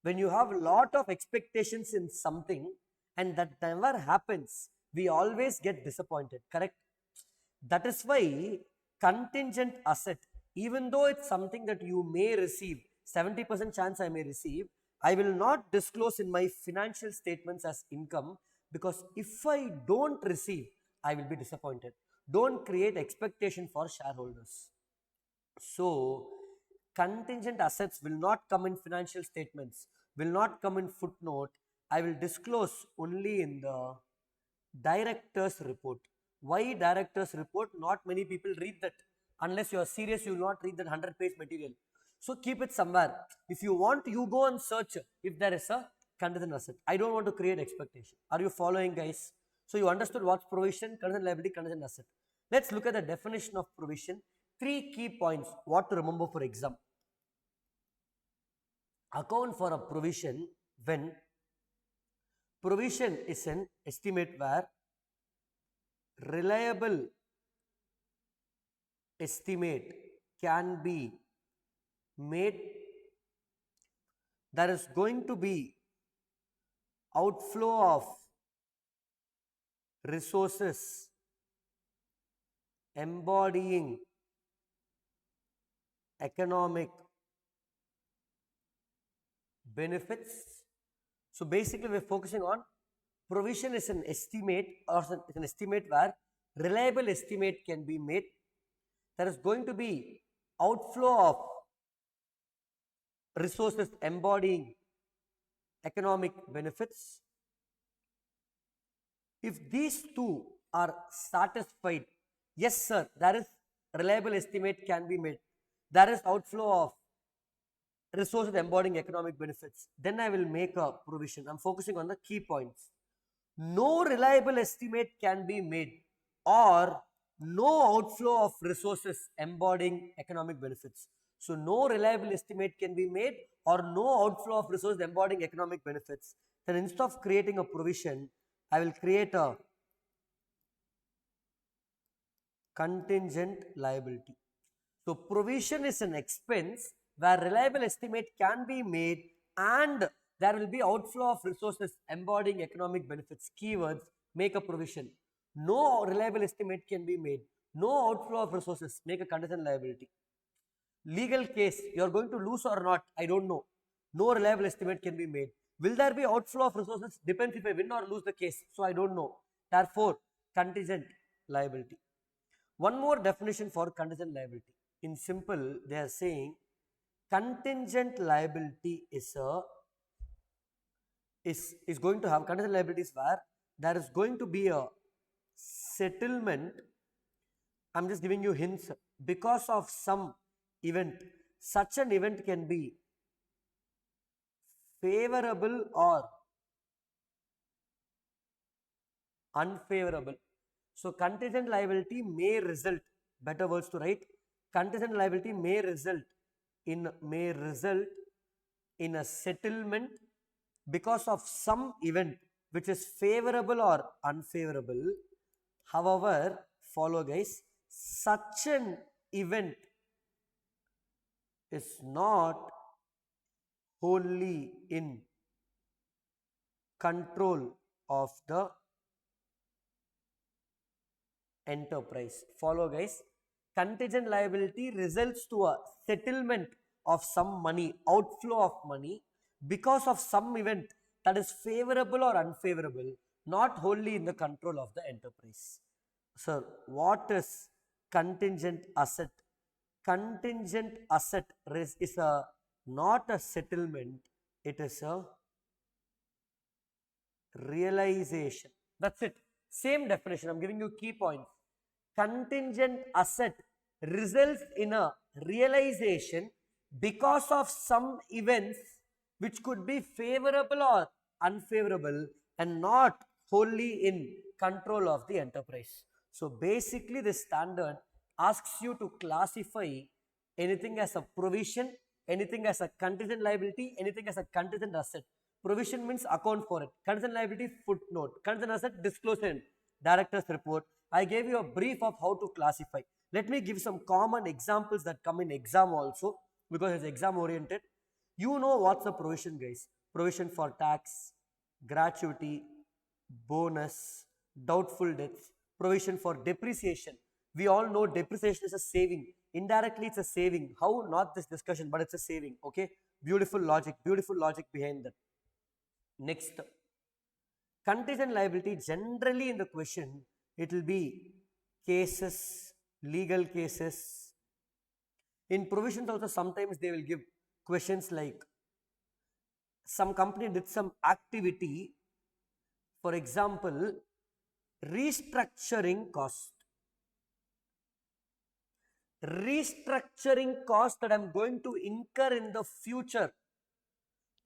When you have a lot of expectations in something and that never happens, we always get disappointed, correct? That is why contingent asset, even though it's something that you may receive, 70% chance I may receive, I will not disclose in my financial statements as income, because if I don't receive, I will be disappointed. Don't create expectation for shareholders. So contingent assets will not come in financial statements, will not come in footnote. I will disclose only in the director's report. Why director's report? Not many people read that. Unless you are serious, you will not read that 100-page material. So keep it somewhere. If you want, you go and search if there is a contingent asset. I don't want to create expectation. Are you following, guys? So you understood what's provision, contingent liability, contingent asset. Let's look at the definition of provision. 3 key points what to remember for exam. Account for a provision when provision is an estimate where reliable estimate can be made. There is going to be outflow of resources embodying economic benefits. So basically we're focusing on provision is an estimate or is an estimate where reliable estimate can be made. There is going to be outflow of resources embodying economic benefits. If these two are satisfied, yes sir, there is reliable estimate can be made. There is outflow of resources embodying economic benefits. Then I will make a provision. I'm focusing on the key points. No reliable estimate can be made or no outflow of resources embodying economic benefits. So no reliable estimate can be made or no outflow of resources embodying economic benefits. Then instead of creating a provision, I will create a contingent liability. So provision is an expense where reliable estimate can be made and there will be outflow of resources embodying economic benefits. Keywords, make a provision. No reliable estimate can be made. No outflow of resources, make a contingent liability. Legal case, you are going to lose or not, I don't know. No reliable estimate can be made. Will there be outflow of resources? Depends if I win or lose the case. So I don't know. Therefore, contingent liability. One more definition for contingent liability. In simple, they are saying contingent liability is going to have contingent liabilities where there is going to be a settlement. I'm just giving you hints because of some event. Such an event can be favorable or unfavorable. So contingent liability may result, better words to write, contingent liability may result in a settlement because of some event which is favorable or unfavorable. However, follow guys, such an event is not wholly in control of the enterprise. Follow guys, contingent liability results to a settlement of some money, outflow of money because of some event that is favorable or unfavorable, not wholly in the control of the enterprise. Sir, what is contingent asset? Contingent asset is not a settlement, it is a realization. That's it. Same definition. I'm giving you key points. Contingent asset results in a realization because of some events which could be favorable or unfavorable and not wholly in control of the enterprise. So basically this standard asks you to classify anything as a provision, anything as a contingent liability, anything as a contingent asset. Provision means account for it. Contingent liability, footnote. Contingent asset, disclose in director's report. I gave you a brief of how to classify. Let me give some common examples that come in exam also because it's exam oriented. You know what's a provision, guys. Provision for tax, gratuity, bonus, doubtful debts, provision for depreciation. We all know depreciation is a saving. Indirectly, it's a saving. How? Not this discussion, but it's a saving. Okay? Beautiful logic behind that. Next, contingent liability, generally in the question, it will be cases, legal cases. In provisions also, sometimes they will give questions like some company did some activity, for example, restructuring cost. Restructuring cost that I'm going to incur in the future.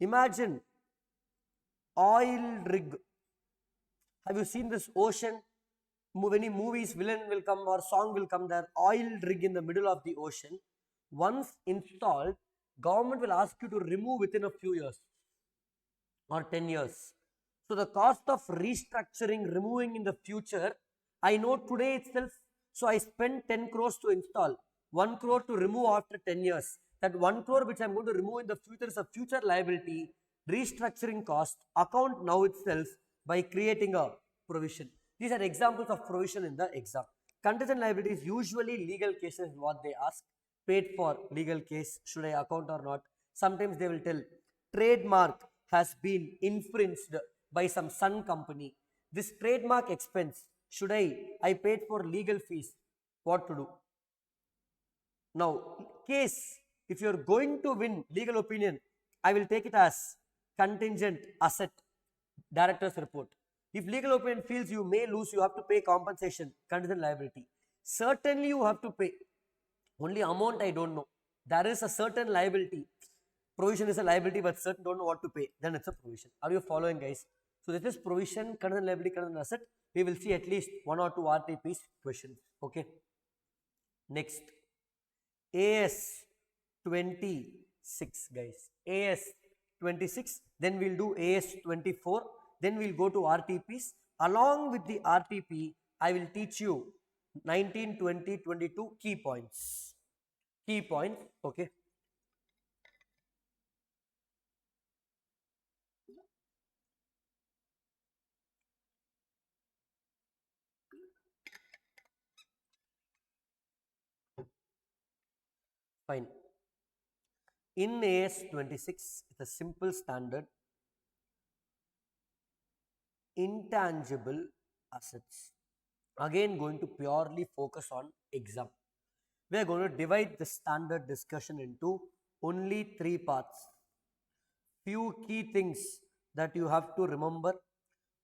Imagine Oil rig. Have you seen this ocean? Many movies, villain will come or song will come there. Oil rig in the middle of the ocean. Once installed, government will ask you to remove within a few years or 10 years. So the cost of restructuring, removing in the future, I know today itself. So I spend 10 crores to install, 1 crore to remove after 10 years. That 1 crore which I'm going to remove in the future is a future liability. Restructuring cost, account now itself by creating a provision. These are examples of provision in the exam. Contingent liability is usually legal cases what they ask. Paid for legal case, should I account or not? Sometimes they will tell trademark has been infringed by some Sun company. This trademark expense, should I paid for legal fees, what to do? Now, case, if you are going to win legal opinion, I will take it as contingent asset, director's report. If legal opinion feels you may lose, you have to pay compensation, contingent liability. Certainly you have to pay. Only amount I don't know. There is a certain liability. Provision is a liability, but certain don't know what to pay. Then it's a provision. Are you following, guys? So this is provision, contingent liability, contingent asset. We will see at least 1 or 2 RTPs questions. Okay. Next. AS 26, guys. AS 26. Then we'll do AS 24. Then we'll go to RTPs. Along with the RTP, I will teach you 19, 20, 22 key points. Key points, okay. Fine. In AS 26, it's a simple standard. Intangible assets. Again, going to purely focus on exam. We are going to divide the standard discussion into only 3 parts. Few key things that you have to remember.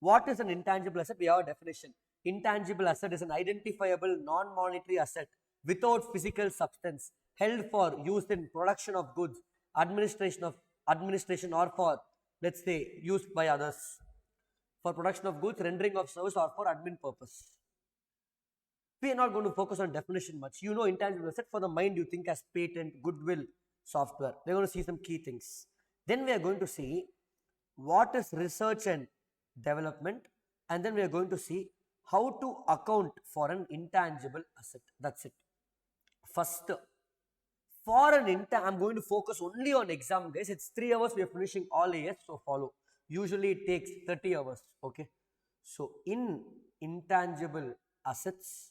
What is an intangible asset? We have a definition. Intangible asset is an identifiable non-monetary asset without physical substance, held for use in production of goods, administration or for, let's say, used by others, for production of goods, rendering of service or for admin purpose. We are not going to focus on definition much. You know intangible asset. For the mind you think as patent, goodwill, software. We are going to see some key things. Then we are going to see what is research and development, and then we are going to see how to account for an intangible asset. That's it. First, for an I'm going to focus only on exam, guys. It's 3 hours. We are finishing all AS, so follow. Usually it takes 30 hours. Okay. So in intangible assets,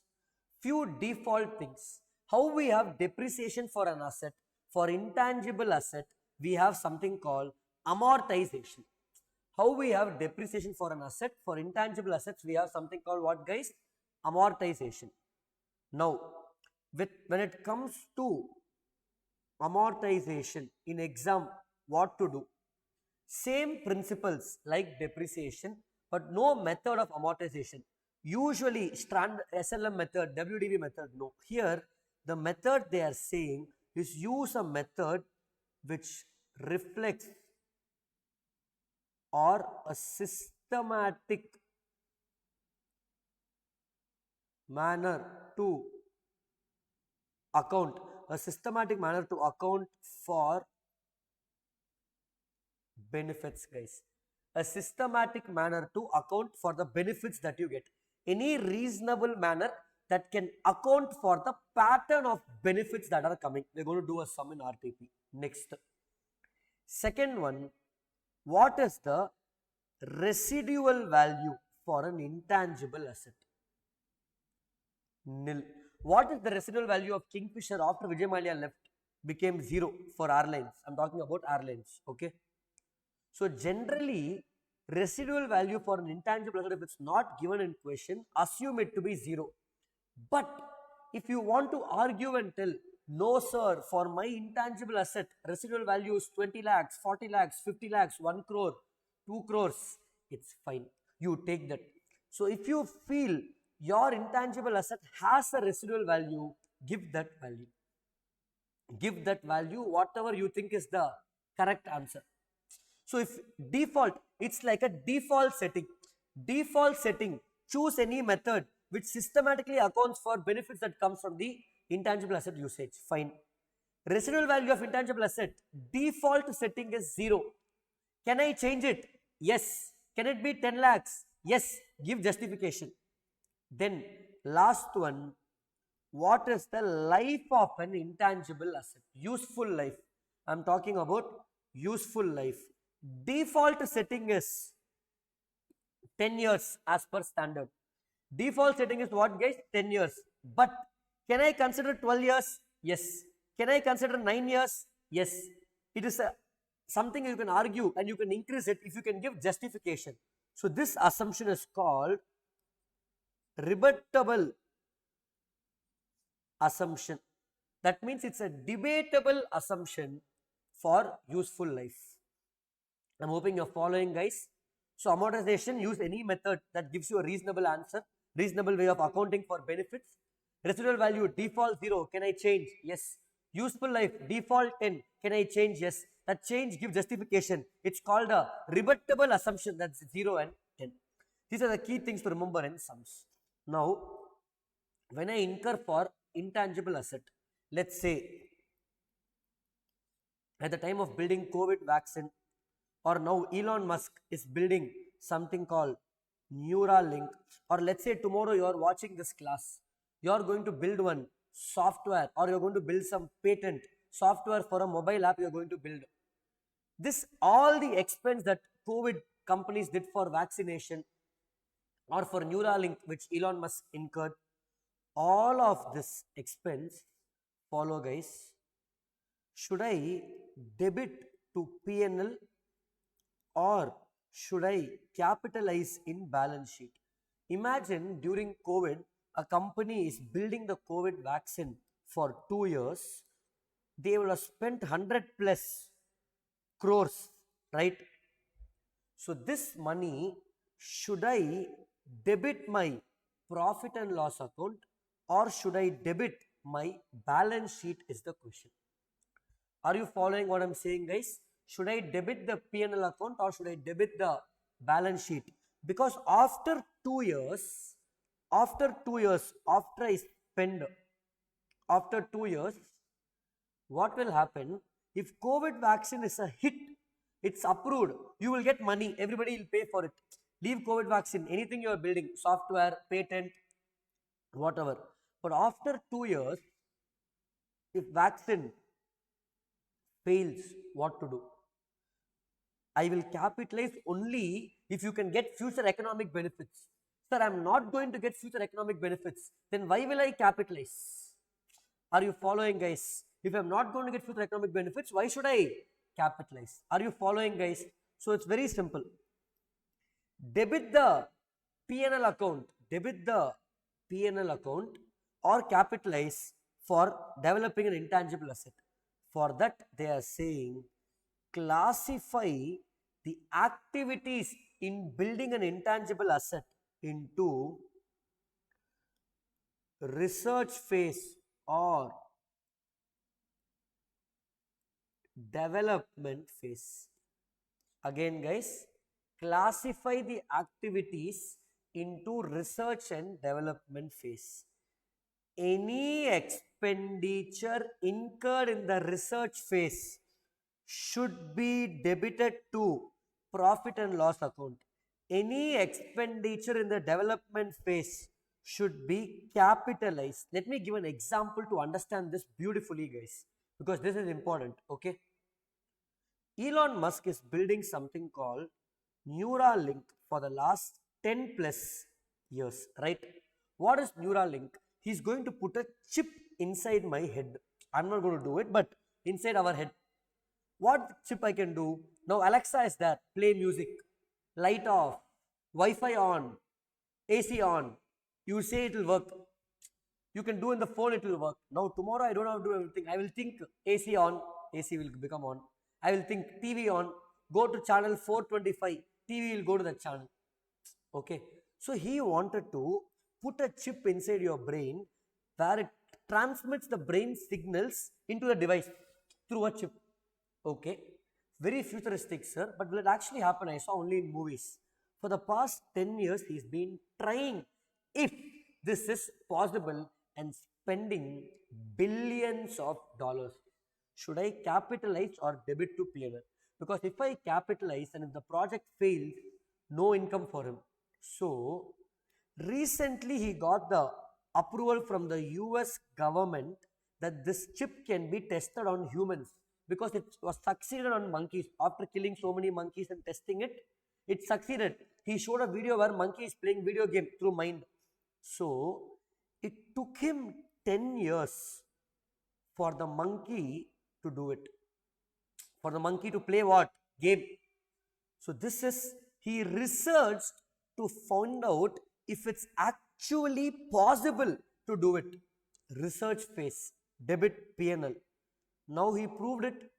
few default things. How we have depreciation for an asset. For intangible asset, we have something called amortization. How we have depreciation for an asset. For intangible assets, we have something called what, guys? Amortization. Now, when it comes to amortization in exam, what to do? Same principles like depreciation, but no method of amortization. Usually SLM method, WDV method, no. Here the method they are saying is use a method which reflects or a systematic manner to account, for benefits, guys. A systematic manner to account for the benefits that you get. Any reasonable manner that can account for the pattern of benefits that are coming. We're going to do a sum in RTP. Next. Second one, what is the residual value for an intangible asset? Nil. What is the residual value of Kingfisher after Vijay Mallya left? Became 0 for airlines. I'm talking about airlines. Okay. So generally, residual value for an intangible asset, if it's not given in question, assume it to be 0. But if you want to argue and tell, no sir, for my intangible asset, residual value is 20 lakhs, 40 lakhs, 50 lakhs, 1 crore, 2 crores, it's fine. You take that. So if you feel your intangible asset has a residual value, give that value. Give that value, whatever you think is the correct answer. So if default, it's like a default setting. Default setting, choose any method which systematically accounts for benefits that comes from the intangible asset usage. Fine. Residual value of intangible asset, default setting is 0. Can I change it? Yes. Can it be 10 lakhs? Yes. Give justification. Then last one, what is the life of an intangible asset? Useful life. I am talking about useful life. Default setting is 10 years as per standard. Default setting is what, guys? 10 years. But can I consider 12 years? Yes. Can I consider 9 years? Yes. It is something you can argue and you can increase it if you can give justification. So this assumption is called rebuttable assumption. That means it's a debatable assumption for useful life. I'm hoping you're following, guys. So amortization, use any method that gives you a reasonable answer, reasonable way of accounting for benefits. Residual value, default 0, can I change? Yes. Useful life, default 10, can I change? Yes. That change give justification. It's called a rebuttable assumption, that's 0 and 10. These are the key things to remember in sums. Now, when I incur for intangible asset, let's say at the time of building COVID vaccine, or now Elon Musk is building something called Neuralink, or let's say tomorrow you are watching this class, you are going to build one software, or you're going to build some patent software for a mobile app you're going to build. This, all the expense that COVID companies did for vaccination or for Neuralink, which Elon Musk incurred, all of this expense, follow, guys, should I debit to P&L or should I capitalize in balance sheet? Imagine during COVID, a company is building the COVID vaccine for 2 years. They will have spent 100 plus crores, right? So this money, should I debit my profit and loss account or should I debit my balance sheet is the question. Are you following what I'm saying, guys? Should I debit the P&L account or should I debit the balance sheet? Because after 2 years, after I spend, after 2 years, what will happen? If COVID vaccine is a hit, it's approved, you will get money, everybody will pay for it. Leave COVID vaccine, anything you are building, software, patent, whatever. But after 2 years, if vaccine fails, what to do? I will capitalize only if you can get future economic benefits. Sir, I am not going to get future economic benefits. Then why will I capitalize? Are you following, guys? If I am not going to get future economic benefits, why should I capitalize? Are you following, guys? So it's very simple. Debit the P&L account, debit the P&L account or capitalize for developing an intangible asset. For that, they are saying classify the activities in building an intangible asset into research phase or development phase. Again, guys, classify the activities into research and development phase. Any expenditure incurred in the research phase should be debited to profit and loss account. Any expenditure in the development phase should be capitalized. Let me give an example to understand this beautifully, guys, because this is important, okay? Elon Musk is building something called Neuralink for the last 10 plus years, right? What is Neuralink? He's going to put a chip inside my head. I'm not going to do it, but inside our head. What chip I can do? Now Alexa is there, play music, light off, Wi-Fi on, AC on. You say it will work. You can do in the phone, it will work. Now tomorrow I don't have to do everything. I will think AC on, AC will become on. I will think TV on, go to channel 425, TV will go to that channel. Okay. So he wanted to put a chip inside your brain where it transmits the brain signals into the device through a chip. Okay. Very futuristic, sir, but will it actually happen? I saw only in movies. For the past 10 years, he's been trying if this is possible and spending billions of dollars. Should I capitalize or debit to P&L? Because if I capitalize and if the project fails, no income for him. So, recently he got the approval from the US government that this chip can be tested on humans because it was succeeded on monkeys. After killing so many monkeys and testing it, it succeeded. He showed a video where monkey is playing video game through mind. So it took him 10 years for the monkey to do it. For the monkey to play what? Game. So this is, he researched to find out if it's actually possible to do it. Research phase, debit P&L. Now he proved it.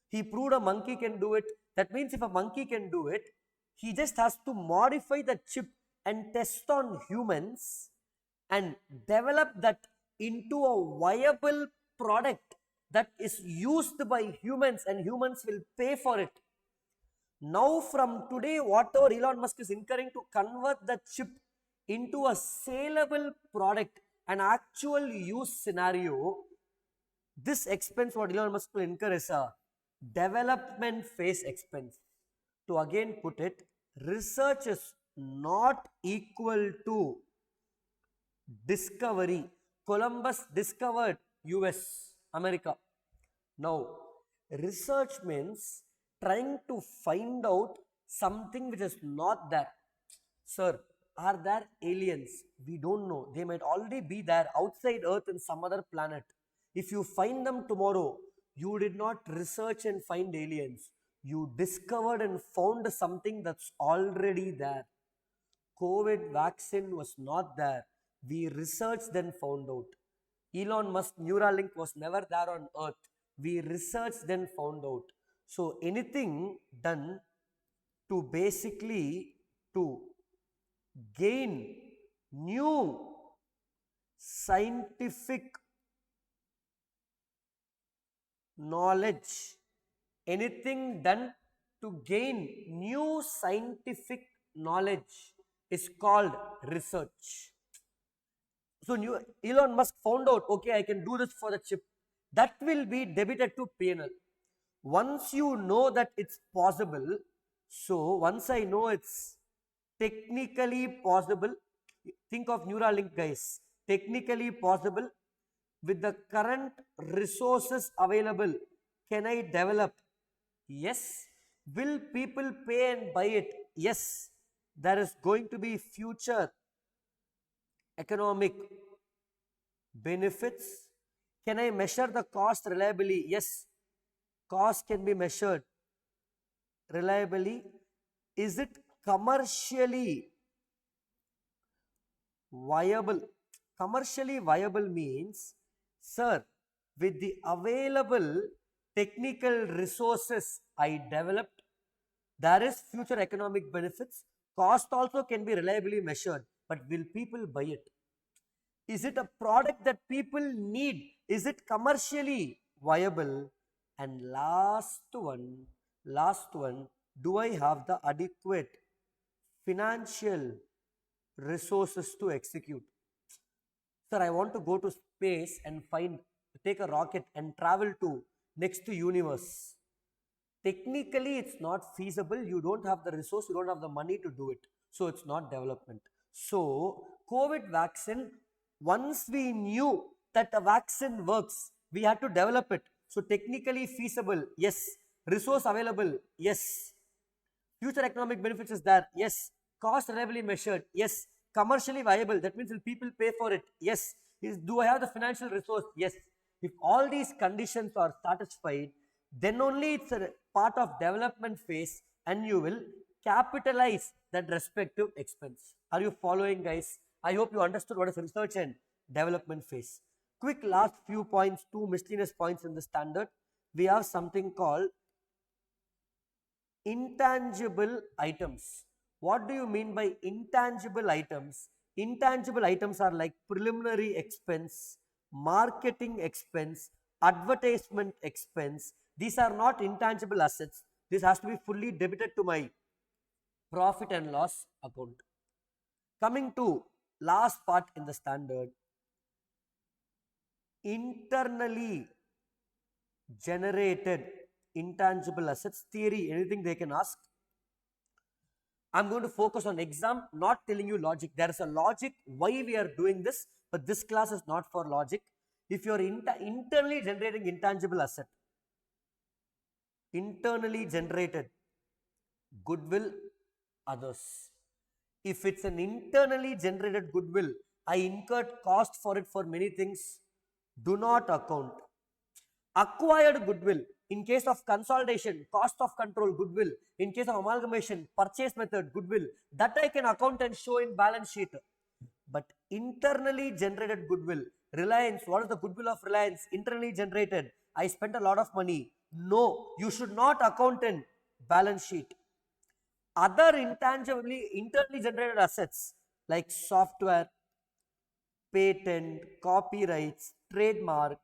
He proved a monkey can do it. That means if a monkey can do it, he just has to modify the chip and test on humans and develop that into a viable product that is used by humans and humans will pay for it. Now from today, whatever Elon Musk is incurring to convert the chip into a saleable product, an actual use scenario, this expense what Elon Musk will incur is a development phase expense. To again put it, research is not equal to discovery. Columbus discovered US, America. Now, research means trying to find out something which is not there. Sir, are there aliens? We don't know. They might already be there outside Earth in some other planet. If you find them tomorrow, you did not research and find aliens. You discovered and found something that's already there. COVID vaccine was not there. We researched then found out. Elon Musk Neuralink was never there on Earth. We researched then found out. So anything done to basically to gain new scientific knowledge, anything done to gain new scientific knowledge is called research. So Elon Musk found out, okay, I can do this for the chip. That will be debited to P&L. Once you know that it's possible, so once I know it's technically possible, think of Neuralink guys, technically possible with the current resources available, can I develop? Yes. Will people pay and buy it? Yes. There is going to be future economic benefits. Can I measure the cost reliably? Yes. Cost can be measured reliably. Is it commercially viable? Commercially viable means, sir, with the available technical resources I developed, there is future economic benefits. Cost also can be reliably measured, but will people buy it? Is it a product that people need? Is it commercially viable? And last one, do I have the adequate financial resources to execute? Sir, I want to go to space and take a rocket and travel to next universe. Technically, it's not feasible. You don't have the resource, you don't have the money to do it. So it's not development. So COVID vaccine, once we knew that a vaccine works, we had to develop it. So technically feasible, yes. Resource available, yes. Future economic benefits is there, yes. Cost reliably measured, yes. Commercially viable, that means will people pay for it? Yes. Do I have the financial resource? Yes. If all these conditions are satisfied, then only it's a part of development phase and you will capitalize that respective expense. Are you following, guys? I hope you understood what is research and development phase. Quick last few points, two miscellaneous points in the standard. We have something called intangible items. What do you mean by intangible items? Intangible items are like preliminary expense, marketing expense, advertisement expense. These are not intangible assets. This has to be fully debited to my profit and loss account. Coming to last part in the standard, internally generated intangible assets theory, anything they can ask. I'm going to focus on exam, not telling you logic. There is a logic why we are doing this, but this class is not for logic. If you are internally generating intangible asset, internally generated goodwill, others. If it's an internally generated goodwill, I incurred cost for it for many things, do not account. Acquired goodwill, in case of consolidation, cost of control, goodwill. In case of amalgamation, purchase method, goodwill. That I can account and show in balance sheet. But internally generated goodwill, Reliance, what is the goodwill of Reliance? Internally generated. I spent a lot of money. No, you should not account in balance sheet. Other intangibly, internally generated assets like software, patent, copyrights, trademark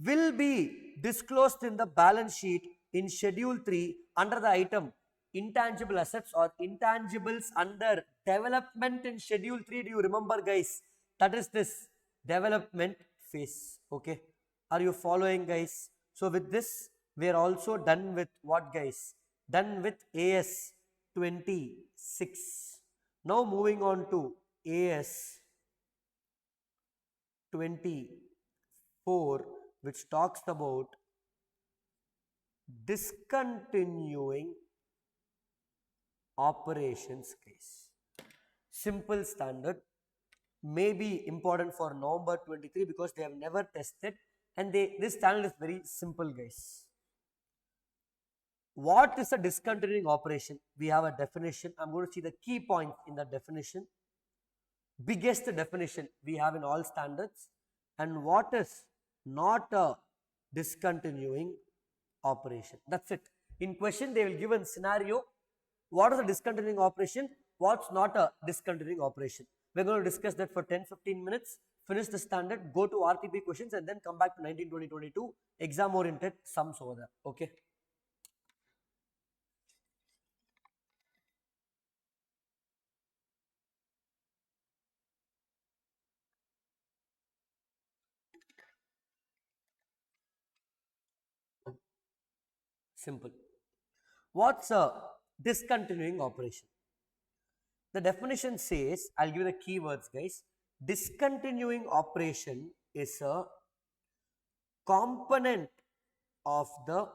will be disclosed in the balance sheet in Schedule 3 under the item intangible assets or intangibles under development in Schedule 3. Do you remember, guys? That is this development phase. Okay. Are you following, guys? So with this, we are also done with what, guys? Done with AS 26. Now moving on to AS 24, which talks about discontinuing operations case. Simple standard, may be important for November 23 because they have never tested, and this standard is very simple, guys. What is a discontinuing operation? We have a definition. I'm going to see the key points in the definition. Biggest definition we have in all standards, and what is not a discontinuing operation. That's it. In question, they will give a scenario. What is a discontinuing operation? What's not a discontinuing operation? We're going to discuss that for 10-15 minutes. Finish the standard, go to RTP questions, and then come back to 19-20-22 exam oriented sums over there. Okay. Simple. What's a discontinuing operation? The definition says, I'll give you the keywords, guys. Discontinuing operation is a component of the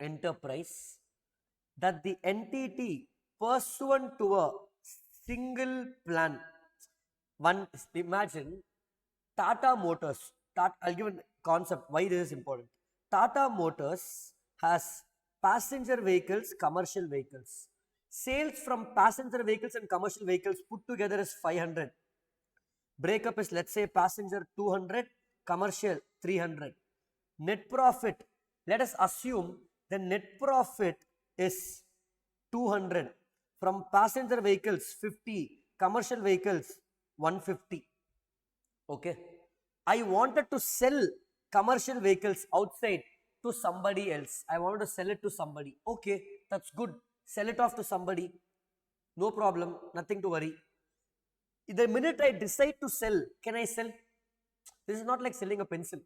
enterprise that the entity pursuant to a single plan. One, imagine Tata Motors. I'll give a concept why this is important. Tata Motors has passenger vehicles, commercial vehicles. Sales from passenger vehicles and commercial vehicles put together is 500. Breakup is, let's say, passenger 200, commercial 300. Net profit, let us assume the net profit is 200. From passenger vehicles 50, commercial vehicles 150. Okay. I wanted to sell commercial vehicles outside to somebody else. I wanted to sell it to somebody. Okay, that's good. Sell it off to somebody. No problem, nothing to worry. The minute I decide to sell, can I sell? This is not like selling a pencil.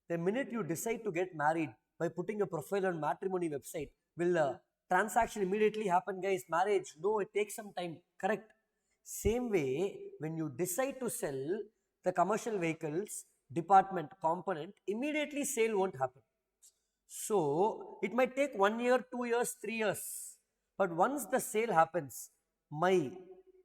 The minute you decide to get married by putting a profile on matrimony website, will the transaction immediately happen, guys? Marriage? No, it takes some time. Correct? Same way, when you decide to sell the commercial vehicles department component, immediately sale won't happen. So it might take 1 year, 2 years, 3 years. But once the sale happens, my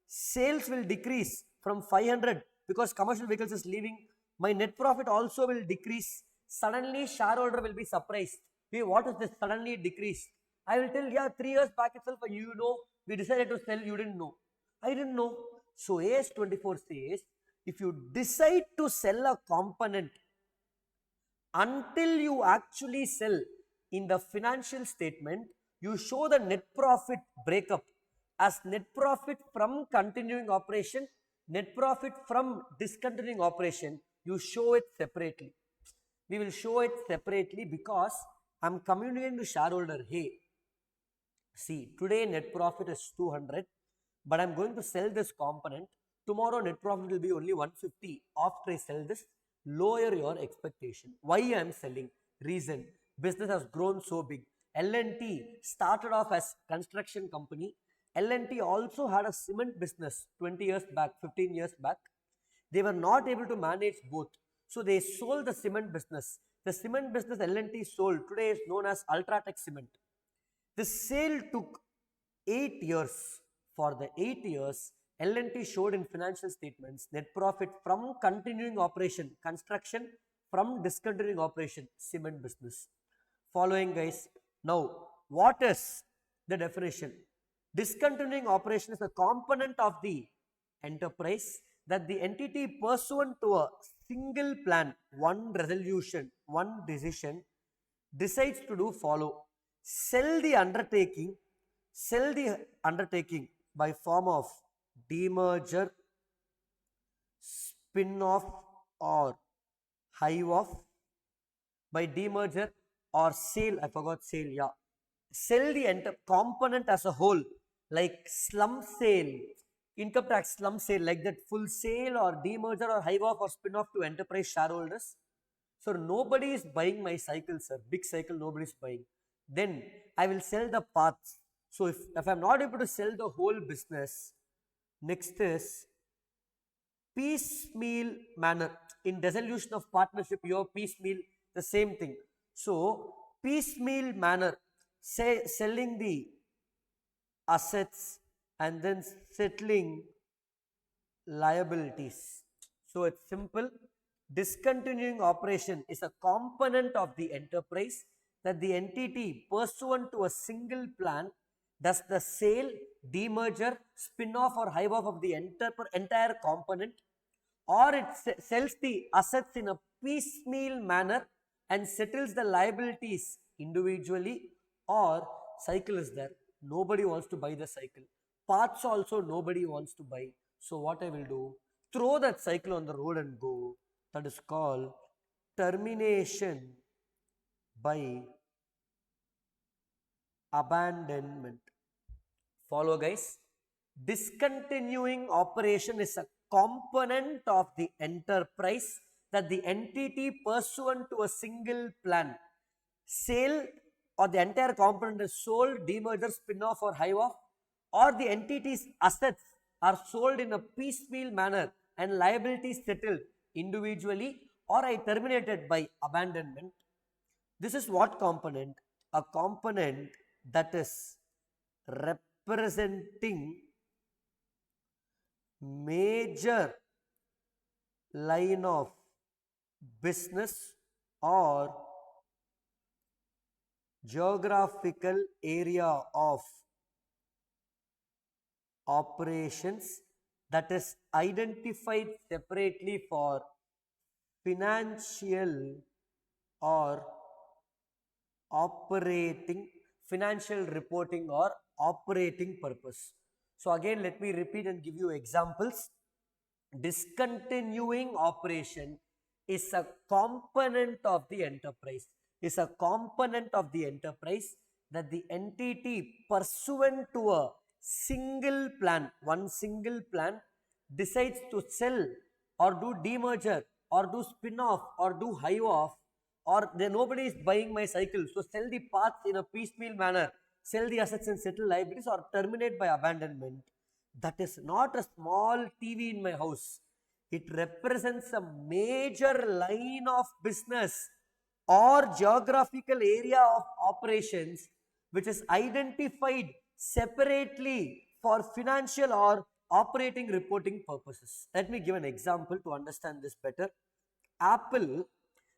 sales will decrease from 500 because commercial vehicles is leaving. My net profit also will decrease. Suddenly shareholder will be surprised. Hey, what is this suddenly decreased? I will tell, yeah, 3 years back itself, you know, we decided to sell, you didn't know. I didn't know. So AS24 says, if you decide to sell a component, until you actually sell in the financial statement, you show the net profit breakup as net profit from continuing operation, net profit from discontinuing operation. You show it separately. We will show it separately because I'm communicating to shareholder, hey, See, today net profit is 200, but I'm going to sell this component. Tomorrow net profit will be only 150. After I sell this, lower your expectation. Why I'm selling? Reason, business has grown so big. L&T started off as construction company. L&T also had a cement business 20 years back, 15 years back. They were not able to manage both. So they sold the cement business. The cement business L&T sold today is known as Ultratech Cement. The sale took 8 years. For the 8 years, L&T showed in financial statements net profit from continuing operation, construction, from discontinuing operation, cement business. Following guys, now what is the definition? Discontinuing operation is a component of the enterprise that the entity pursuant to a single plan, one resolution, one decision decides to do follow. Sell the undertaking by form of demerger, spin-off or hive-off. By demerger or sale, I forgot sale, yeah. Sell the component as a whole, like slum sale, income tax slum sale, like that full sale or demerger or hive-off or spin-off to enterprise shareholders. So nobody is buying my cycle, sir. Big cycle, nobody is buying. Then I will sell the parts. So if I'm not able to sell the whole business, next is piecemeal manner. In dissolution of partnership, you have piecemeal, the same thing. So piecemeal manner, say selling the assets and then settling liabilities. So it's simple. Discontinuing operation is a component of the enterprise that the entity pursuant to a single plan does the sale, demerger, spin-off or hive-off of the entire component, or it sells the assets in a piecemeal manner and settles the liabilities individually, or cycle is there. Nobody wants to buy the cycle. Parts also nobody wants to buy. So what I will do, throw that cycle on the road and go. That is called termination by abandonment. Follow guys. Discontinuing operation is a component of the enterprise that the entity pursuant to a single plan. Sale or the entire component is sold, demerger, spin-off or hive-off, or the entity's assets are sold in a piecemeal manner and liabilities settled individually, or I terminated by abandonment. This is what component? A component that is representing major line of business or geographical area of operations that is identified separately for financial or operating, financial reporting or operating purpose. So again, let me repeat and give you examples. Discontinuing operation is a component of the enterprise, that the entity pursuant to a single plan, one single plan, decides to sell or do demerger or do spin-off or do hive-off, or nobody is buying my cycle, so sell the parts in a piecemeal manner, sell the assets and settle liabilities, or terminate by abandonment. That is not a small TV in my house. It represents a major line of business or geographical area of operations which is identified separately for financial or operating reporting purposes. Let me give an example to understand this better. Apple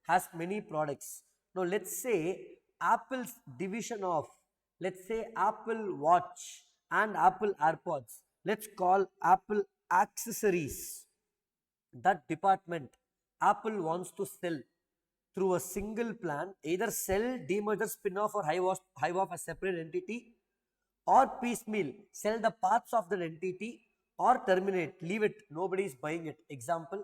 has many products. Now let's say Apple's division of, let's say Apple Watch and Apple AirPods. Let's call Apple Accessories. That department Apple wants to sell through a single plan, either sell, demerger, spin-off or hive off a separate entity, or piecemeal, sell the parts of the entity, or terminate, leave it, nobody is buying it. Example,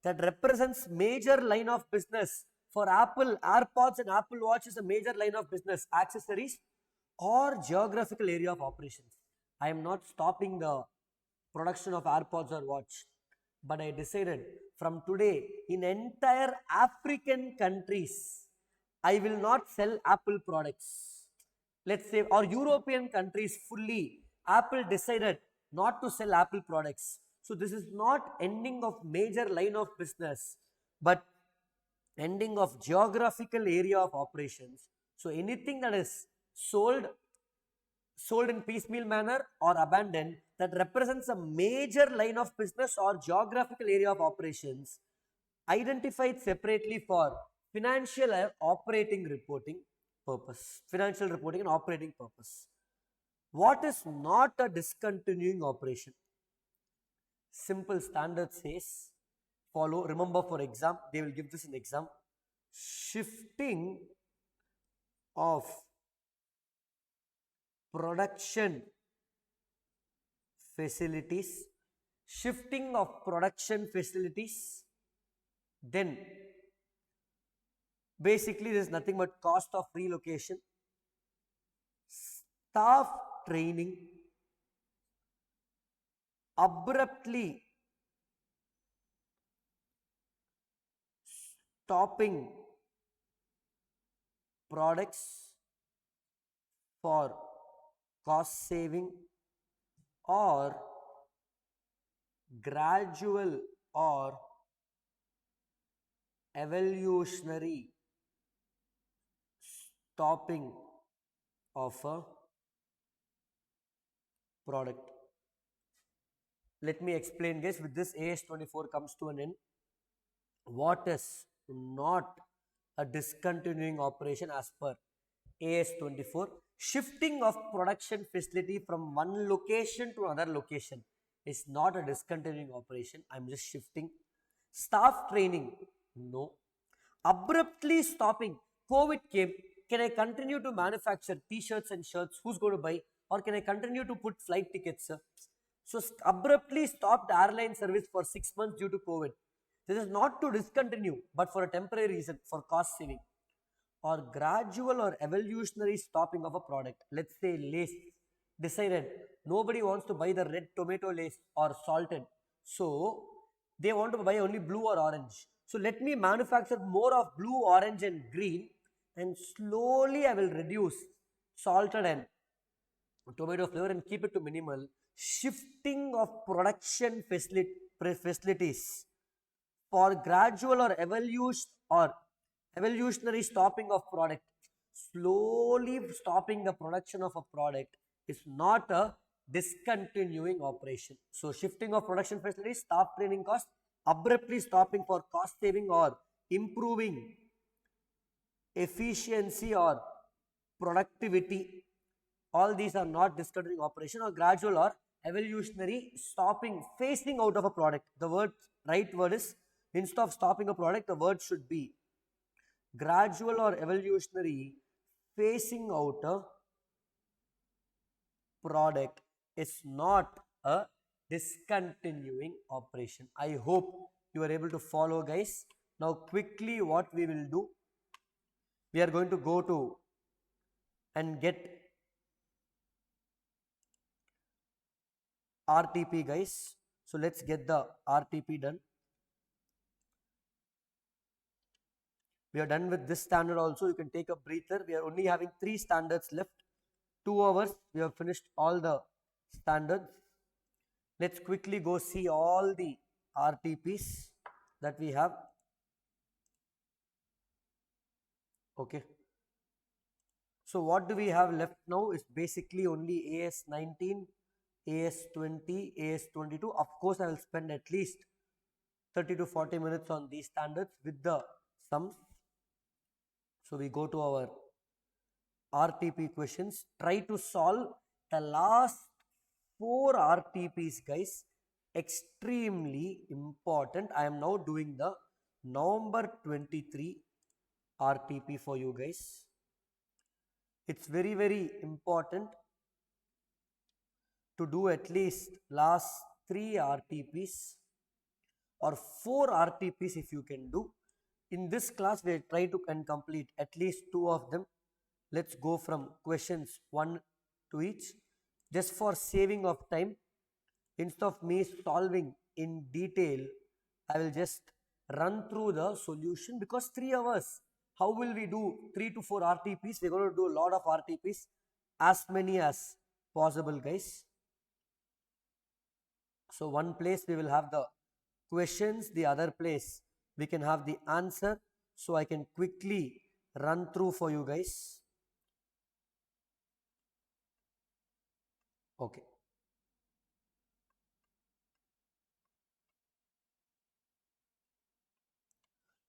that represents major line of business. For Apple AirPods and Apple Watch is a major line of business. Accessories, or geographical area of operations. I am not stopping the production of AirPods or watch, but I decided from today in entire African countries, I will not sell Apple products. Let's say, or European countries fully, Apple decided not to sell Apple products. So this is not ending of major line of business, but ending of geographical area of operations. So anything that is sold in piecemeal manner or abandoned that represents a major line of business or geographical area of operations identified separately for financial and operating reporting purpose. Financial reporting and operating purpose. What is not a discontinuing operation? Simple standard says follow. Remember, for exam, they will give this in exam. Shifting of production facilities, shifting of production facilities, then basically there is nothing but cost of relocation, staff training, abruptly stopping products for cost saving, or gradual or evolutionary stopping of a product. Let me explain, guys. With this, AS24 comes to an end. What is not a discontinuing operation as per AS24? Shifting of production facility from one location to another location is not a discontinuing operation. I'm just shifting. Staff training, no. Abruptly stopping. COVID came. Can I continue to manufacture t-shirts and shirts? Who's going to buy? Or can I continue to put flight tickets? So abruptly stopped airline service for 6 months due to COVID. This is not to discontinue, but for a temporary reason, for cost saving. Or gradual or evolutionary stopping of a product. Let's say Lays decided nobody wants to buy the red tomato Lays or salted. So they want to buy only blue or orange. So let me manufacture more of blue, orange and green, and slowly I will reduce salted and tomato flavor and keep it to minimal. Shifting of production facilities for gradual or evolutionary stopping of product. Slowly stopping the production of a product is not a discontinuing operation. So shifting of production facilities, staff training cost, abruptly stopping for cost saving or improving efficiency or productivity, all these are not discontinuing operation. Or gradual or evolutionary stopping, phasing out of a product. The right word is, instead of stopping a product, the word should be gradual or evolutionary phasing out a product is not a discontinuing operation. I hope you are able to follow, guys. Now quickly what we will do, we are going to go to and get RTP, guys. So let's get the RTP done. We are done with this standard also. You can take a breather. We are only having 3 standards left. 2 hours. We have finished all the standards. Let's quickly go see all the RTPs that we have. Okay. So what do we have left now is basically only AS19, AS20, AS22. Of course, I will spend at least 30 to 40 minutes on these standards with the sums. So we go to our RTP questions. Try to solve the last 4 RTPs, guys. Extremely important. I am now doing the November 23 RTP for you guys. It's very, very important to do at least last 3 RTPs or 4 RTPs if you can do. In this class, we try to complete at least 2 of them. let's go from questions one to each. Just for saving of time, instead of me solving in detail, I will just run through the solution because 3 hours. How will we do 3 to 4 RTPs? We're going to do a lot of RTPs, as many as possible, guys. So one place we will have the questions, the other place we can have the answer. So I can quickly run through for you guys. Okay.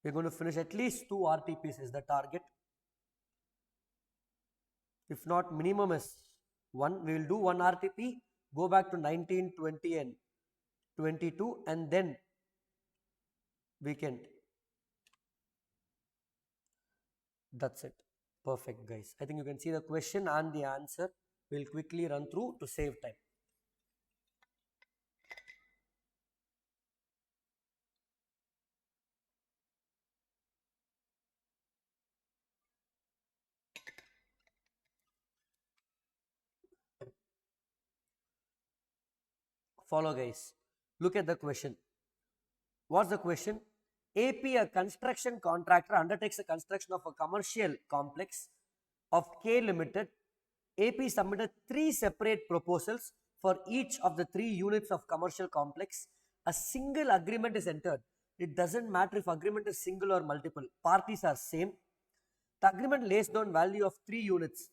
We're going to finish at least 2 RTPs is the target. If not, minimum is 1. We will do 1 RTP, go back to 19, 20 and 22 and then weekend. That's it. Perfect, guys. I think you can see the question and the answer. We'll quickly run through to save time. Follow, guys. Look at the question. What's the question? AP, a construction contractor, undertakes the construction of a commercial complex of K Limited. AP submitted 3 separate proposals for each of the 3 units of commercial complex. A single agreement is entered. It doesn't matter if agreement is single or multiple. Parties are same. The agreement lays down value of 3 units,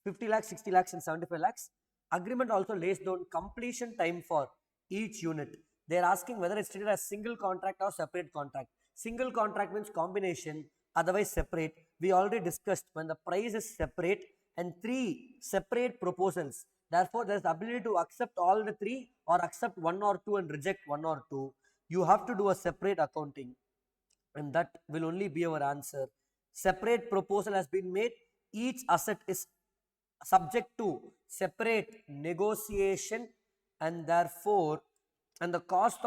50 lakhs, 60 lakhs and 75 lakhs. Agreement also lays down completion time for each unit. They are asking whether it's treated as single contract or separate contract. Single contract means combination, otherwise separate. We already discussed when the price is separate and 3 separate proposals. Therefore, there is the ability to accept all the 3 or accept 1 or 2 and reject 1 or 2. You have to do a separate accounting and that will only be our answer. Separate proposal has been made. Each asset is subject to separate negotiation and therefore the cost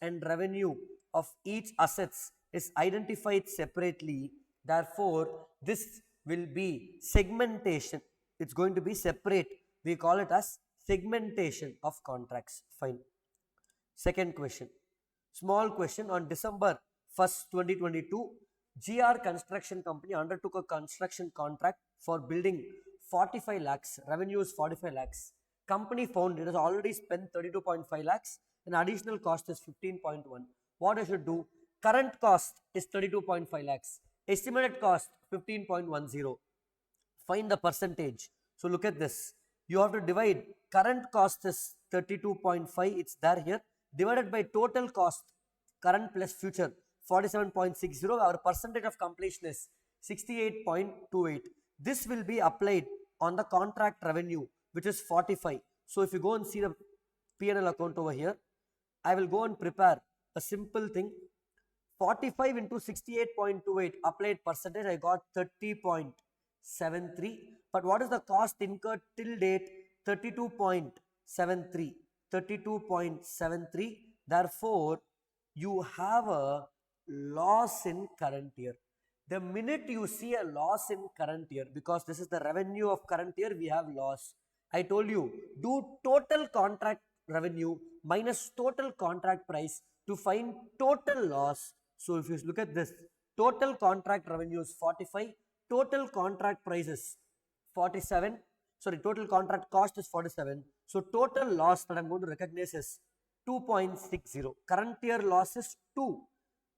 and revenue of each assets is identified separately. Therefore, this will be segmentation. It's going to be separate. We call it as segmentation of contracts. Fine. Second question. Small question. On December 1st, 2022, GR Construction Company undertook a construction contract for building 45 lakhs. Revenue is 45 lakhs. Company found it has already spent 32.5 lakhs and additional cost is 15.1. What I should do? Current cost is 32.5 lakhs. Estimated cost 15.10. Find the percentage. So look at this. You have to divide current cost is 32.5. It's there here. Divided by total cost, current plus future, 47.60. Our percentage of completion is 68.28. This will be applied on the contract revenue, which is 45. So if you go and see the P&L account over here, I will go and prepare a simple thing. 45 into 68.28 applied percentage, I got 30.73. But what is the cost incurred till date? 32.73. 32.73. Therefore, you have a loss in current year. The minute you see a loss in current year, because this is the revenue of current year, we have loss. I told you, do total contract revenue minus total contract price to find total loss. So if you look at this, total contract revenue is 45, total contract price is 47. Sorry, total contract cost is 47. So total loss that I'm going to recognize is 2.60. Current year loss is 2.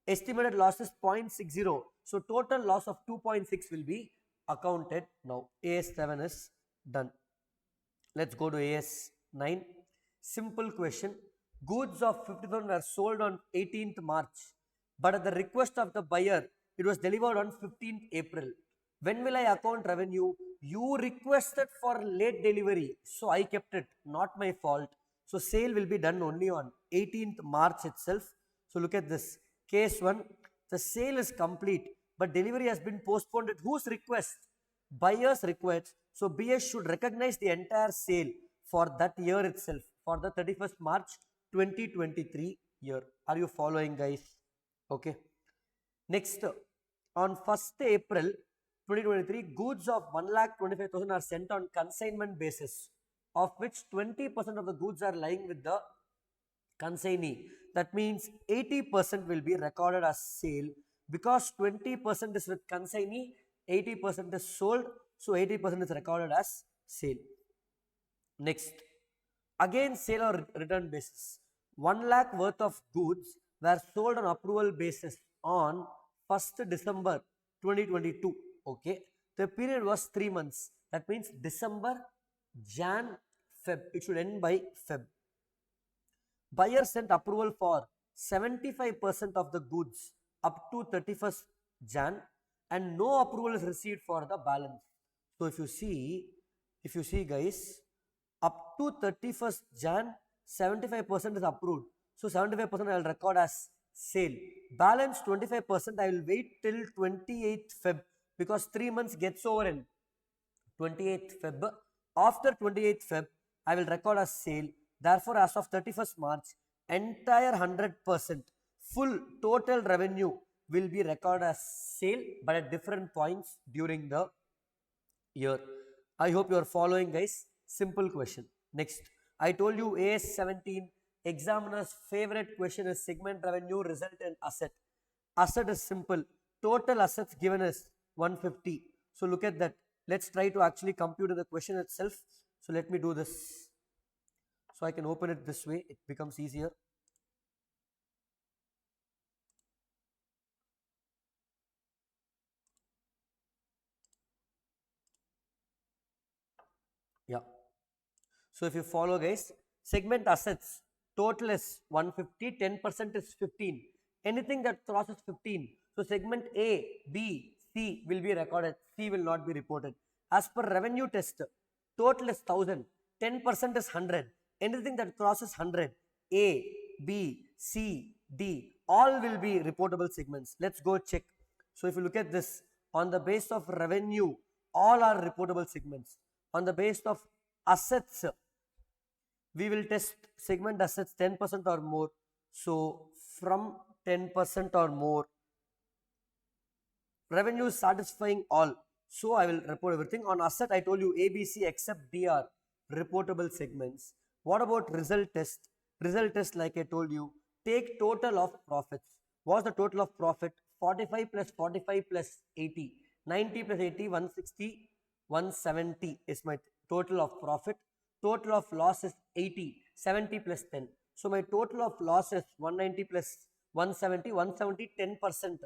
Estimated loss is 0.60. So total loss of 2.6 will be accounted now. AS7 is done. Let's go to AS9. Simple question. Goods of 50,000 were sold on 18th March, but at the request of the buyer, it was delivered on 15th April. When will I account revenue? You requested for late delivery, so I kept it, not my fault. So sale will be done only on 18th March itself. So look at this. Case 1, the sale is complete, but delivery has been postponed at whose request? Buyer's request. So BS should recognize the entire sale for that year itself, for the 31st March 2023 year. Are you following, guys? Okay. Next, on 1st April, 2023, goods of 1,25,000 are sent on consignment basis, of which 20% of the goods are lying with the consignee. That means 80% will be recorded as sale because 20% is with consignee, 80% is sold, so 80% is recorded as sale. Next, again sale or return basis. 1 lakh worth of goods were sold on approval basis on 1st December 2022. Okay, the period was 3 months. That means December, Jan, Feb. It should end by Feb. Buyer sent approval for 75% of the goods up to 31st Jan and no approval is received for the balance. So if you see guys, up to 31st Jan, 75% is approved. So 75% I will record as sale. Balance 25% I will wait till 28th Feb because 3 months gets over in 28th Feb. After 28th Feb, I will record as sale. Therefore, as of 31st March, entire 100% full total revenue will be recorded as sale, but at different points during the year. I hope you are following, guys. Simple question. Next, I told you AS17 examiner's favorite question is segment revenue, result and asset. Asset is simple. Total assets given is 150. So look at that. Let's try to actually compute the question itself. So let me do this. So I can open it this way. It becomes easier. Yeah. So if you follow guys, segment assets, total is 150, 10% is 15. Anything that crosses 15, so segment A, B, C will be recorded, C will not be reported. As per revenue test, total is 1000, 10% is 100. Anything that crosses 100, A, B, C, D, all will be reportable segments. Let's go check. So if you look at this, on the base of revenue, all are reportable segments. On the base of assets, we will test segment assets 10% or more. So from 10% or more, revenue is satisfying all. So I will report everything. On asset, I told you ABC except D are reportable segments. What about result test? Result test, like I told you, take total of profits. What's the total of profit? 45 plus 45 plus 80. 90 plus 80, 160, 170 is my total of profit. Total of loss is 80, 70 plus 10. So my total of loss is 190 plus 170, 170, 10%.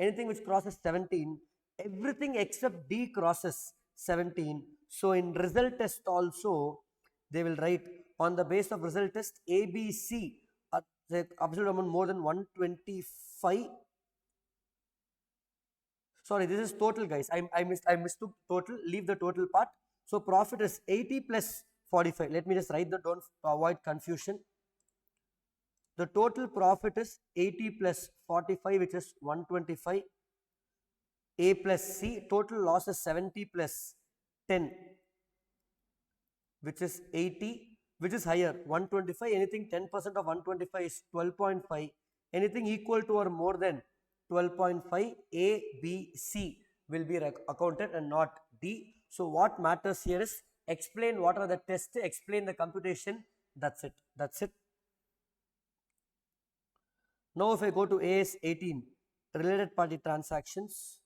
Anything which crosses 17, everything except D crosses 17. So in result test also, they will write on the base of result test ABC, the absolute amount more than 125. Sorry, this is total, guys. I mistook total. Leave the total part. So profit is 80 plus 45. Let me just write that down to avoid confusion. The total profit is 80 plus 45, which is 125. A plus C. Total loss is 70 plus 10, which is 80, which is higher. 125. Anything 10% of 125 is 12.5. Anything equal to or more than 12.5, A, B, C will be accounted and not D. So what matters here is explain what are the tests, explain the computation. That's it. That's it. Now if I go to AS18, related party transactions.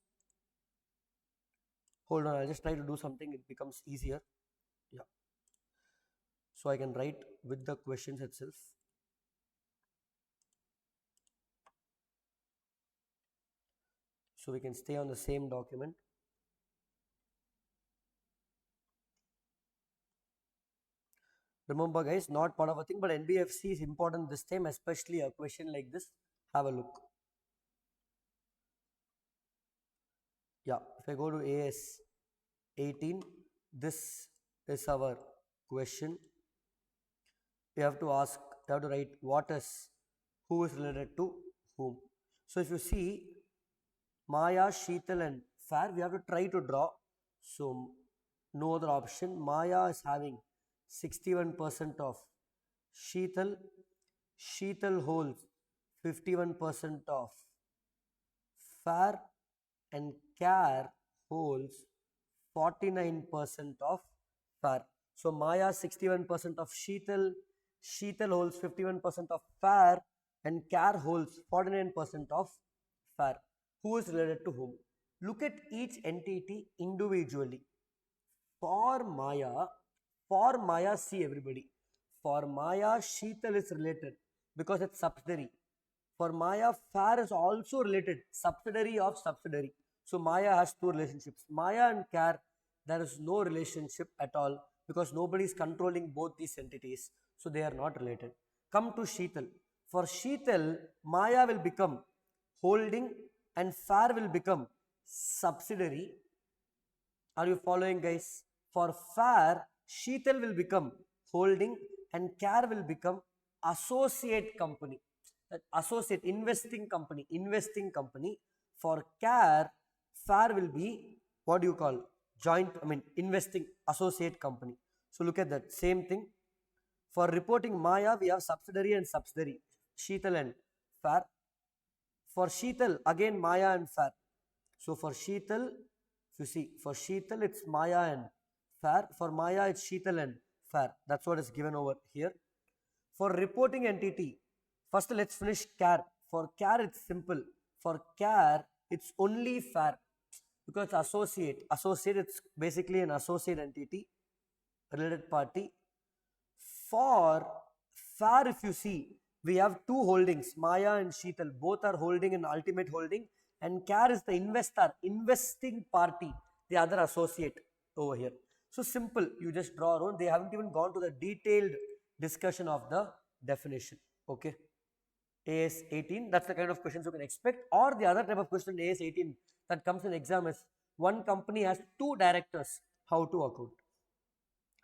Hold on, I'll just try to do something. It becomes easier. Yeah. So I can write with the questions itself. So we can stay on the same document. Remember guys, not part of a thing, but NBFC is important this time, especially a question like this. Have a look. Yeah, if I go to AS18, this is our question. We have to ask, we have to write what is, who is related to whom. So if you see Maya, Sheetal and Fair, we have to try to draw. So no other option. Maya is having 61% of Sheetal. Sheetal holds 51% of Fair, and Care holds 49% of FAR. So Maya 61% of Sheetal, Sheetal holds 51% of FAR, and CAR holds 49% of FAR. Who is related to whom? Look at each entity individually. For Maya, see everybody. For Maya, Sheetal is related because it's subsidiary. For Maya, FAR is also related, subsidiary of subsidiary. So Maya has two relationships. Maya and CAR, there is no relationship at all because nobody is controlling both these entities. So they are not related. Come to Sheetal. For Sheetal, Maya will become holding and FAR will become subsidiary. Are you following, guys? For FAR, Sheetal will become holding and CAR will become associate company. Associate investing company. For CAR, FAR will be what do you call joint, investing associate company. So look at that same thing. For reporting Maya, we have subsidiary and subsidiary, Sheetal and FAR. For Sheetal, again Maya and FAR. So for Sheetal, if you see, for Sheetal it's Maya and FAR. For Maya it's Sheetal and FAR. That's what is given over here. For reporting entity, first let's finish CAR. For CAR it's simple. For CAR it's only FAR because associate. Associate, it's basically an associate entity, related party. For FAR, if you see, we have two holdings, Maya and Sheetal. Both are holding an ultimate holding, and CAR is the investor, investing party, the other associate over here. So simple, you just draw around. They haven't even gone to the detailed discussion of the definition. Okay. AS 18, that's the kind of questions you can expect. Or the other type of question in AS 18 that comes in exam is one company has two directors, how to account.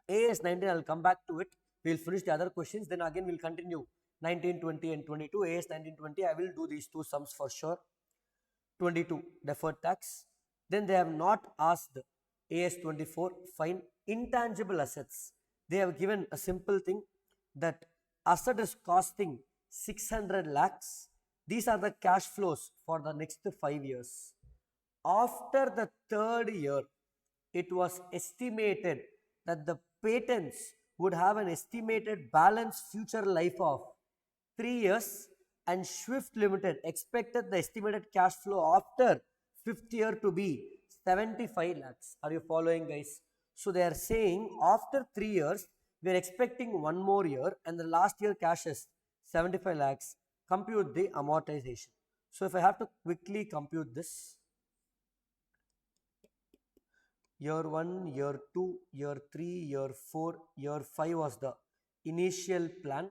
AS 19, I'll come back to it. We'll finish the other questions. Then again, we'll continue 19, 20 and 22. AS 19, 20, I will do these two sums for sure. 22, deferred tax. Then they have not asked AS 24, find intangible assets. They have given a simple thing that asset is costing 600 lakhs. These are the cash flows for the next 5 years. After the third year, it was estimated that the patents would have an estimated balance future life of 3 years, and Swift Limited expected the estimated cash flow after 5th year to be 75 lakhs. Are you following, guys? So they are saying after 3 years, we are expecting one more year and the last year cash is 75 lakhs. Compute the amortization. So if I have to quickly compute this, year 1, year 2, year 3, year 4, year 5 was the initial plan,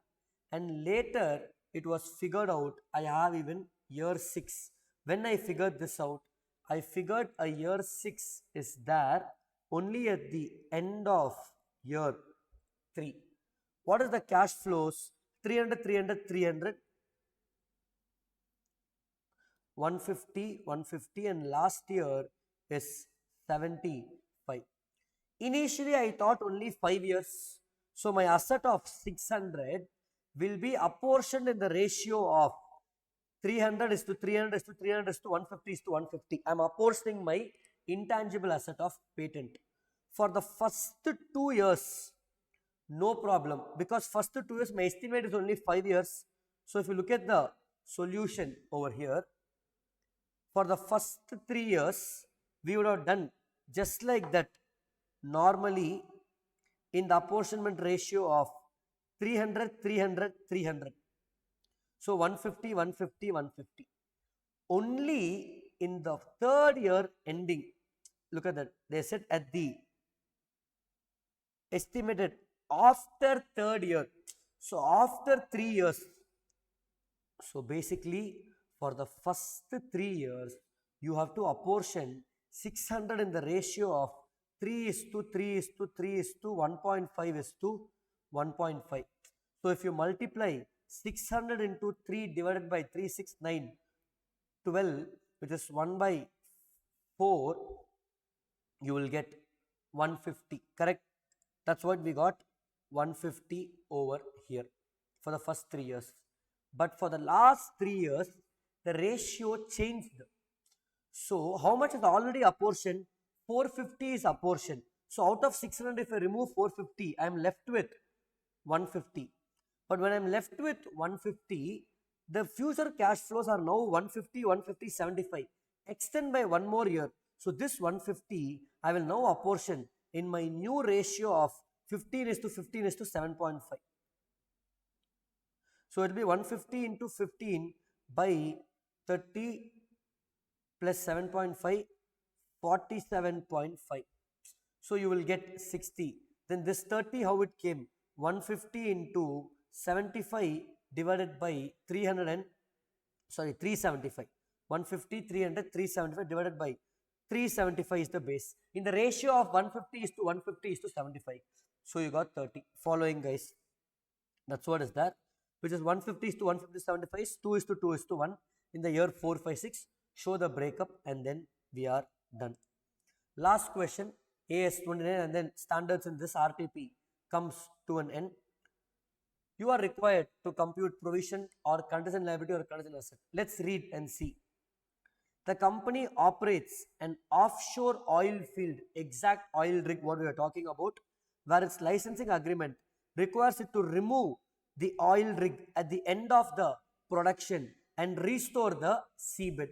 and later it was figured out I have even year 6. When I figured this out, I figured a year 6 is there only at the end of year 3. What is the cash flows? 300, 300, 300, 150, 150, and last year is 75. Initially, I thought only 5 years. So my asset of 600 will be apportioned in the ratio of 300 is to 300 is to 300 is to 150 is to 150. I am apportioning my intangible asset of patent. For the first 2 years, no problem, because first 2 years my estimate is only 5 years. So if you look at the solution over here, for the first 3 years, we would have done just like that normally in the apportionment ratio of 300, 300, 300. So 150, 150, 150. Only in the third year ending, look at that, they said at the estimated after third year. So after 3 years, so basically for the first 3 years, you have to apportion 600 in the ratio of 3 is to 3 is to 3 is to 1.5 is to 1.5. So if you multiply 600 into 3 divided by 3, 6, 9, 12, which is 1 by 4, you will get 150, correct? That's what we got, 150 over here for the first 3 years. But for the last 3 years, the ratio changed. So how much is already apportioned? 450 is apportioned. So out of 600, if I remove 450, I am left with 150. But when I am left with 150, the future cash flows are now 150, 150, 75. Extend by one more year. So this 150, I will now apportion in my new ratio of 15 is to 15 is to 7.5. So it will be 150 into 15 by 30 plus 7.5, 47.5. So you will get 60. Then this 30, how it came? 150 into 75 divided by 375. 150, 300, 375 divided by 375 is the base. In the ratio of 150 is to 150 is to 75. So you got 30. Following, guys. That's what is there. Which is 150 is to 150 75, 2 is to 2 is to 1. In the year 456, show the breakup and then we are done. Last question, AS29 and then standards in this RTP comes to an end. You are required to compute provision or contingent liability or contingent asset. Let's read and see. The company operates an offshore oil field, exact oil rig, what we are talking about, where its licensing agreement requires it to remove the oil rig at the end of the production and restore the seabed.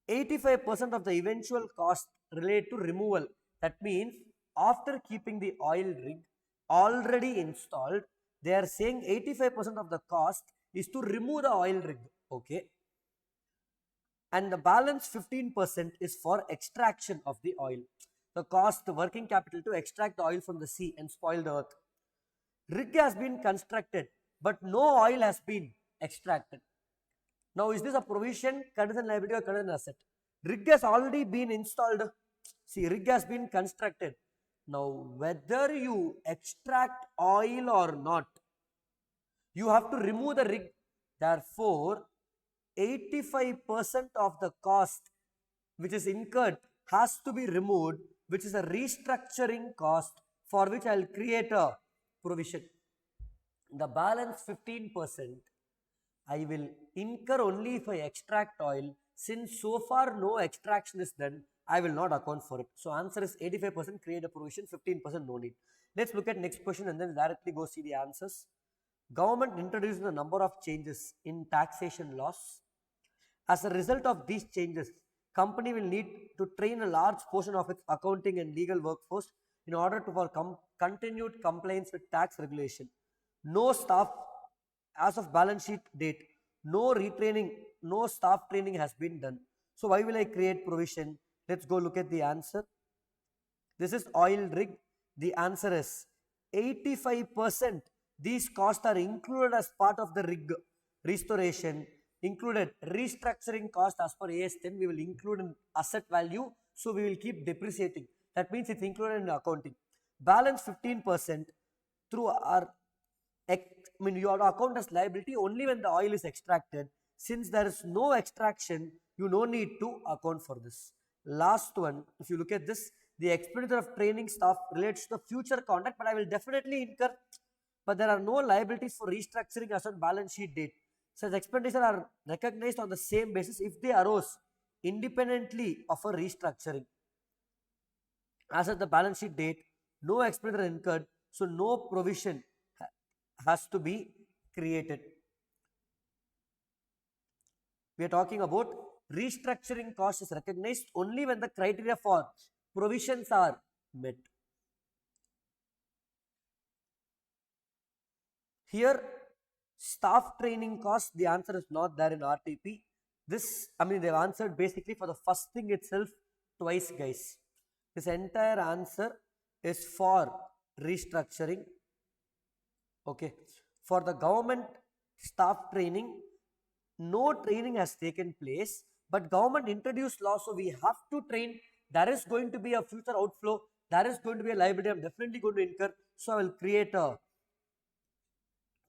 85% of the eventual cost related to removal. That means after keeping the oil rig already installed, they are saying 85% of the cost is to remove the oil rig. Okay. And the balance 15% is for extraction of the oil. The cost, the working capital to extract the oil from the sea and spoil the earth. Rig has been constructed, but no oil has been extracted. Now, is this a provision, contingent liability or contingent asset? Rig has already been installed. See, rig has been constructed. Now, whether you extract oil or not, you have to remove the rig. Therefore, 85% of the cost which is incurred has to be removed, which is a restructuring cost for which I will create a provision. The balance 15% I will incur only if I extract oil. Since so far no extraction is done, I will not account for it. So answer is 85% create a provision, 15% no need. Let's look at next question and then directly go see the answers. Government introduced a number of changes in taxation laws. As a result of these changes, company will need to train a large portion of its accounting and legal workforce in order to for continued compliance with tax regulation. No staff, as of balance sheet date, no retraining, no staff training has been done. So why will I create provision? Let's go look at the answer. This is oil rig. The answer is 85%. These costs are included as part of the rig restoration. Included restructuring cost as per AS10, we will include in asset value. So we will keep depreciating. That means it's included in accounting. Balance 15% through our, you have to account as liability only when the oil is extracted. Since there is no extraction, you no need to account for this. Last one, if you look at this, the expenditure of training staff relates to the future contract, but I will definitely incur. But there are no liabilities for restructuring as on balance sheet date. Such expenditure are recognized on the same basis if they arose independently of a restructuring. As at the balance sheet date, no expenditure incurred, so no provision has to be created. We are talking about restructuring cost is recognized only when the criteria for provisions are met. Here, staff training cost, the answer is not there in RTP. This, they've answered basically for the first thing itself twice, guys. This entire answer is for restructuring. Okay. For the government staff training, no training has taken place, but government introduced law, so we have to train. There is going to be a future outflow. There is going to be a liability. I'm definitely going to incur. So I will create a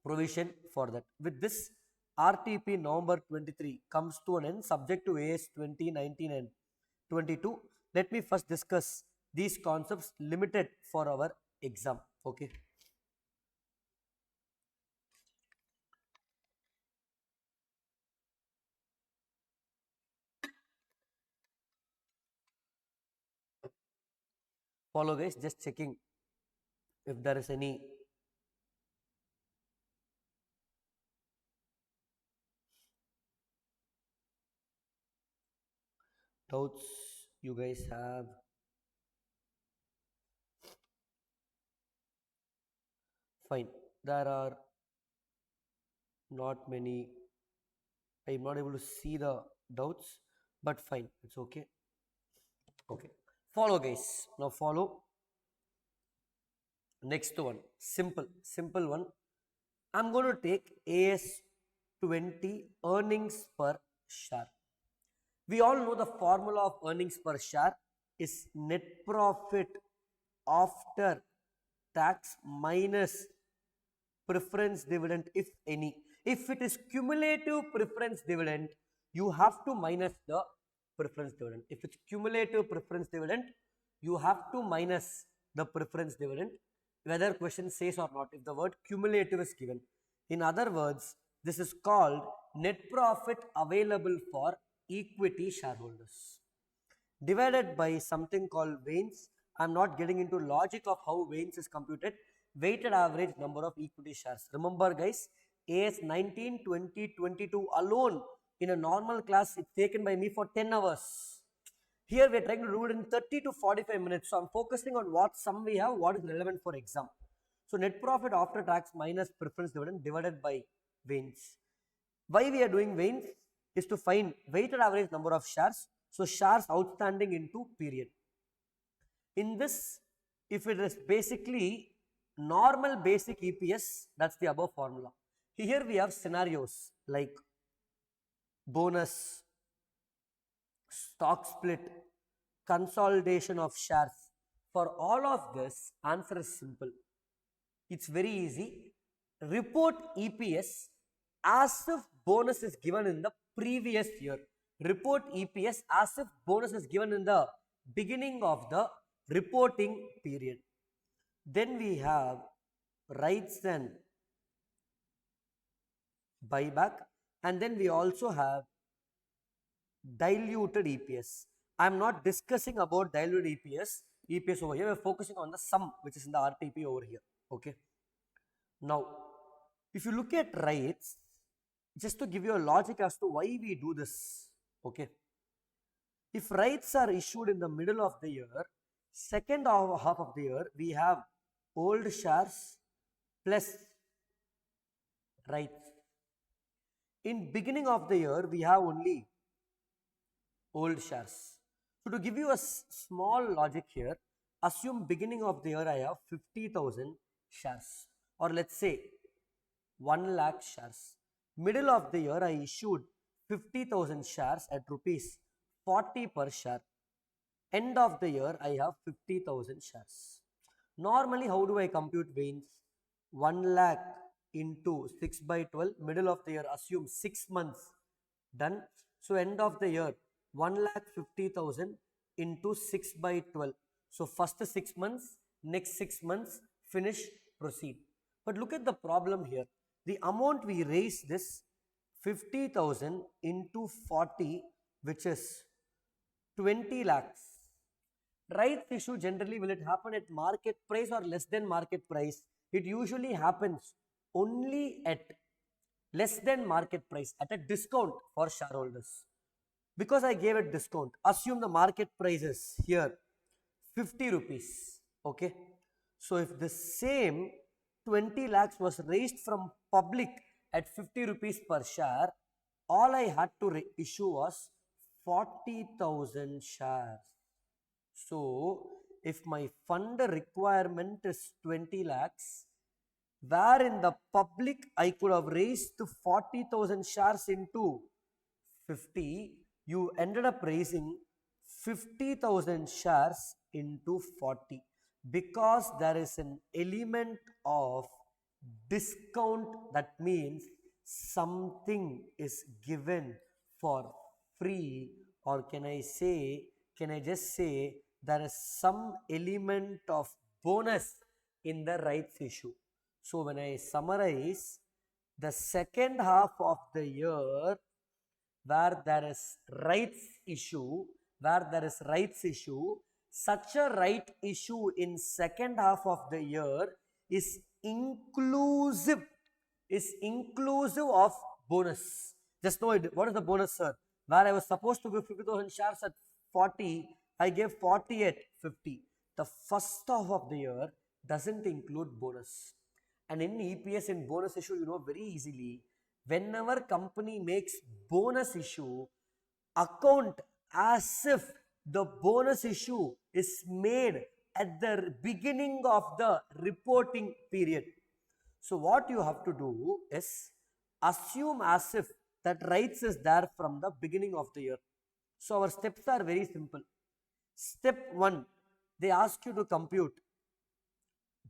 provision for that. With this, RTP November 23 comes to an end subject to AS 2019 and 22. Let me first discuss these concepts limited for our exam. Okay. Follow guys, just checking if there is any doubts you guys have. Fine, there are not many. I'm not able to see the doubts, but fine, it's okay. Okay, follow guys, now follow. Next one, simple one. I'm going to take AS20 earnings per share. We all know the formula of earnings per share is net profit after tax minus preference dividend, if any. If it is cumulative preference dividend, you have to minus the preference dividend. If it's cumulative preference dividend, you have to minus the preference dividend, whether question says or not, if the word cumulative is given. In other words, this is called net profit available for equity shareholders, divided by something called Vains. I'm not getting into logic of how Vains is computed. Weighted average number of equity shares. Remember guys, AS 19, 20, 22 alone in a normal class, it's taken by me for 10 hours. Here we are trying to do it in 30 to 45 minutes. So I'm focusing on what sum we have, what is relevant for exam. So net profit after tax minus preference dividend divided by Vains. Why we are doing Vains is to find weighted average number of shares. So shares outstanding into period. In this, if it is basically normal basic EPS, that's the above formula. Here we have scenarios like bonus, stock split, consolidation of shares. For all of this, answer is simple. It's very easy. Report EPS as if bonus is given in the previous year. Report EPS as if bonus is given in the beginning of the reporting period. Then we have rights and buyback, and then we also have diluted EPS. I am not discussing about diluted EPS over here. We are focusing on the sum which is in the RTP over here. Okay. Now, if you look at rights, just to give you a logic as to why we do this. Okay. If rights are issued in the middle of the year, second half of the year, we have old shares plus rights. In beginning of the year, we have only old shares. So to give you a small logic here, assume beginning of the year I have 50,000 shares, or let's say 1 lakh shares. Middle of the year I issued 50,000 shares at rupees 40 per share. End of the year I have 50,000 shares. Normally how do I compute Vains? 1 lakh into 6 by 12, middle of the year assume 6 months, done. So end of the year 1,50,000 into 6 by 12. So first 6 months, next 6 months, finish, proceed. But look at the problem here. The amount we raise this 50,000 into 40, which is 20 lakhs. Rights issue generally, will it happen at market price or less than market price? It usually happens only at less than market price, at a discount for shareholders. Because I gave a discount, assume the market price is here 50 rupees. Okay. So if the same 20 lakhs was raised from public at 50 rupees per share, all I had to issue was 40,000 shares. So if my fund requirement is 20 lakhs, where in the public I could have raised 40,000 shares into 50, you ended up raising 50,000 shares into 40, because there is an element of discount. That means something is given for free, or can I just say there is some element of bonus in the rights issue. So when I summarize, the second half of the year where there is rights issue, such a right issue in second half of the year is inclusive of bonus. Just know it. What is the bonus, sir? Where I was supposed to give 50,000 shares at 40, I gave 40 at 50. The first half of the year doesn't include bonus. And in EPS and bonus issue, you know very easily, whenever company makes bonus issue, account as if the bonus issue is made at the beginning of the reporting period. So what you have to do is assume as if that rights is there from the beginning of the year. So our steps are very simple. Step 1, they ask you to compute.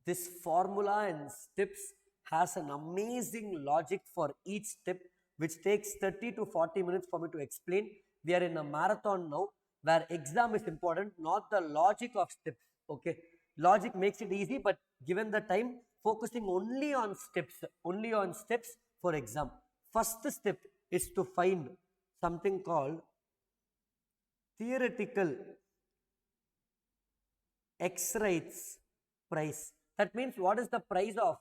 This formula and steps has an amazing logic for each step, which takes 30 to 40 minutes for me to explain. We are in a marathon now where exam is important, not the logic of steps. Okay, logic makes it easy, but given the time, focusing only on steps for exam. First step is to find something called theoretical X rights price. That means what is the price of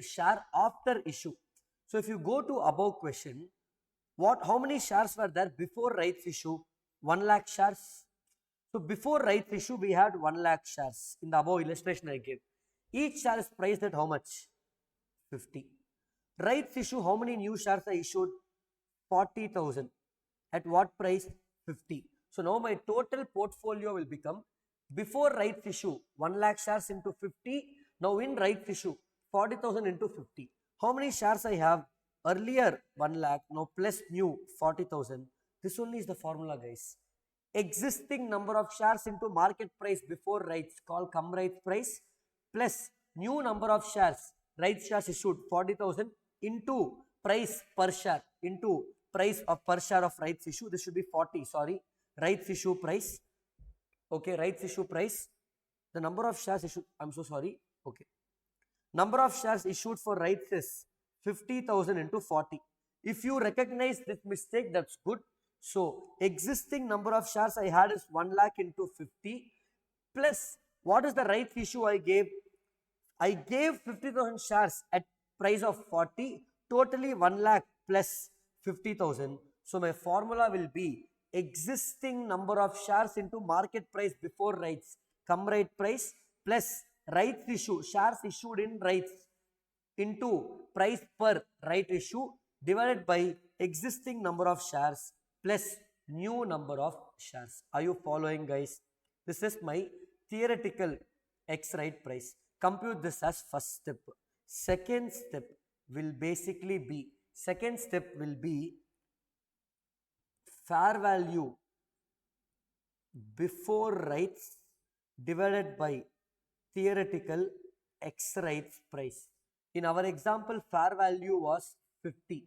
share after issue. So if you go to above question, how many shares were there before rights issue? 1 lakh shares. So before rights issue, we had 1 lakh shares in the above illustration I gave. Each share is priced at how much? 50. Rights issue, how many new shares are issued? 40,000. At what price? 50. So now my total portfolio will become, before rights issue, 1 lakh shares into 50. Now in rights issue, 40,000 into 50. How many shares I have? Earlier 1 lakh, now plus new 40,000. This only is the formula, guys. Existing number of shares into market price before rights, called cum rights price, plus new number of shares, rights shares issued 40,000 into price per share, into price of per share of rights issue. This should be 40, sorry, rights issue price. Okay, rights issue price. The number of shares issued, I'm so sorry. Okay, number of shares issued for rights is 50,000 into 40. If you recognize this mistake, that's good. So existing number of shares I had is 1 lakh into 50 plus what is the rights issue I gave? I gave 50,000 shares at price of 40, totally 1 lakh plus 50,000. So my formula will be existing number of shares into market price before rights, cum right price plus rights issue, shares issued in rights into price per right issue divided by existing number of shares plus new number of shares. Are you following, guys? This is my theoretical X right price. Compute this as first step. Second step will basically be, fair value before rights divided by theoretical X rights price. In our example, fair value was 50.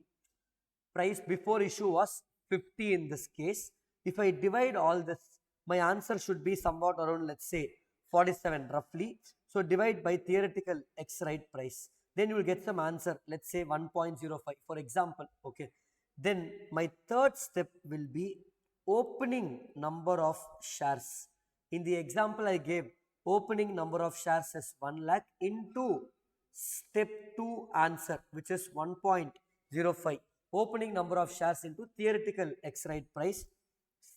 Price before issue was 50 in this case. If I divide all this, my answer should be somewhat around, let's say, 47 roughly. So divide by theoretical X right price. Then you will get some answer, let's say 1.05 for example. Okay. Then my third step will be opening number of shares. In the example I gave, opening number of shares is 1 lakh into step 2 answer, which is 1.05. Opening number of shares into theoretical X right price.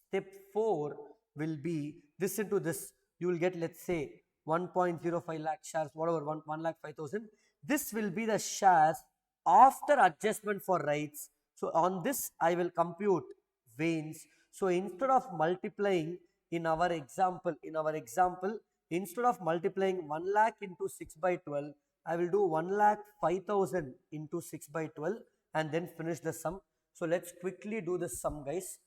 Step 4 will be this into this. You will get, let's say, 1.05 lakh shares, whatever, 1 lakh 5,000. This will be the shares after adjustment for rights. So on this, I will compute veins. So instead of multiplying in our example, instead of multiplying 1 lakh into 6 by 12, I will do 1 lakh 5,000 into 6 by 12 and then finish the sum. So let's quickly do this sum, guys.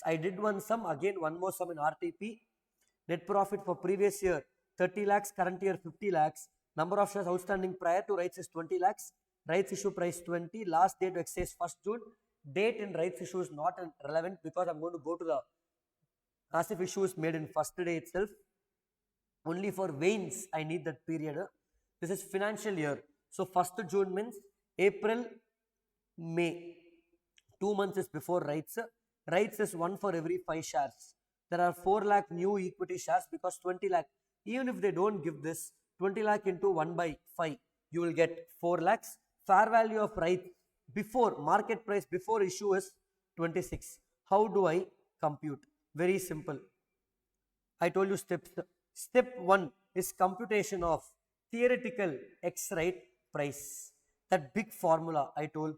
I did one sum, again one more sum in RTP. Net profit for previous year 30 lakhs, current year 50 lakhs. Number of shares outstanding prior to rights is 20 lakhs. Rights issue price 20. Last date to exchange 1st June. Date in rights issue is not relevant because I'm going to go to the as if issue is made in first day itself. Only for veins I need that period. This is financial year. So 1st June means April, May. 2 months is before rights. Rights is 1 for every 5 shares. There are 4 lakh new equity shares because 20 lakh. Even if they don't give this, 20 lakh into 1 by 5, you will get 4 lakhs. Fair value of rights before market price before issue is 26. How do I compute? Very simple. I told you steps. Step 1 is computation of theoretical X right price. That big formula I told.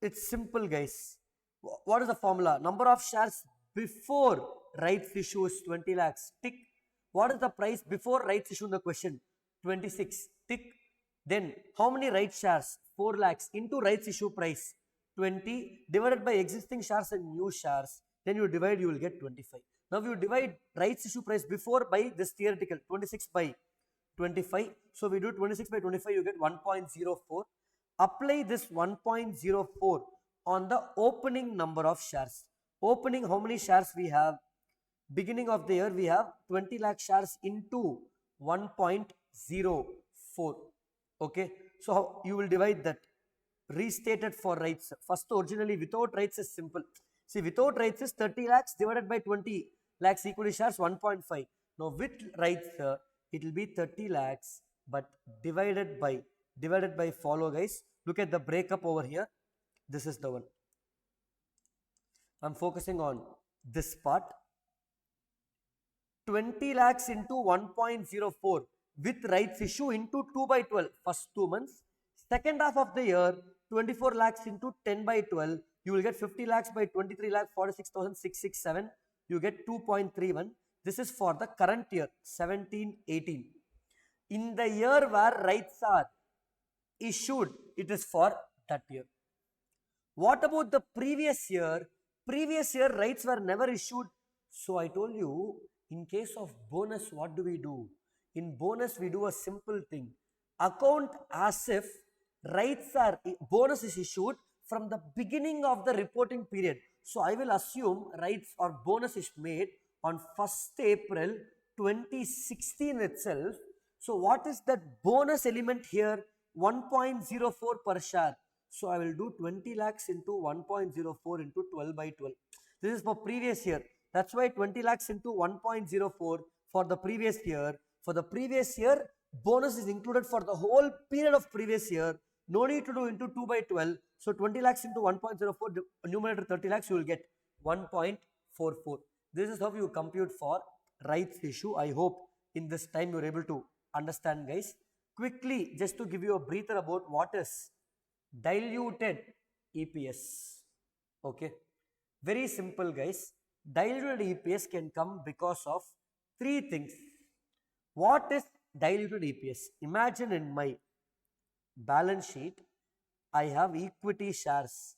It's simple, guys. What is the formula? Number of shares before rights issue is 20 lakhs. Tick. What is the price before rights issue in the question? 26. Tick. Then how many rights shares? 4 lakhs into rights issue price 20 divided by existing shares and new shares. Then you divide, you will get 25. Now you divide rights issue price before by this theoretical 26 by 25. So we do 26 by 25, you get 1.04. Apply this 1.04 on the opening number of shares. Opening, how many shares we have? Beginning of the year we have 20 lakh shares into 1.04. Okay, so how you will divide that? Restated for rights. First, originally without rights is simple. See, without rights is 30 lakhs divided by 20 lakhs equity shares 1.5. Now with rights it will be 30 lakhs but divided by follow, guys. Look at the breakup over here. This is the one. I'm focusing on this part. 20 lakhs into 1.04 with rights issue into 2 by 12 first 2 months. Second half of the year 24 lakhs into 10 by 12, you will get 50 lakhs by 23 lakh 46,667, you get 2.31. This is for the current year 17-18. In the year where rights are issued, it is for that year. What about the previous year? Previous year rights were never issued. So I told you, in case of bonus, what do? In bonus, we do a simple thing. Account as if bonus is issued from the beginning of the reporting period. So I will assume rights or bonus is made on 1st April 2016 itself. So what is that bonus element here? 1.04 per share. So I will do 20 lakhs into 1.04 into 12 by 12. This is for previous year. That's why 20 lakhs into 1.04 for the previous year. For the previous year, bonus is included for the whole period of previous year. No need to do into 2 by 12. So 20 lakhs into 1.04, numerator 30 lakhs, you will get 1.44. This is how you compute for rights issue. I hope in this time you are able to understand, guys. Quickly, just to give you a breather about what is diluted EPS. Okay, very simple, guys. Diluted EPS can come because of 3 things. What is diluted EPS? Imagine in my balance sheet, I have equity shares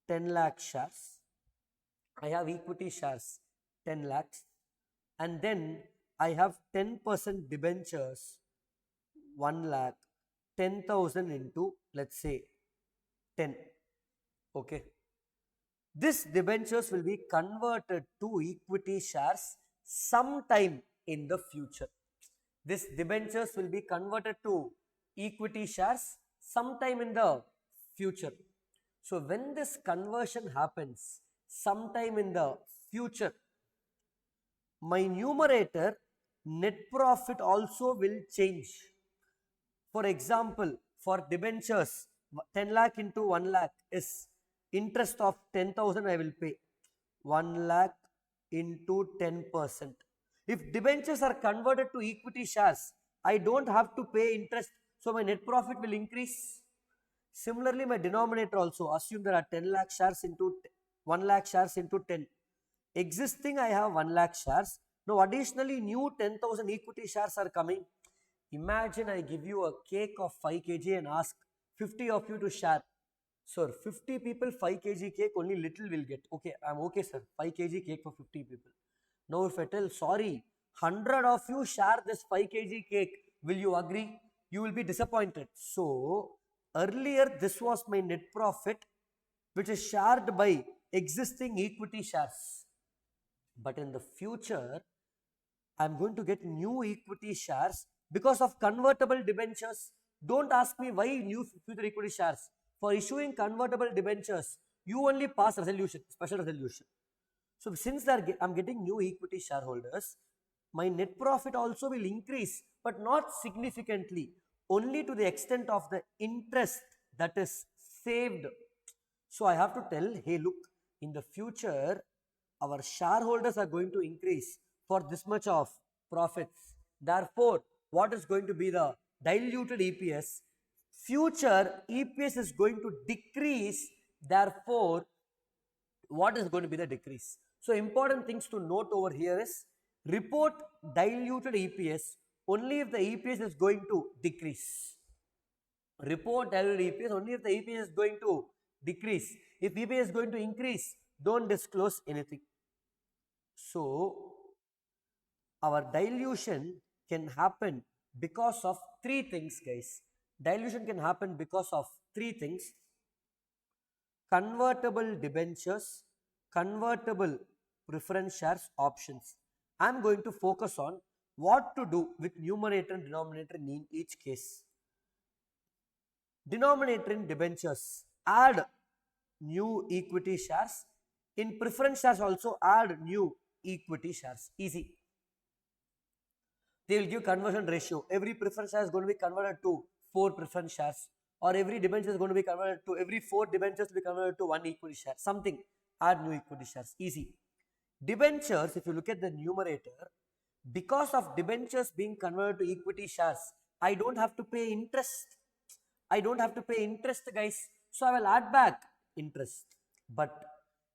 10 lakh shares. I have equity shares 10 lakhs, and then I have 10% debentures 1 lakh, 10,000 into, let's say, 10. Okay. This debentures will be converted to equity shares sometime in the future. This debentures will be converted to equity shares sometime in the future. So when this conversion happens sometime in the future, my numerator net profit also will change. For example, for debentures, 10 lakh into 1 lakh is interest of 10,000 I will pay. 1 lakh into 10%. If debentures are converted to equity shares, I don't have to pay interest, so my net profit will increase. Similarly, my denominator also, assume there are 10 lakh shares into 1 lakh shares into 10. Existing I have 1 lakh shares. Now additionally new 10,000 equity shares are coming. Imagine I give you a cake of 5 kg and ask 50 of you to share. Sir, 50 people 5 kg cake, only little will get. Okay, I'm okay, sir. 5 kg cake for 50 people. Now if I tell, sorry, 100 of you share this 5 kg cake, will you agree? You will be disappointed. So earlier this was my net profit, which is shared by existing equity shares. But in the future, I'm going to get new equity shares because of convertible debentures. Don't ask me why new future equity shares. For issuing convertible debentures, you only pass resolution, special resolution. So since I'm getting new equity shareholders, my net profit also will increase, but not significantly, only to the extent of the interest that is saved. So I have to tell, hey, look, in the future, our shareholders are going to increase for this much of profits. Therefore, what is going to be the diluted EPS? Future EPS is going to decrease. Therefore, what is going to be the decrease? So important things to note over here is report diluted EPS only if the EPS is going to decrease. Report diluted EPS only if the EPS is going to decrease. If EPS is going to increase, don't disclose anything. So our dilution can happen because of three things, guys. Dilution can happen because of three things: convertible debentures, convertible preference shares, options. I am going to focus on what to do with numerator and denominator in each case. Denominator in debentures, add new equity shares. In preference shares also add new equity shares. Easy. They will give conversion ratio. Every preference share is going to be converted to 4 preference shares, or every debenture is going to be converted to, every 4 debentures to be converted to 1 equity share. Something. Add new equity shares. Easy. Debentures, if you look at the numerator, because of debentures being converted to equity shares, I don't have to pay interest. I don't have to pay interest, guys. So I will add back interest. But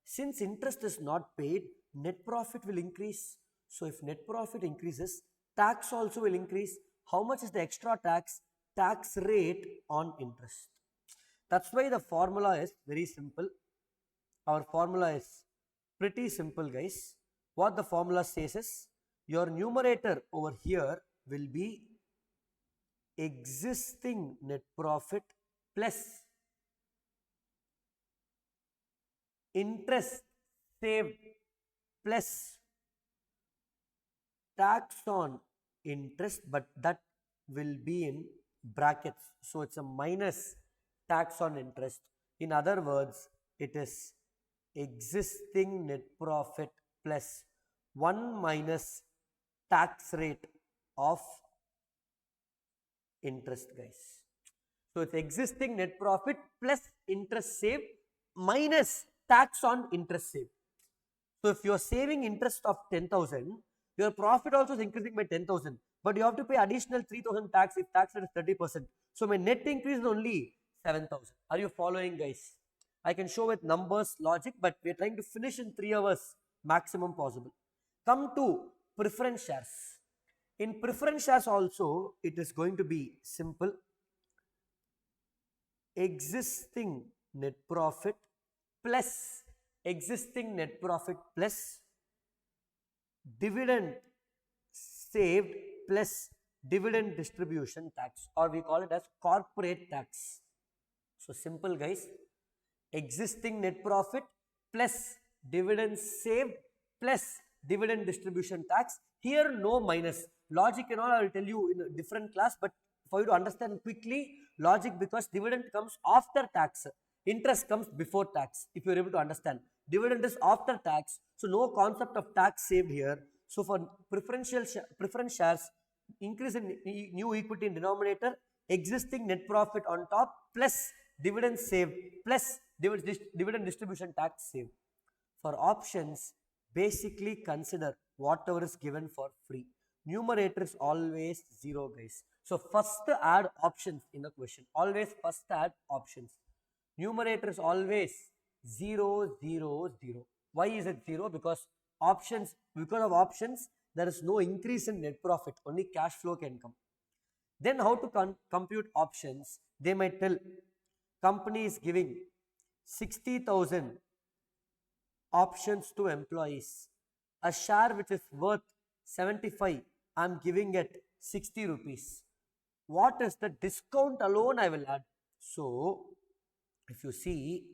since interest is not paid, net profit will increase. So if net profit increases, tax also will increase. How much is the extra tax? Tax rate on interest. That's why the formula is very simple. Our formula is pretty simple, guys. What the formula says is, your numerator over here will be existing net profit plus interest saved plus tax on interest, but that will be in brackets. So it's a minus tax on interest. In other words, it is existing net profit plus 1 minus tax rate of interest, guys. So it's existing net profit plus interest saved minus tax on interest saved. So if you are saving interest of 10,000, your profit also is increasing by 10,000, but you have to pay additional 3,000 tax if tax rate is 30%. So my net increase is only 7,000. Are you following, guys? I can show with numbers, logic, but we are trying to finish in 3 hours maximum possible. Come to preference shares. In preference shares also, it is going to be simple. Existing net profit plus dividend saved plus dividend distribution tax, or we call it as corporate tax. So simple, guys. Existing net profit plus dividend saved plus dividend distribution tax. Here no minus. Logic and all I will tell you in a different class, but for you to understand quickly, logic, because dividend comes after tax. Interest comes before tax, if you are able to understand. Dividend is after tax, so no concept of tax saved here. So for preference shares, increase in new equity in denominator, existing net profit on top plus dividend saved plus dividend distribution tax saved. For options, basically consider whatever is given for free. Numerator is always 0, guys. So first add options in the question. Always first add options. Numerator is always 0, 0, 0. Why is it 0? Because of options, there is no increase in net profit. Only cash flow can come. Then how to compute options? They might tell company is giving 60,000 options to employees. A share which is worth 75, I am giving it 60 rupees. What is the discount alone I will add? So if you see,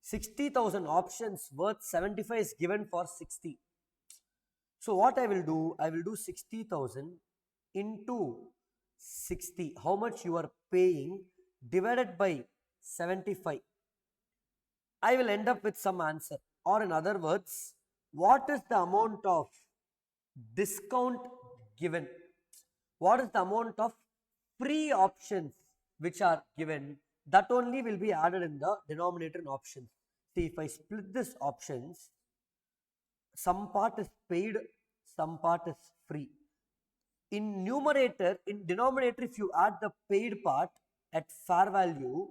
60,000 options worth 75 is given for 60. So what I will do 60,000 into 60. How much you are paying divided by 75. I will end up with some answer, or in other words, what is the amount of discount given? What is the amount of free options which are given? That only will be added in the denominator in options. See, if I split this options, some part is paid, some part is free. In denominator, if you add the paid part at fair value,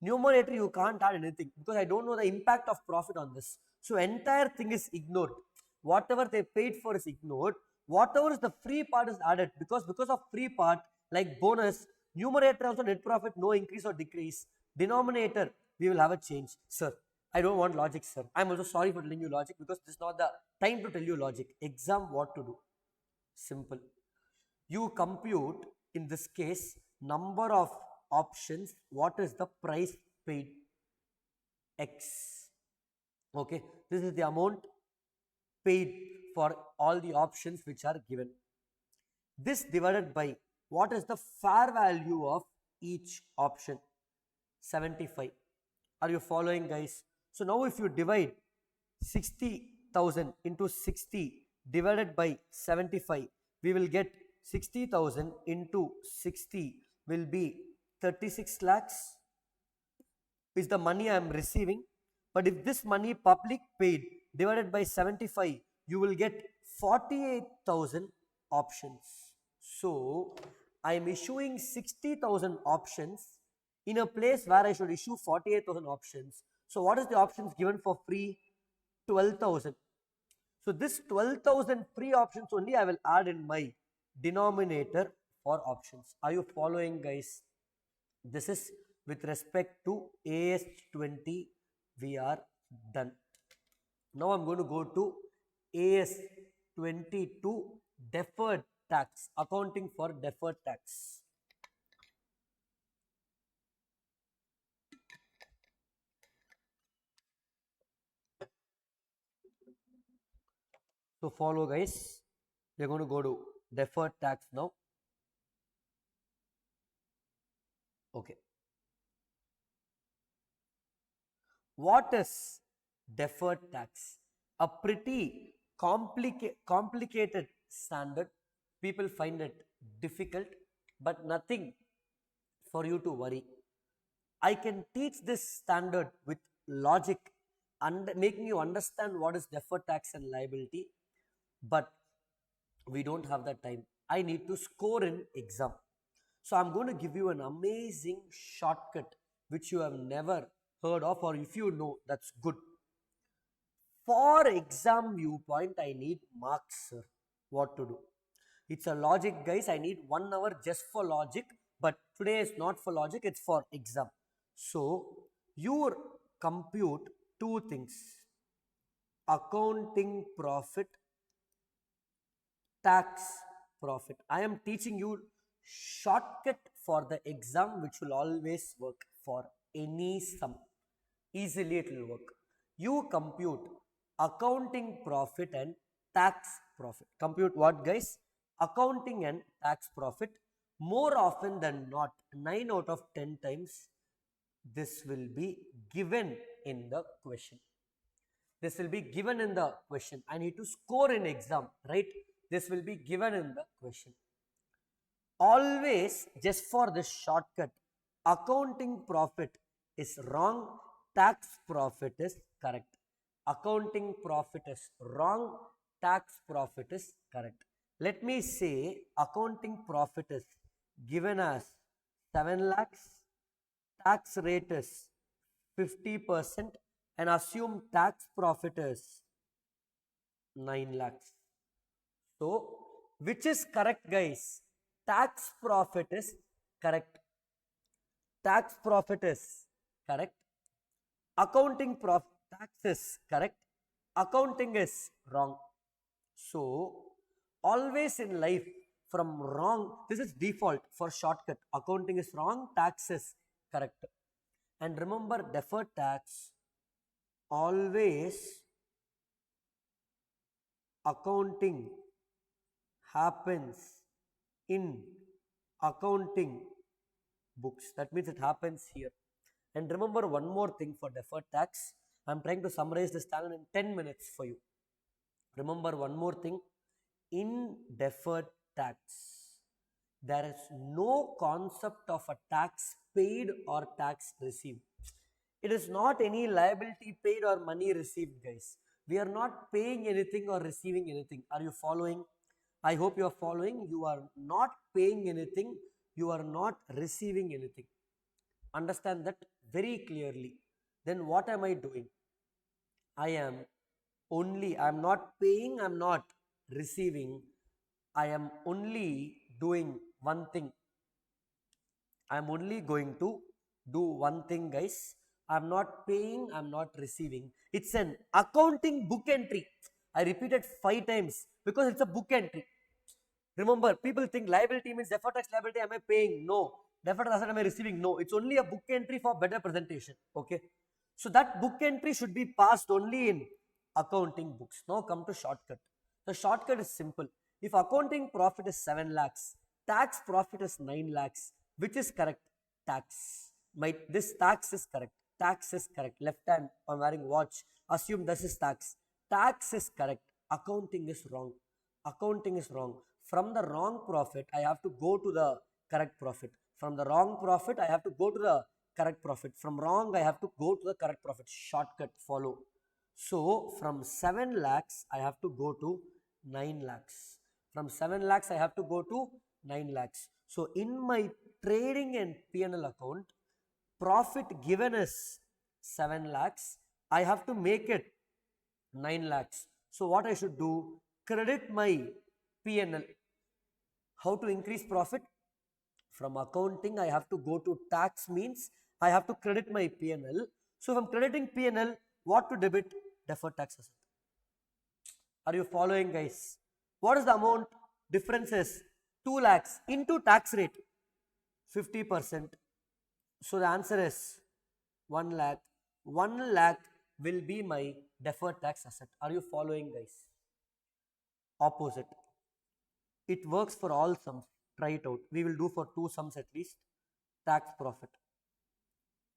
numerator you can't add anything because I don't know the impact of profit on this. So entire thing is ignored. Whatever they paid for is ignored. Whatever is the free part is added because of free part like bonus, numerator also net profit no increase or decrease. Denominator we will have a change. Sir, I don't want logic, sir. I'm also sorry for telling you logic because this is not the time to tell you logic. Exam what to do? Simple. You compute in this case number of options. What is the price paid? X. Okay, this is the amount paid for all the options which are given. This divided by what is the fair value of each option? 75. Are you following, guys? So now if you divide 60,000 into 60 divided by 75, we will get 60,000 into 60 will be 36 lakhs is the money I am receiving. But if this money public paid divided by 75, you will get 48,000 options. So I am issuing 60,000 options in a place where I should issue 48,000 options. So what is the options given for free? 12,000. So this 12,000 free options only I will add in my denominator for options. Are you following, guys? This is with respect to AS20 we are done. Now I'm going to go to AS22 deferred tax, accounting for deferred tax. So follow, guys. We're going to go to deferred tax now. Okay. What is deferred tax? A pretty complicated standard. People find it difficult, but nothing for you to worry. I can teach this standard with logic and making you understand what is deferred tax and liability, but we don't have that time. I need to score in exam. So I'm going to give you an amazing shortcut which you have never heard of, or if you know, that's good. For exam viewpoint, I need marks, sir. What to do? It's a logic, guys. I need 1 hour just for logic, but today is not for logic, it's for exam. So you compute two things: accounting profit, tax profit. I am teaching you shortcut for the exam which will always work for any sum. Easily it will work. You compute accounting profit and tax profit. Compute what, guys? Accounting and tax profit. More often than not, 9 out of 10 times, this will be given in the question. This will be given in the question. I need to score in exam, right? This will be given in the question. Always, just for this shortcut, accounting profit is wrong, tax profit is correct. Accounting profit is wrong, tax profit is correct. Let me say accounting profit is given as 7 lakhs, tax rate is 50%, and assume tax profit is 9 lakhs. So, which is correct, guys? Tax profit is correct. Tax profit is correct. Accounting profit tax is correct. Accounting is wrong. So, always in life, from wrong, this is default for shortcut. Accounting is wrong, tax is correct. And remember, deferred tax, always accounting happens in accounting books. That means it happens here. And remember one more thing for deferred tax. I'm trying to summarize this standard in 10 minutes for you. Remember one more thing, in deferred tax, there is no concept of a tax paid or tax received. It is not any liability paid or money received, guys. We are not paying anything or receiving anything. Are you following? I hope you are following. You are not paying anything, you are not receiving anything. Understand that very clearly. Then what am I doing? I am I'm not paying, I'm not receiving. I am only doing one thing. I'm only going to do one thing, guys. I'm not paying, I'm not receiving. It's an accounting book entry. I repeated 5 times because it's a book entry. Remember, people think liability means deferred tax liability. Am I paying? No. Deferred asset, am I receiving? No. It's only a book entry for better presentation. Okay. So that book entry should be passed only in accounting books. Now come to shortcut. The shortcut is simple. If accounting profit is 7 lakhs, tax profit is 9 lakhs, which is correct? Tax. This tax is correct. Tax is correct. Left hand, I'm wearing watch. Assume this is tax. Tax is correct. Accounting is wrong. Accounting is wrong. From the wrong profit, I have to go to the correct profit. From the wrong profit, I have to go to the correct profit. From wrong, I have to go to the correct profit. Shortcut, follow. So, from 7 lakhs, I have to go to 9 lakhs. From 7 lakhs, I have to go to 9 lakhs. So, in my trading and P&L account, profit given is 7 lakhs. I have to make it 9 lakhs. So, what I should do? Credit my P&L. How to increase profit? From accounting, I have to go to tax, means I have to credit my P&L. So if I'm crediting P&L, what to debit? Deferred tax asset. Are you following, guys? What is the amount? Difference is 2 lakhs into tax rate 50%. So the answer is 1 lakh. 1 lakh will be my deferred tax asset. Are you following, guys? Opposite. It works for all sums. Try it out. We will do for 2 sums at least. Tax profit.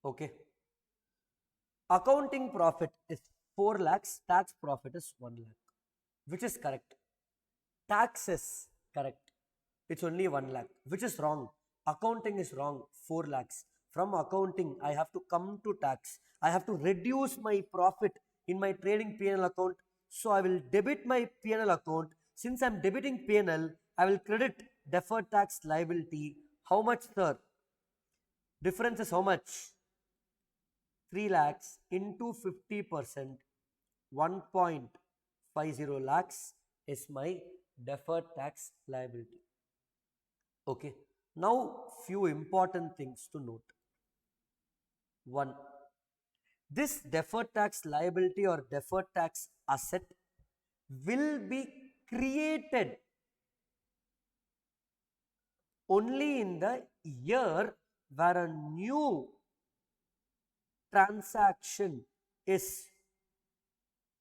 Okay. Accounting profit is 4 lakhs. Tax profit is 1 lakh. Which is correct? Tax is correct. It's only 1 lakh. Which is wrong? Accounting is wrong. 4 lakhs. From accounting, I have to come to tax. I have to reduce my profit in my trading P&L account. So I will debit my P&L account. Since I am debiting P&L, I will credit deferred tax liability. How much, sir? Difference is how much? 3 lakhs into 50%. 1.50 lakhs is my deferred tax liability. Okay. Now, few important things to note. 1. This deferred tax liability or deferred tax asset will be created only in the year where a new transaction is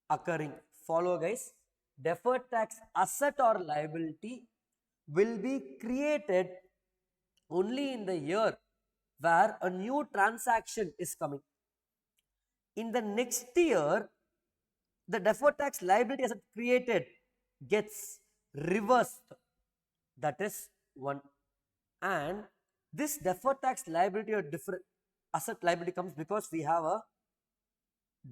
occurring. Follow, guys. Deferred tax asset or liability will be created only in the year where a new transaction is coming. In the next year, the deferred tax liability asset created gets reversed. That is 1. And this deferred tax liability or different asset liability comes because we have a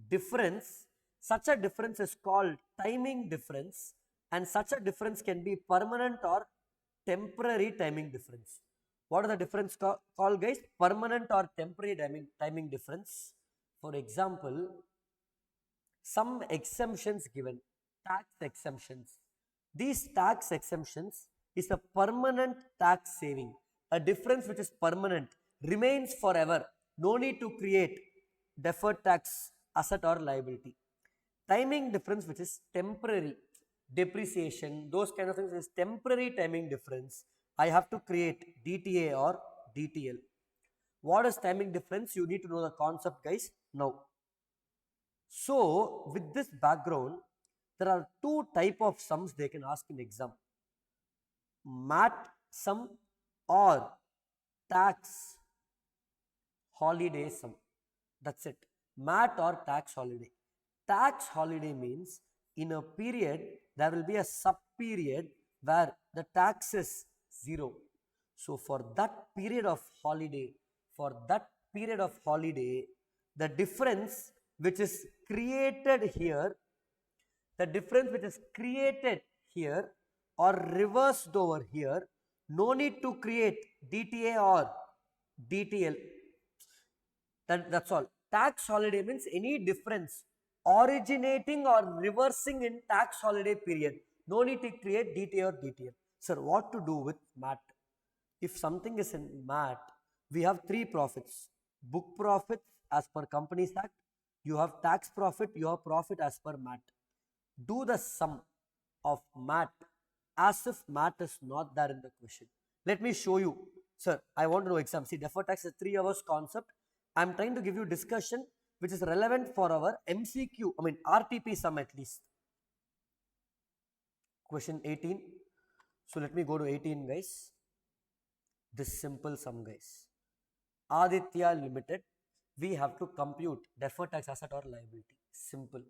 difference. Such a difference is called timing difference, and such a difference can be permanent or temporary timing difference. What are the difference called, guys? Permanent or temporary timing difference. For example, some exemptions given, tax exemptions. These tax exemptions is a permanent tax saving. A difference which is permanent, remains forever. No need to create deferred tax asset or liability. Timing difference which is temporary, depreciation, those kind of things is temporary timing difference. I have to create DTA or DTL. What is timing difference? You need to know the concept, guys, now. So, with this background, there are 2 type of sums they can ask in exam. MAT sum or tax holiday sum. That's it. MAT or tax holiday. Tax holiday means in a period, there will be a sub period where the tax is 0. So for that period of holiday, the difference which is created here, or reversed over here, no need to create DTA or DTL. That's all. Tax holiday means any difference originating or reversing in tax holiday period. No need to create DTA or DTL. Sir, what to do with MAT? If something is in MAT, we have three profits. Book profit as per Companies Act, you have tax profit, you have profit as per MAT. Do the sum of MAT as if MAT is not there in the question. Let me show you. Sir, I want to know exam. See, deferred tax is 3 hours concept. I am trying to give you discussion which is relevant for our MCQ, RTP sum at least. Question 18. So let me go to 18, guys. This simple sum, guys. Aditya Limited, we have to compute deferred tax asset or liability. Simple.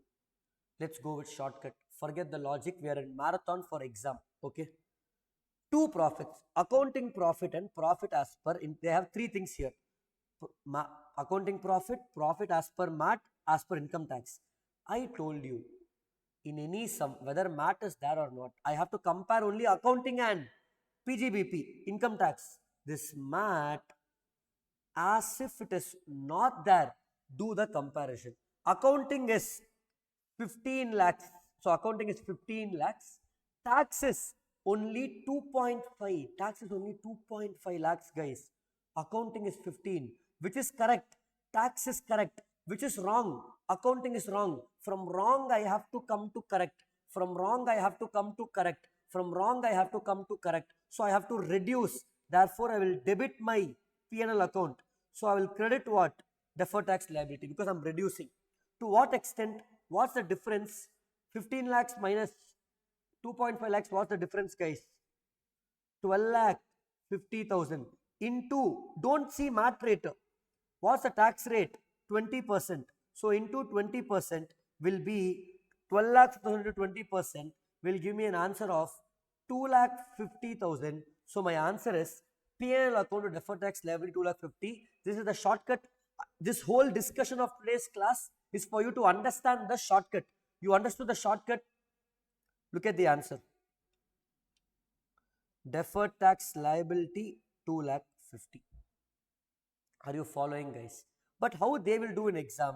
Let's go with shortcut. Forget the logic. We are in marathon for exam. Okay. Two profits, accounting profit and profit as per, they have three things here. Accounting profit, profit as per MAT, as per income tax. I told you, in any sum, whether MAT is there or not, I have to compare only accounting and PGBP, income tax. This MAT, as if it is not there, do the comparison. Accounting is 15 lakhs. So accounting is 15 lakhs. Tax is only 2.5. Tax is only 2.5 lakhs, guys. Accounting is 15. Which is correct? Tax is correct. Which is wrong? Accounting is wrong. From wrong, I have to come to correct. From wrong, I have to come to correct. From wrong, I have to come to correct. So I have to reduce. Therefore, I will debit my P&L account. So I will credit what? Deferred tax liability, because I am reducing. To what extent? What's the difference? 15 lakhs minus 2.5 lakhs. What's the difference, guys? 12 lakh 50,000 into, don't see MAT rate. What's the tax rate? 20%. So into 20% will be 12 lakh to 20% will give me an answer of 2 lakh 50,000. So my answer is P&L account to deferred tax liability 2 lakh 50. This is the shortcut. This whole discussion of today's class is for you to understand the shortcut. You understood the shortcut? Look at the answer. Deferred tax liability 2 lakh 50. Are you following, guys? But how they will do in exam?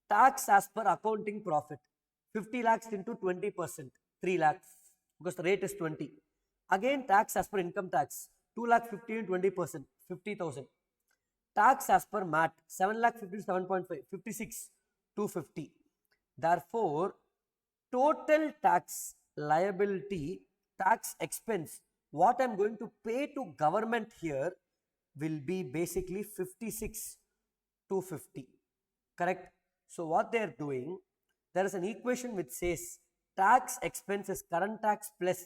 Tax as per accounting profit. 50 lakhs into 20%. 3 lakhs. Because the rate is 20. Again tax as per income tax. 2 lakh 50 and 20%. 50,000. Tax as per MAT. 7 lakh 50 7.5. 56. 250. Therefore, total tax liability, tax expense, what I am going to pay to government here will be basically 56 250. Correct? So what they are doing, there is an equation which says tax expense is current tax plus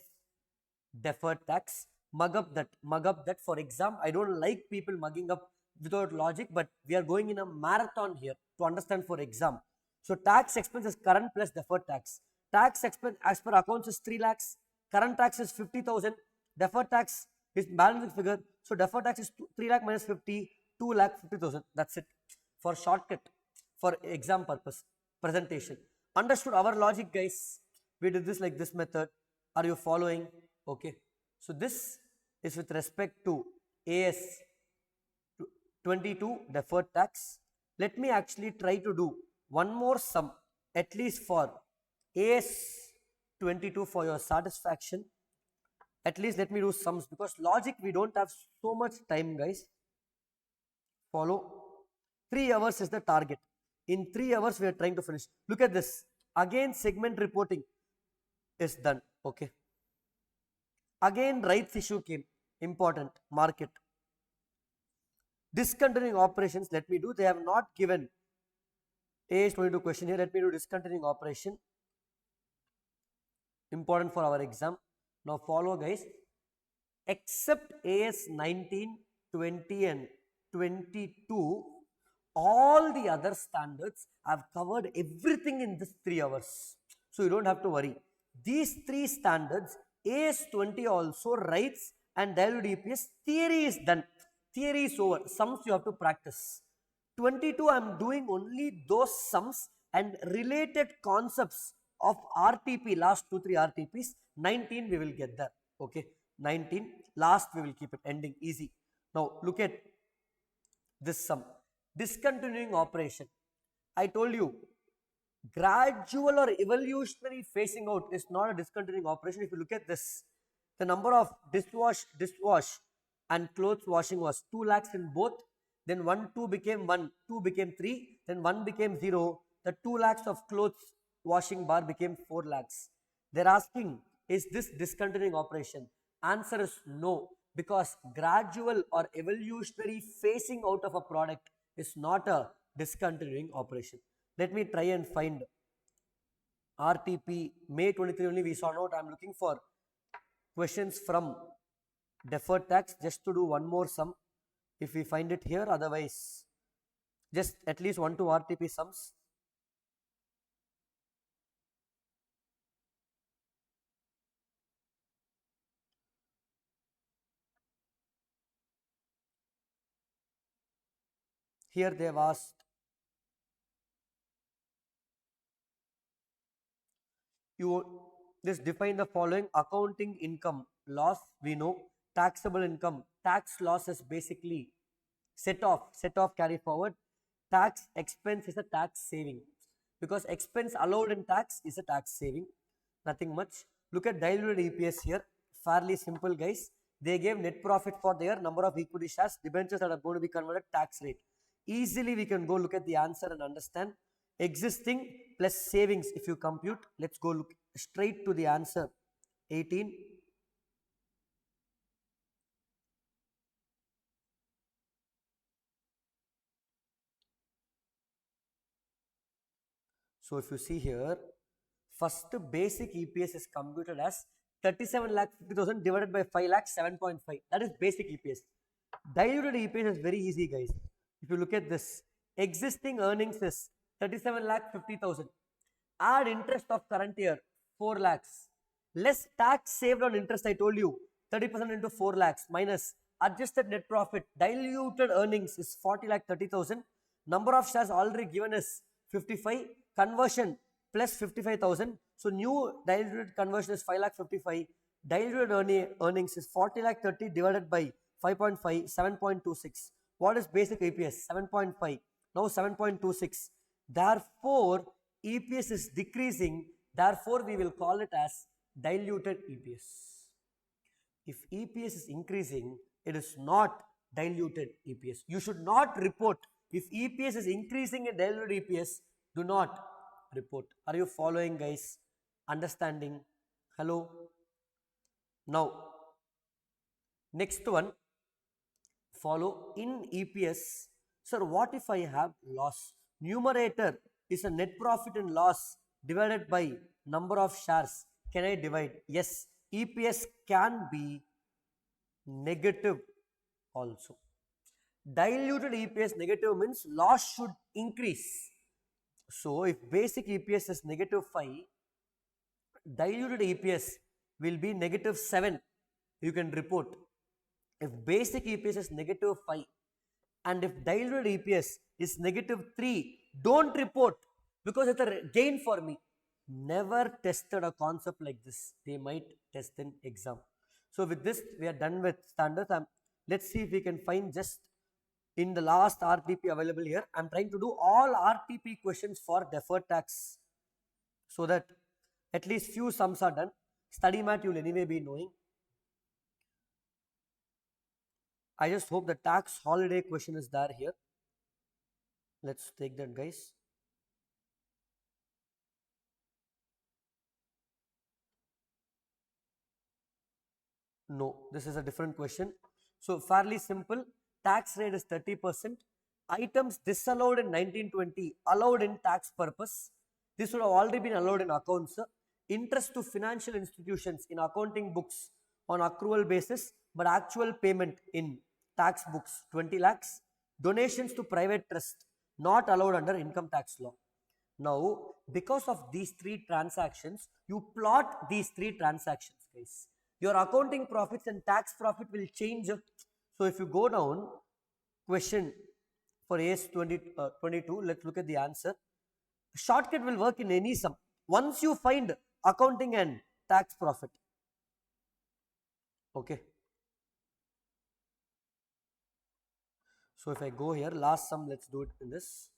deferred tax. Mug up that for exam. I don't like people mugging up without logic, but we are going in a marathon here to understand for exam. So tax expense is current plus deferred tax. Tax expense as per accounts is 3 lakhs. Current tax is 50,000. Deferred tax is balancing figure. So deferred tax is 3 lakh minus 50, 2 lakh 50,000. That's it. For shortcut, for exam purpose, presentation. Understood our logic, guys? We did this like this method. Are you following? Okay. So this is with respect to AS 22 deferred tax. Let me actually try to do one more sum, at least for AS 22 for your satisfaction. At least let me do sums, because logic we don't have so much time, guys. Follow. 3 hours is the target. In 3 hours we are trying to finish. Look at this. Again segment reporting is done. Okay. Again rights issue came. Important. Market. Discontinuing operations, let me do. They have not given AS22 question here. Let me do discontinuing operation. Important for our exam. Now follow, guys. Except AS 19, 20 and 22, all the other standards have covered everything in this 3 hours. So you don't have to worry. These three standards, AS20 also writes and diluted EPS. Theory is done. Theory is over. Sums you have to practice. 22 I am doing only those sums and related concepts of RTP, last 2-3 RTPs. 19 we will get there. Okay. 19 last we will keep it ending easy. Now look at this sum. Discontinuing operation. I told you gradual or evolutionary phasing out is not a discontinuing operation. If you look at this, the number of dishwash and clothes washing was 2 lakhs in both. Then 1, 2 became 1, 2 became 3, then 1 became 0. The 2 lakhs of clothes washing bar became 4 lakhs. They're asking, is this discontinuing operation? Answer is no, because gradual or evolutionary phasing out of a product is not a discontinuing operation. Let me try and find RTP May 23 only we saw note. I am looking for questions from deferred tax just to do one more sum if we find it here, otherwise just at least 1 to RTP sums. Here they have asked you just define the following. Accounting income loss we know, taxable income, tax loss is basically set off carry forward. Tax expense is a tax saving, because expense allowed in tax is a tax saving, nothing much. Look at diluted EPS here, fairly simple guys. They gave net profit for their number of equity shares, debentures that are going to be converted, tax rate. Easily we can go look at the answer and understand. Existing plus savings if you compute, let's go look straight to the answer. 18. So if you see here, first basic EPS is computed as 37,50,000 divided by 5 lakhs 7.5. That is basic EPS. Diluted EPS is very easy guys. If you look at this, existing earnings is 37,50,000. Add interest of current year 4 lakhs. Less tax saved on interest, I told you 30% into 4 lakhs minus adjusted net profit. Diluted earnings is 40 lakh 30,000. Number of shares already given is 55. Conversion plus 55,000. So new diluted conversion is 5 lakh 55. Diluted earnings is 40 lakh 30 divided by 5.5, 7.26. What is basic EPS? 7.5. Now 7.26. Therefore, EPS is decreasing. Therefore, we will call it as diluted EPS. If EPS is increasing, it is not diluted EPS. You should not report. If EPS is increasing in diluted EPS, do not report. Are you following guys? Understanding? Hello? Now, next one, follow in EPS. Sir, what if I have loss? Numerator is a net profit and loss divided by number of shares. Can I divide? Yes, EPS can be negative also. Diluted EPS negative means loss should increase. So if basic EPS is negative 5, diluted EPS will be negative 7. You can report. If basic EPS is negative 5 and if diluted EPS is negative 3, don't report, because it's a gain for me. Never tested a concept like this. They might test in exam. So with this, we are done with standards. Let's see if we can find just in the last RTP available here. I'm trying to do all RTP questions for deferred tax so that at least few sums are done. Study mat you will anyway be knowing. I just hope the tax holiday question is there here. Let's take that guys. No, this is a different question. So fairly simple. Tax rate is 30%. Items disallowed in 1920, allowed in tax purpose. This would have already been allowed in accounts. Interest to financial institutions in accounting books on accrual basis, but actual payment in tax books 20 lakhs. Donations to private trust not allowed under income tax law. Now, because of these three transactions, you plot these three transactions, guys. Your accounting profits and tax profit will change. So if you go down, question for AS 22, let's look at the answer. Shortcut will work in any sum. Once you find accounting and tax profit, okay. So if I go here, last sum, let's do it in this.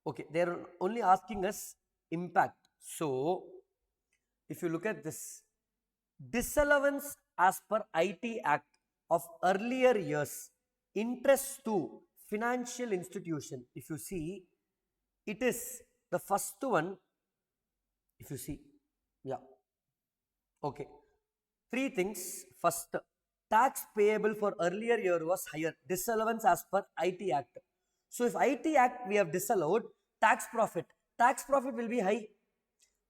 Okay, they're only asking us impact. So if you look at this, disallowance as per IT Act of earlier years, interest to financial institution. If you see, it is the first one. If you see, yeah, okay. Three things. First, tax payable for earlier year was higher. Disallowance as per IT Act. So if IT Act we have disallowed, tax profit will be high.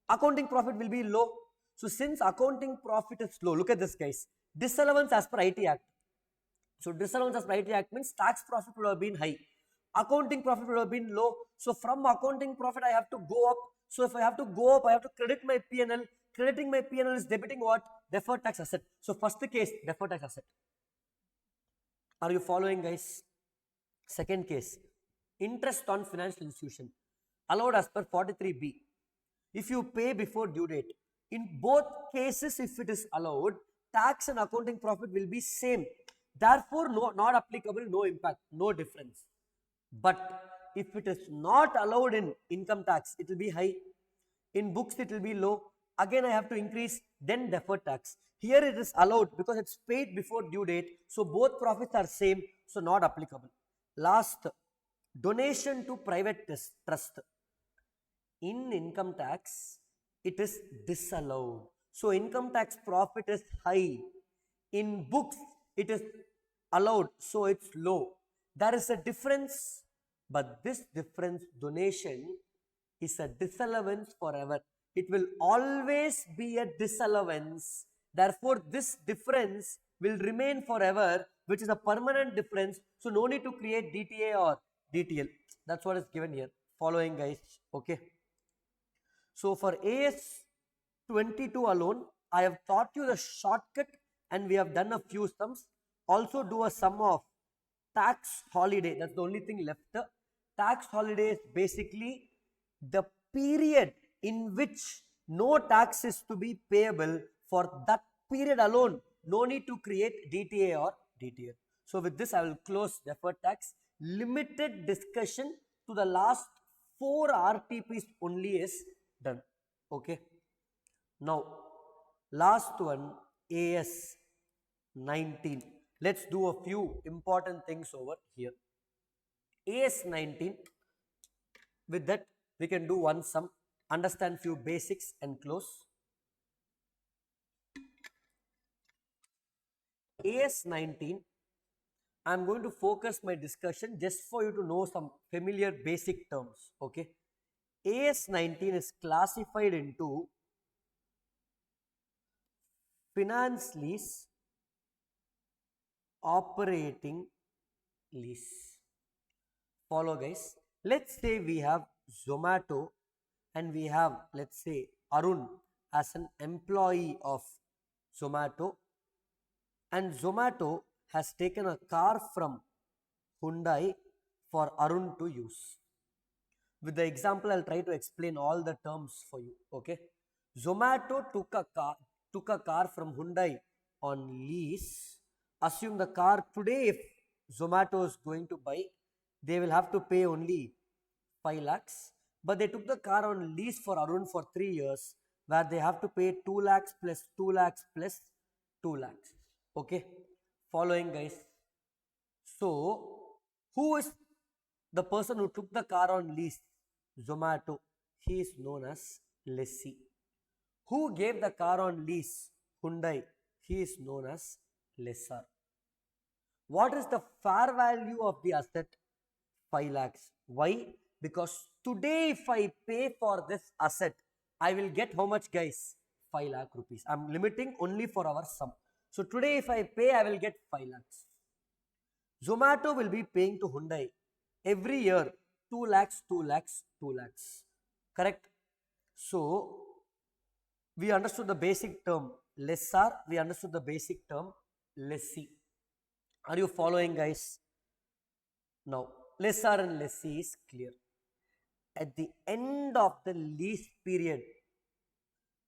Accounting profit will be low. So since accounting profit is low, look at this, guys. Disallowance as per IT Act. So disallowance as per IT Act means tax profit would have been high. Accounting profit would have been low. So from accounting profit, I have to go up. So if I have to go up, I have to credit my P&L. Crediting my P&L is debiting what? Deferred tax asset. So first case, deferred tax asset. Are you following, guys? Second case, interest on financial institution allowed as per 43B. If you pay before due date, in both cases, if it is allowed, tax and accounting profit will be same. Therefore, not applicable, no impact, no difference. But if it is not allowed in income tax, it will be high. In books, it will be low. Again, I have to increase, then deferred tax. Here it is allowed because it's paid before due date. So both profits are same, so not applicable. Last, donation to private trust. In income tax, it is disallowed. So income tax profit is high. In books, it is allowed, so it's low. There is a difference, but this difference, donation, is a disallowance forever. It will always be a disallowance. Therefore, this difference will remain forever, which is a permanent difference. So no need to create DTA or DTL. That's what is given here. Following, guys. Okay. So for AS 22 alone, I have taught you the shortcut and we have done a few sums. Also do a sum of tax holiday. That's the only thing left. Tax holiday is basically the period in which no tax is to be payable. For that period alone, no need to create DTA or DTL. So with this, I will close deferred tax. Limited discussion to the last 4 RTPs only is done. Okay. Now, last one, AS 19. Let's do a few important things over here. AS 19, with that, we can do one sum, understand few basics and close. AS 19, I am going to focus my discussion just for you to know some familiar basic terms. Okay. AS 19 is classified into finance lease, operating lease. Follow, guys. Let's say we have Zomato and we have, let's say, Arun as an employee of Zomato, and Zomato has taken a car from Hyundai for Arun to use. With the example, I'll try to explain all the terms for you. Okay. Zomato took a car from Hyundai on lease. Assume the car today, if Zomato is going to buy, they will have to pay only 5 lakhs. But they took the car on lease for Arun for 3 years, where they have to pay 2 lakhs plus 2 lakhs plus 2 lakhs. Okay. Following, guys. So, who is the person who took the car on lease? Zomato. He is known as lessee. Who gave the car on lease? Hyundai. He is known as lessor. What is the fair value of the asset? 5 lakhs. Why? Because today if I pay for this asset, I will get how much, guys? 5 lakh rupees. I am limiting only for our sum. So today if I pay, I will get 5 lakhs. Zomato will be paying to Hyundai every year 2 lakhs, 2 lakhs, 2 lakhs. Correct? So we understood the basic term lessor, we understood the basic term lessee. Are you following, guys? Now, lessor and lessee is clear. At the end of the lease period,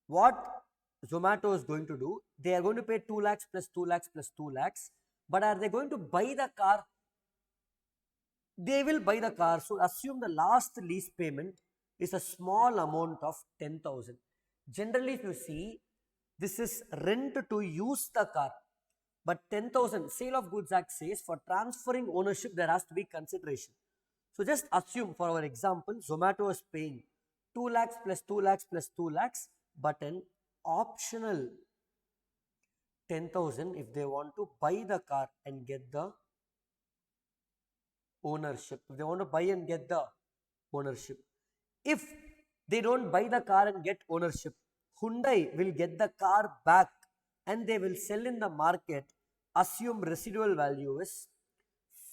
what Zomato is going to do, they are going to pay 2 lakhs plus 2 lakhs plus 2 lakhs. But are they going to buy the car? They will buy the car. So assume the last lease payment is a small amount of 10,000. Generally, if you see, this is rent to use the car. But 10,000, Sale of Goods Act says for transferring ownership, there has to be consideration. So just assume for our example, Zomato is paying 2 lakhs plus 2 lakhs plus 2 lakhs, but an optional 10,000 if they want to buy the car and get the ownership. If they want to buy and get the ownership. If they don't buy the car and get ownership, Hyundai will get the car back and they will sell in the market. Assume residual value is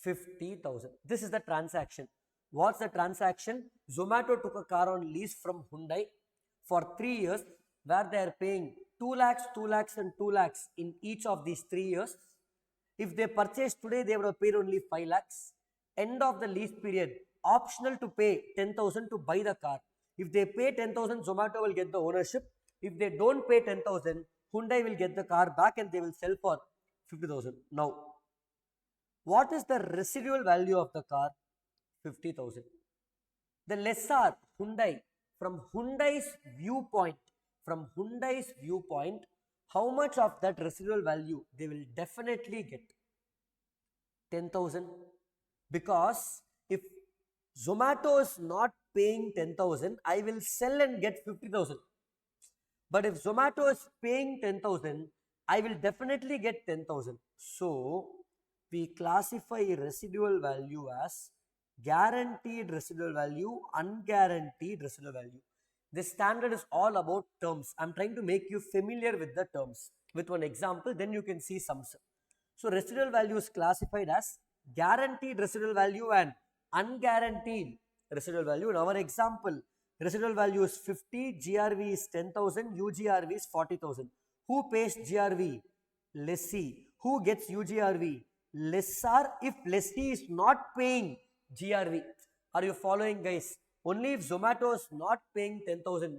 50,000. This is the transaction. What's the transaction? Zomato took a car on lease from Hyundai for 3 years where they are paying 2 lakhs, 2 lakhs and 2 lakhs in each of these 3 years. If they purchase today, they would have paid only 5 lakhs. End of the lease period, optional to pay 10,000 to buy the car. If they pay 10,000, Zomato will get the ownership. If they don't pay 10,000, Hyundai will get the car back and they will sell for 50,000. Now, what is the residual value of the car? 50,000. The lessor, Hyundai, from Hyundai's viewpoint, how much of that residual value they will definitely get? 10,000. Because if Zomato is not paying 10,000, I will sell and get 50,000. But if Zomato is paying 10,000, I will definitely get 10,000. So, we classify residual value as guaranteed residual value, unguaranteed residual value. This standard is all about terms. I am trying to make you familiar with the terms. With one example, then you can see sums. So, residual value is classified as guaranteed residual value and unguaranteed residual value. In our example, residual value is 50, GRV is 10,000, UGRV is 40,000. Who pays GRV? Lessee. Who gets UGRV? Lessor if lessee is not paying GRV. Are you following, guys? Only if Zomato is not paying 10,000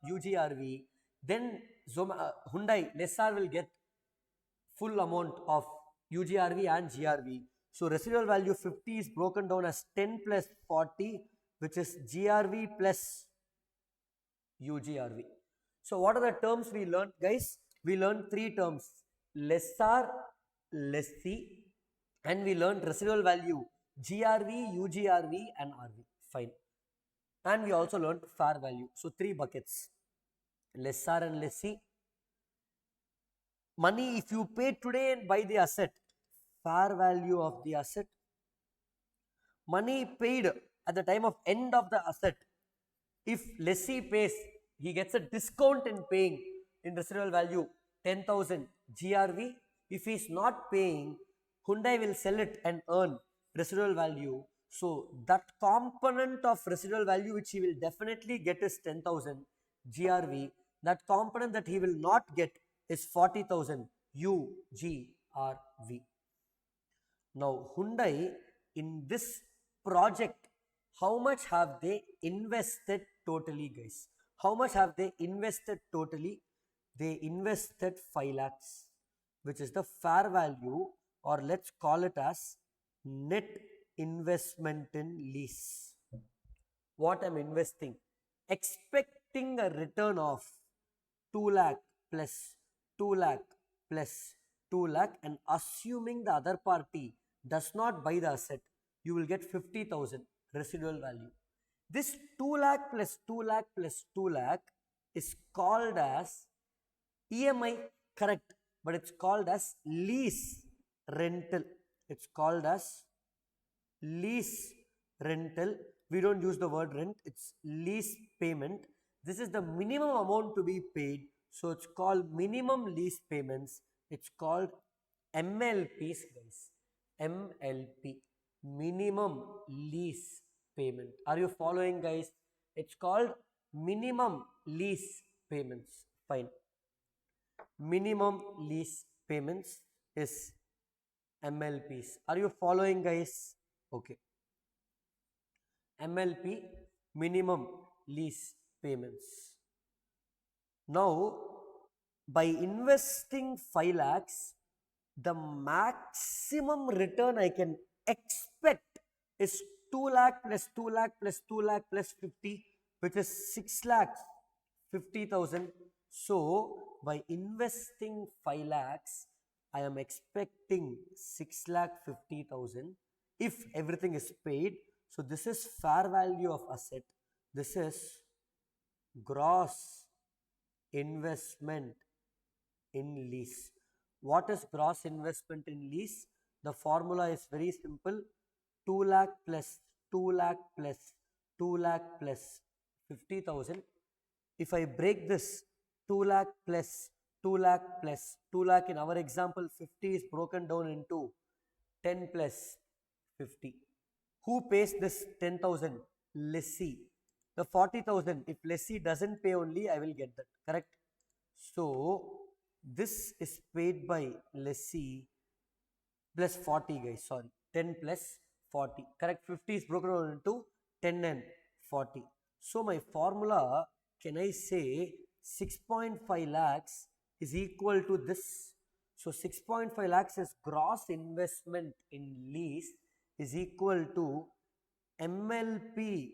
UGRV, then Hyundai lessor will get full amount of UGRV and GRV. So residual value 50 is broken down as 10 plus 40, which is GRV plus UGRV. So what are the terms we learned, guys? We learned 3 terms: lessor, lessee, and we learned residual value GRV, UGRV and RV. Fine. And we also learned fair value. So 3 buckets: lessor and lessee. Money, if you pay today and buy the asset, fair value of the asset. Money paid at the time of end of the asset. If lessee pays, he gets a discount in paying in residual value 10,000 GRV. If he is not paying, Hyundai will sell it and earn residual value. So that component of residual value which he will definitely get is 10,000 GRV. That component that he will not get is 40,000 UGRV. Now Hyundai in this project, how much have they invested totally, guys? How much have they invested totally? They invested 5 lakhs, which is the fair value, or let's call it as net investment in lease. What I'm investing? Expecting a return of 2 lakh plus 2 lakh plus 2 lakh, and assuming the other party does not buy the asset, you will get 50,000 residual value. This 2 lakh plus 2 lakh plus 2 lakh is called as EMI, correct, but it's called as lease rental. It's called as lease rental. We don't use the word rent, it's lease payment. This is the minimum amount to be paid, so it's called minimum lease payments. It's called MLPs, guys. MLP, minimum lease payment. Are you following, guys? It's called minimum lease payments. Fine. Minimum lease payments is MLPs. Are you following, guys? Okay. MLP, minimum lease payments. Now, by investing 5 lakhs, the maximum return I can expect is 2 lakh plus 2 lakh plus 2 lakh plus 50, which is 6 lakhs 50,000. So, by investing 5 lakhs, I am expecting 6 lakh 50,000 if everything is paid. So, this is fair value of asset. This is gross investment in lease. What is gross investment in lease? The formula is very simple. 2 lakh plus 2 lakh plus 2 lakh plus 50,000. If I break this 2 lakh plus 2 lakh plus 2 lakh, in our example 50 is broken down into 10 plus 50. Who pays this 10,000? Lessee. The 40,000, if lessee doesn't pay only, I will get that. Correct? So, this is paid by lessee plus 40, guys. Sorry. 10 plus 40. Correct? 50 is broken down into 10 and 40. So, my formula, can I say 6.5 lakhs is equal to this? So, 6.5 lakhs is gross investment in lease is equal to MLP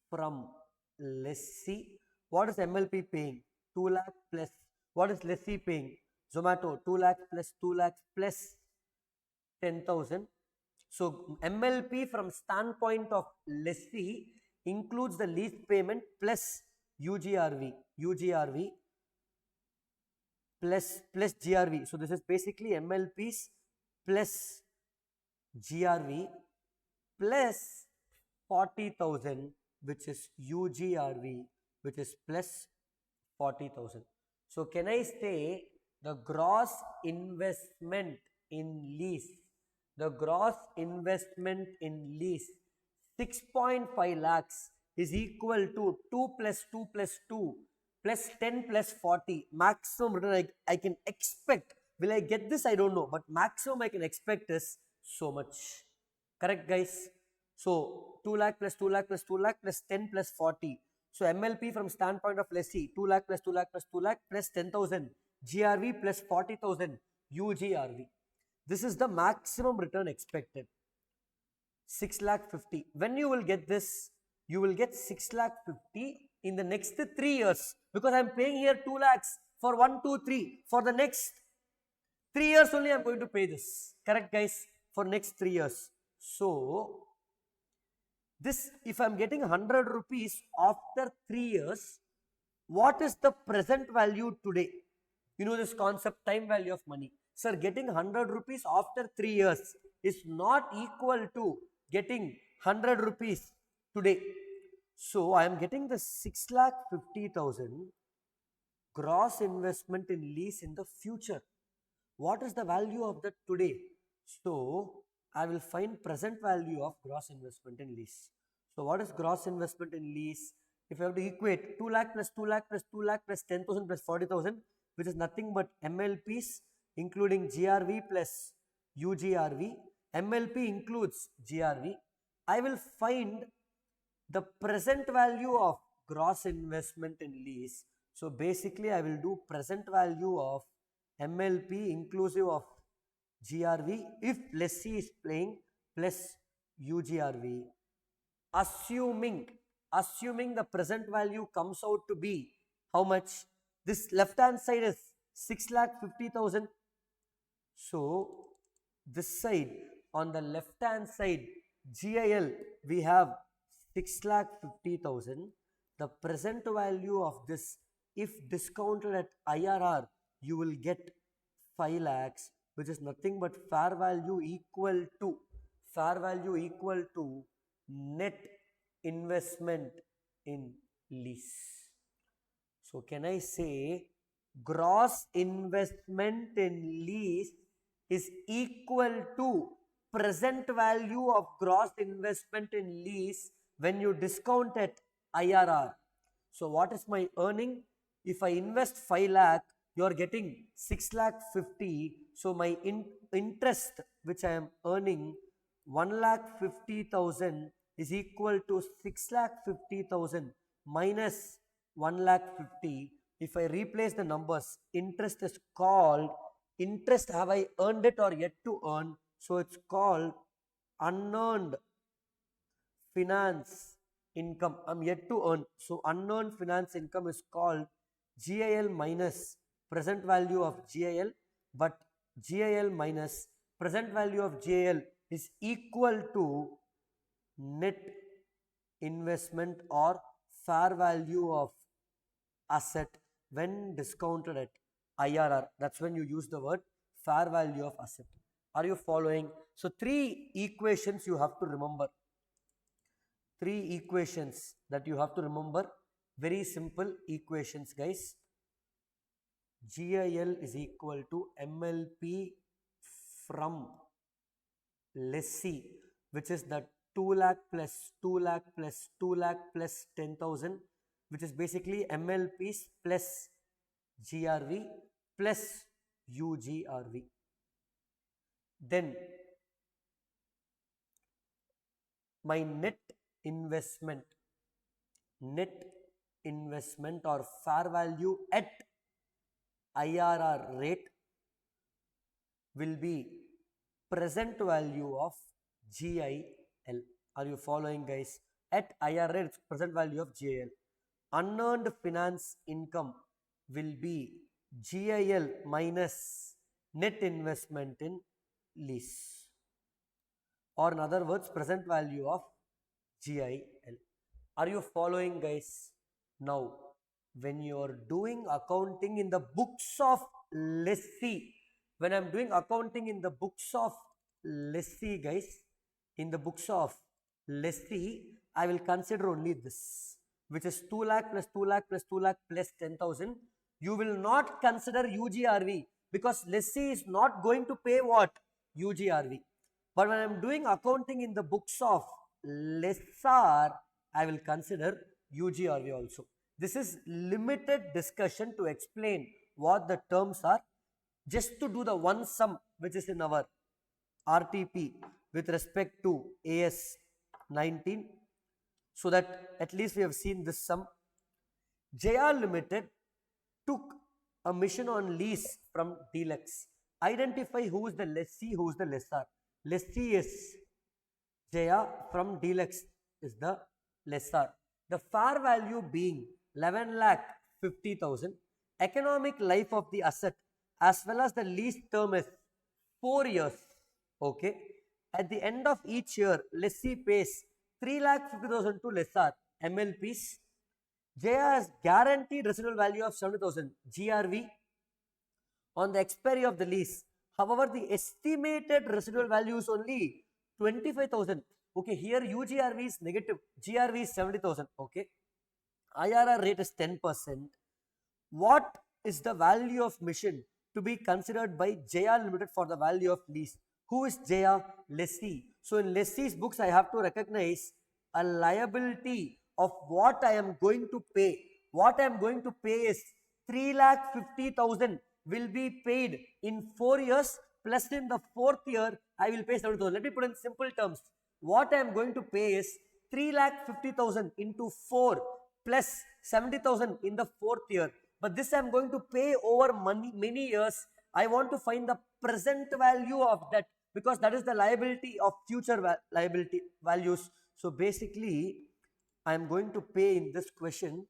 from lessee. What is MLP paying? 2 lakh plus, what is lessee paying? Zomato, 2 lakh plus 2 lakh plus 10,000. So, MLP from standpoint of lessee includes the lease payment plus UGRV plus GRV. So, this is basically MLPs plus GRV plus 40,000, which is UGRV, which is plus 40,000. So, can I say the gross investment in lease, the gross investment in lease 6.5 lakhs is equal to 2 plus 2 plus 2 plus 10 plus 40. Maximum return I can expect. Will I get this? I don't know. But maximum I can expect is so much. Correct, guys? So, 2 lakh plus 2 lakh plus 2 lakh plus 10 plus 40. So, MLP from standpoint of lessee, 2 lakh plus 2 lakh plus 2 lakh plus 10,000. GRV plus 40,000. UGRV. This is the maximum return expected. 6 lakh 50. When you will get this? You will get 6 lakh 50 in the next 3 years. Because I am paying here 2 lakhs for 1, 2, 3. For the next 3 years only I am going to pay this. Correct, guys? For next 3 years. So, this, if I am getting 100 rupees after 3 years, what is the present value today? You know this concept, time value of money. Sir, getting 100 rupees after 3 years is not equal to getting 100 rupees today. So, I am getting the 6,50,000 gross investment in lease in the future. What is the value of that today? So, I will find present value of gross investment in lease. So, what is gross investment in lease? If I have to equate 2 lakh plus 2 lakh plus 2 lakh plus 10,000 plus 40,000, which is nothing but MLPs including GRV plus UGRV. MLP includes GRV. I will find the present value of gross investment in lease. So, basically I will do present value of MLP inclusive of GRV if lessee is paying plus UGRV. Assuming the present value comes out to be how much? This left hand side is 6,50,000. So, this side, on the left hand side, GIL, we have 6,50,000. The present value of this, if discounted at IRR, you will get 5 lakhs. which is nothing but fair value equal to net investment in lease. So can I say gross investment in lease is equal to present value of gross investment in lease when you discount at IRR. So what is my earning? If I invest 5 lakh, you are getting 6 lakh 50. So my interest which I am earning 1 lakh 50,000 is equal to 6 lakh 50,000 minus 1 lakh 50. If I replace the numbers, interest is called interest. Have I earned it or yet to earn? So it's called unearned finance income. I'm yet to earn. So unearned finance income is called GIL minus present value of GIL, but GIL minus present value of GIL is equal to net investment or fair value of asset when discounted at IRR. That's when you use the word fair value of asset. Are you following? So 3 equations you have to remember. 3 equations that you have to remember. Very simple equations, guys. GIL is equal to MLP from lessee, which is the 2 lakh plus 2 lakh plus 2 lakh plus 10,000, which is basically MLPs plus GRV plus UGRV. Then my net investment or fair value at IRR rate will be present value of GIL. Are you following, guys? At IRR rate, it's present value of GIL. Unearned finance income will be GIL minus net investment in lease, or in other words, present value of GIL. Are you following, guys? Now, when you are doing accounting in the books of lessee, when I am doing accounting in the books of lessee, guys, in the books of lessee, I will consider only this, which is 2 lakh plus 2 lakh plus 2 lakh plus 10,000. You will not consider UGRV because lessee is not going to pay what? UGRV. But when I am doing accounting in the books of lessor, I will consider UGRV also. This is limited discussion to explain what the terms are, just to do the one sum which is in our RTP with respect to AS 19, so that at least we have seen this sum. JR Limited took a mission on lease from Deluxe. Identify who is the lessee, who is the lessor. Lessee is JR, from Deluxe is the lessor. The fair value being 11 lakh 50,000. Economic life of the asset as well as the lease term is 4 years. Okay. At the end of each year, lessee pays 3 lakh 50,000 to lessor, MLPs. JR has guaranteed residual value of 70,000, GRV, on the expiry of the lease. However, the estimated residual value is only 25,000. Okay, here UGRV is negative, GRV is 70,000. Okay, IRR rate is 10%. What is the value of mission to be considered by JR Limited for the value of lease? Who is JR? Lessee. So in lessee's books, I have to recognize a liability of what I am going to pay. What I am going to pay is 3,50,000 will be paid in 4 years, plus in the 4th year I will pay 70,000. Let me put in simple terms. What I am going to pay is 3,50,000 into 4 plus 70,000 in the 4th year. But this I am going to pay over many years. I want to find the present value of that, because that is the liability of future liability values. So basically, I am going to pay in this question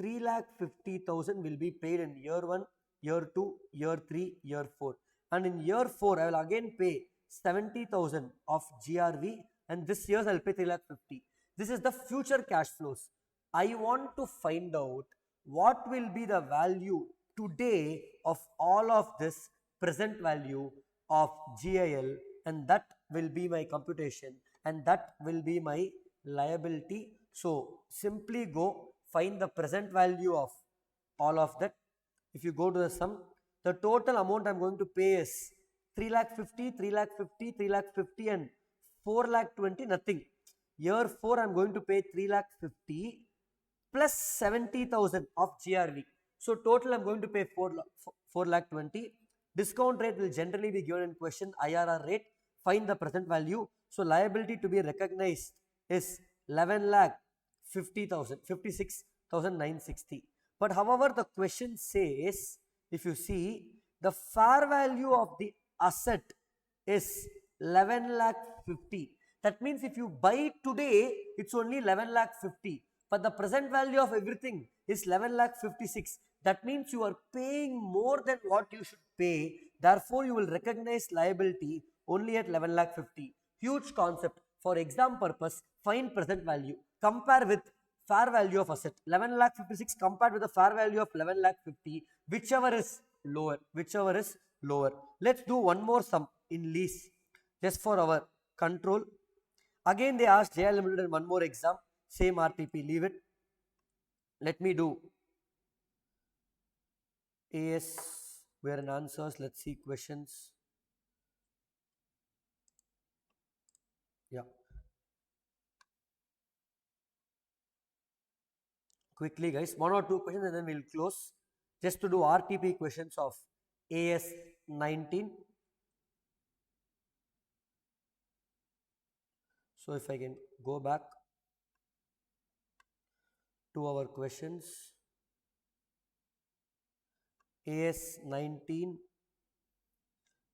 3,50,000 will be paid in year 1, year 2, year 3, year 4. And in year 4, I will again pay 70,000 of GRV, and this year I will pay 3,50,000. This is the future cash flows. I want to find out what will be the value today of all of this present value of GIL, and that will be my computation, and that will be my liability. So simply go find the present value of all of that. If you go to the sum, the total amount I am going to pay is 3 lakh 50, 3 lakh 50, 3 lakh 50 and 4 lakh 20, nothing. Year 4 I am going to pay 3 lakh 50 plus 70,000 of GRV. So total I am going to pay 4 lakh 20. Discount rate will generally be given in question, IRR rate. Find the present value. So liability to be recognized is 11 lakh 50,000, 56,960. But however, the question says, if you see, the fair value of the asset is 11 lakh 50. That means if you buy today, it's only 11 lakh 50. But the present value of everything is 11 lakh 56. That means you are paying more than what you should pay. Therefore, you will recognize liability only at 11 lakh 50. Huge concept. For exam purpose, find present value. Compare with fair value of asset. 11 lakh 56 compared with the fair value of 11 lakh 50. Whichever is lower. Whichever is lower. Let's do one more sum in lease. Just for our control. Again, they asked JL Limited in one more exam. Same RTP. Leave it. Let me do AS. We are in answers. Let's see questions. Yeah. Quickly, guys. One or two questions and then we'll close. Just to do RTP questions of AS 19. So if I can go back to our questions. AS 19.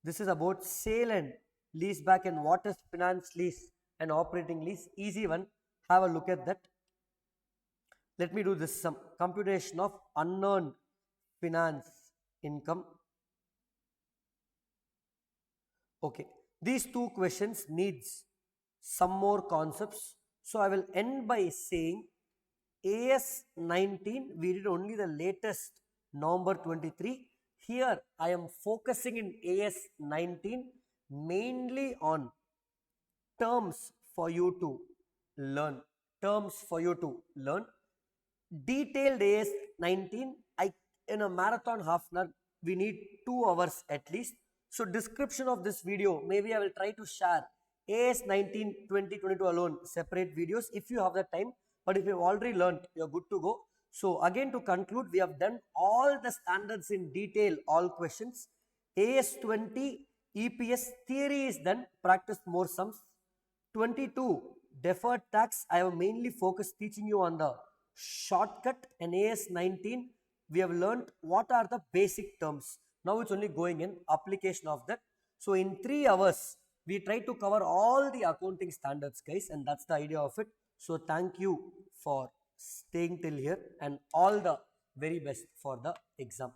This is about sale and lease back and what is finance lease and operating lease. Easy one. Have a look at that. Let me do this sum. Computation of unearned finance income. Okay. These two questions needs some more concepts. So I will end by saying AS 19, we did only the latest November 23. Here I am focusing in AS 19 mainly on terms for you to learn. Terms for you to learn. Detailed AS 19, in a marathon half an hour, we need 2 hours at least. So description of this video, maybe I will try to share AS 19, 20, 22 alone, separate videos if you have the time. But if you have already learned, you are good to go. So again, to conclude, we have done all the standards in detail, all questions. AS 20, EPS theory is done, practice more sums. 22, deferred tax, I have mainly focused teaching you on the shortcut. And AS 19, we have learned what are the basic terms. Now it's only going in application of that. So in 3 hours, we try to cover all the accounting standards, guys, and that's the idea of it. So thank you for staying till here and all the very best for the exam.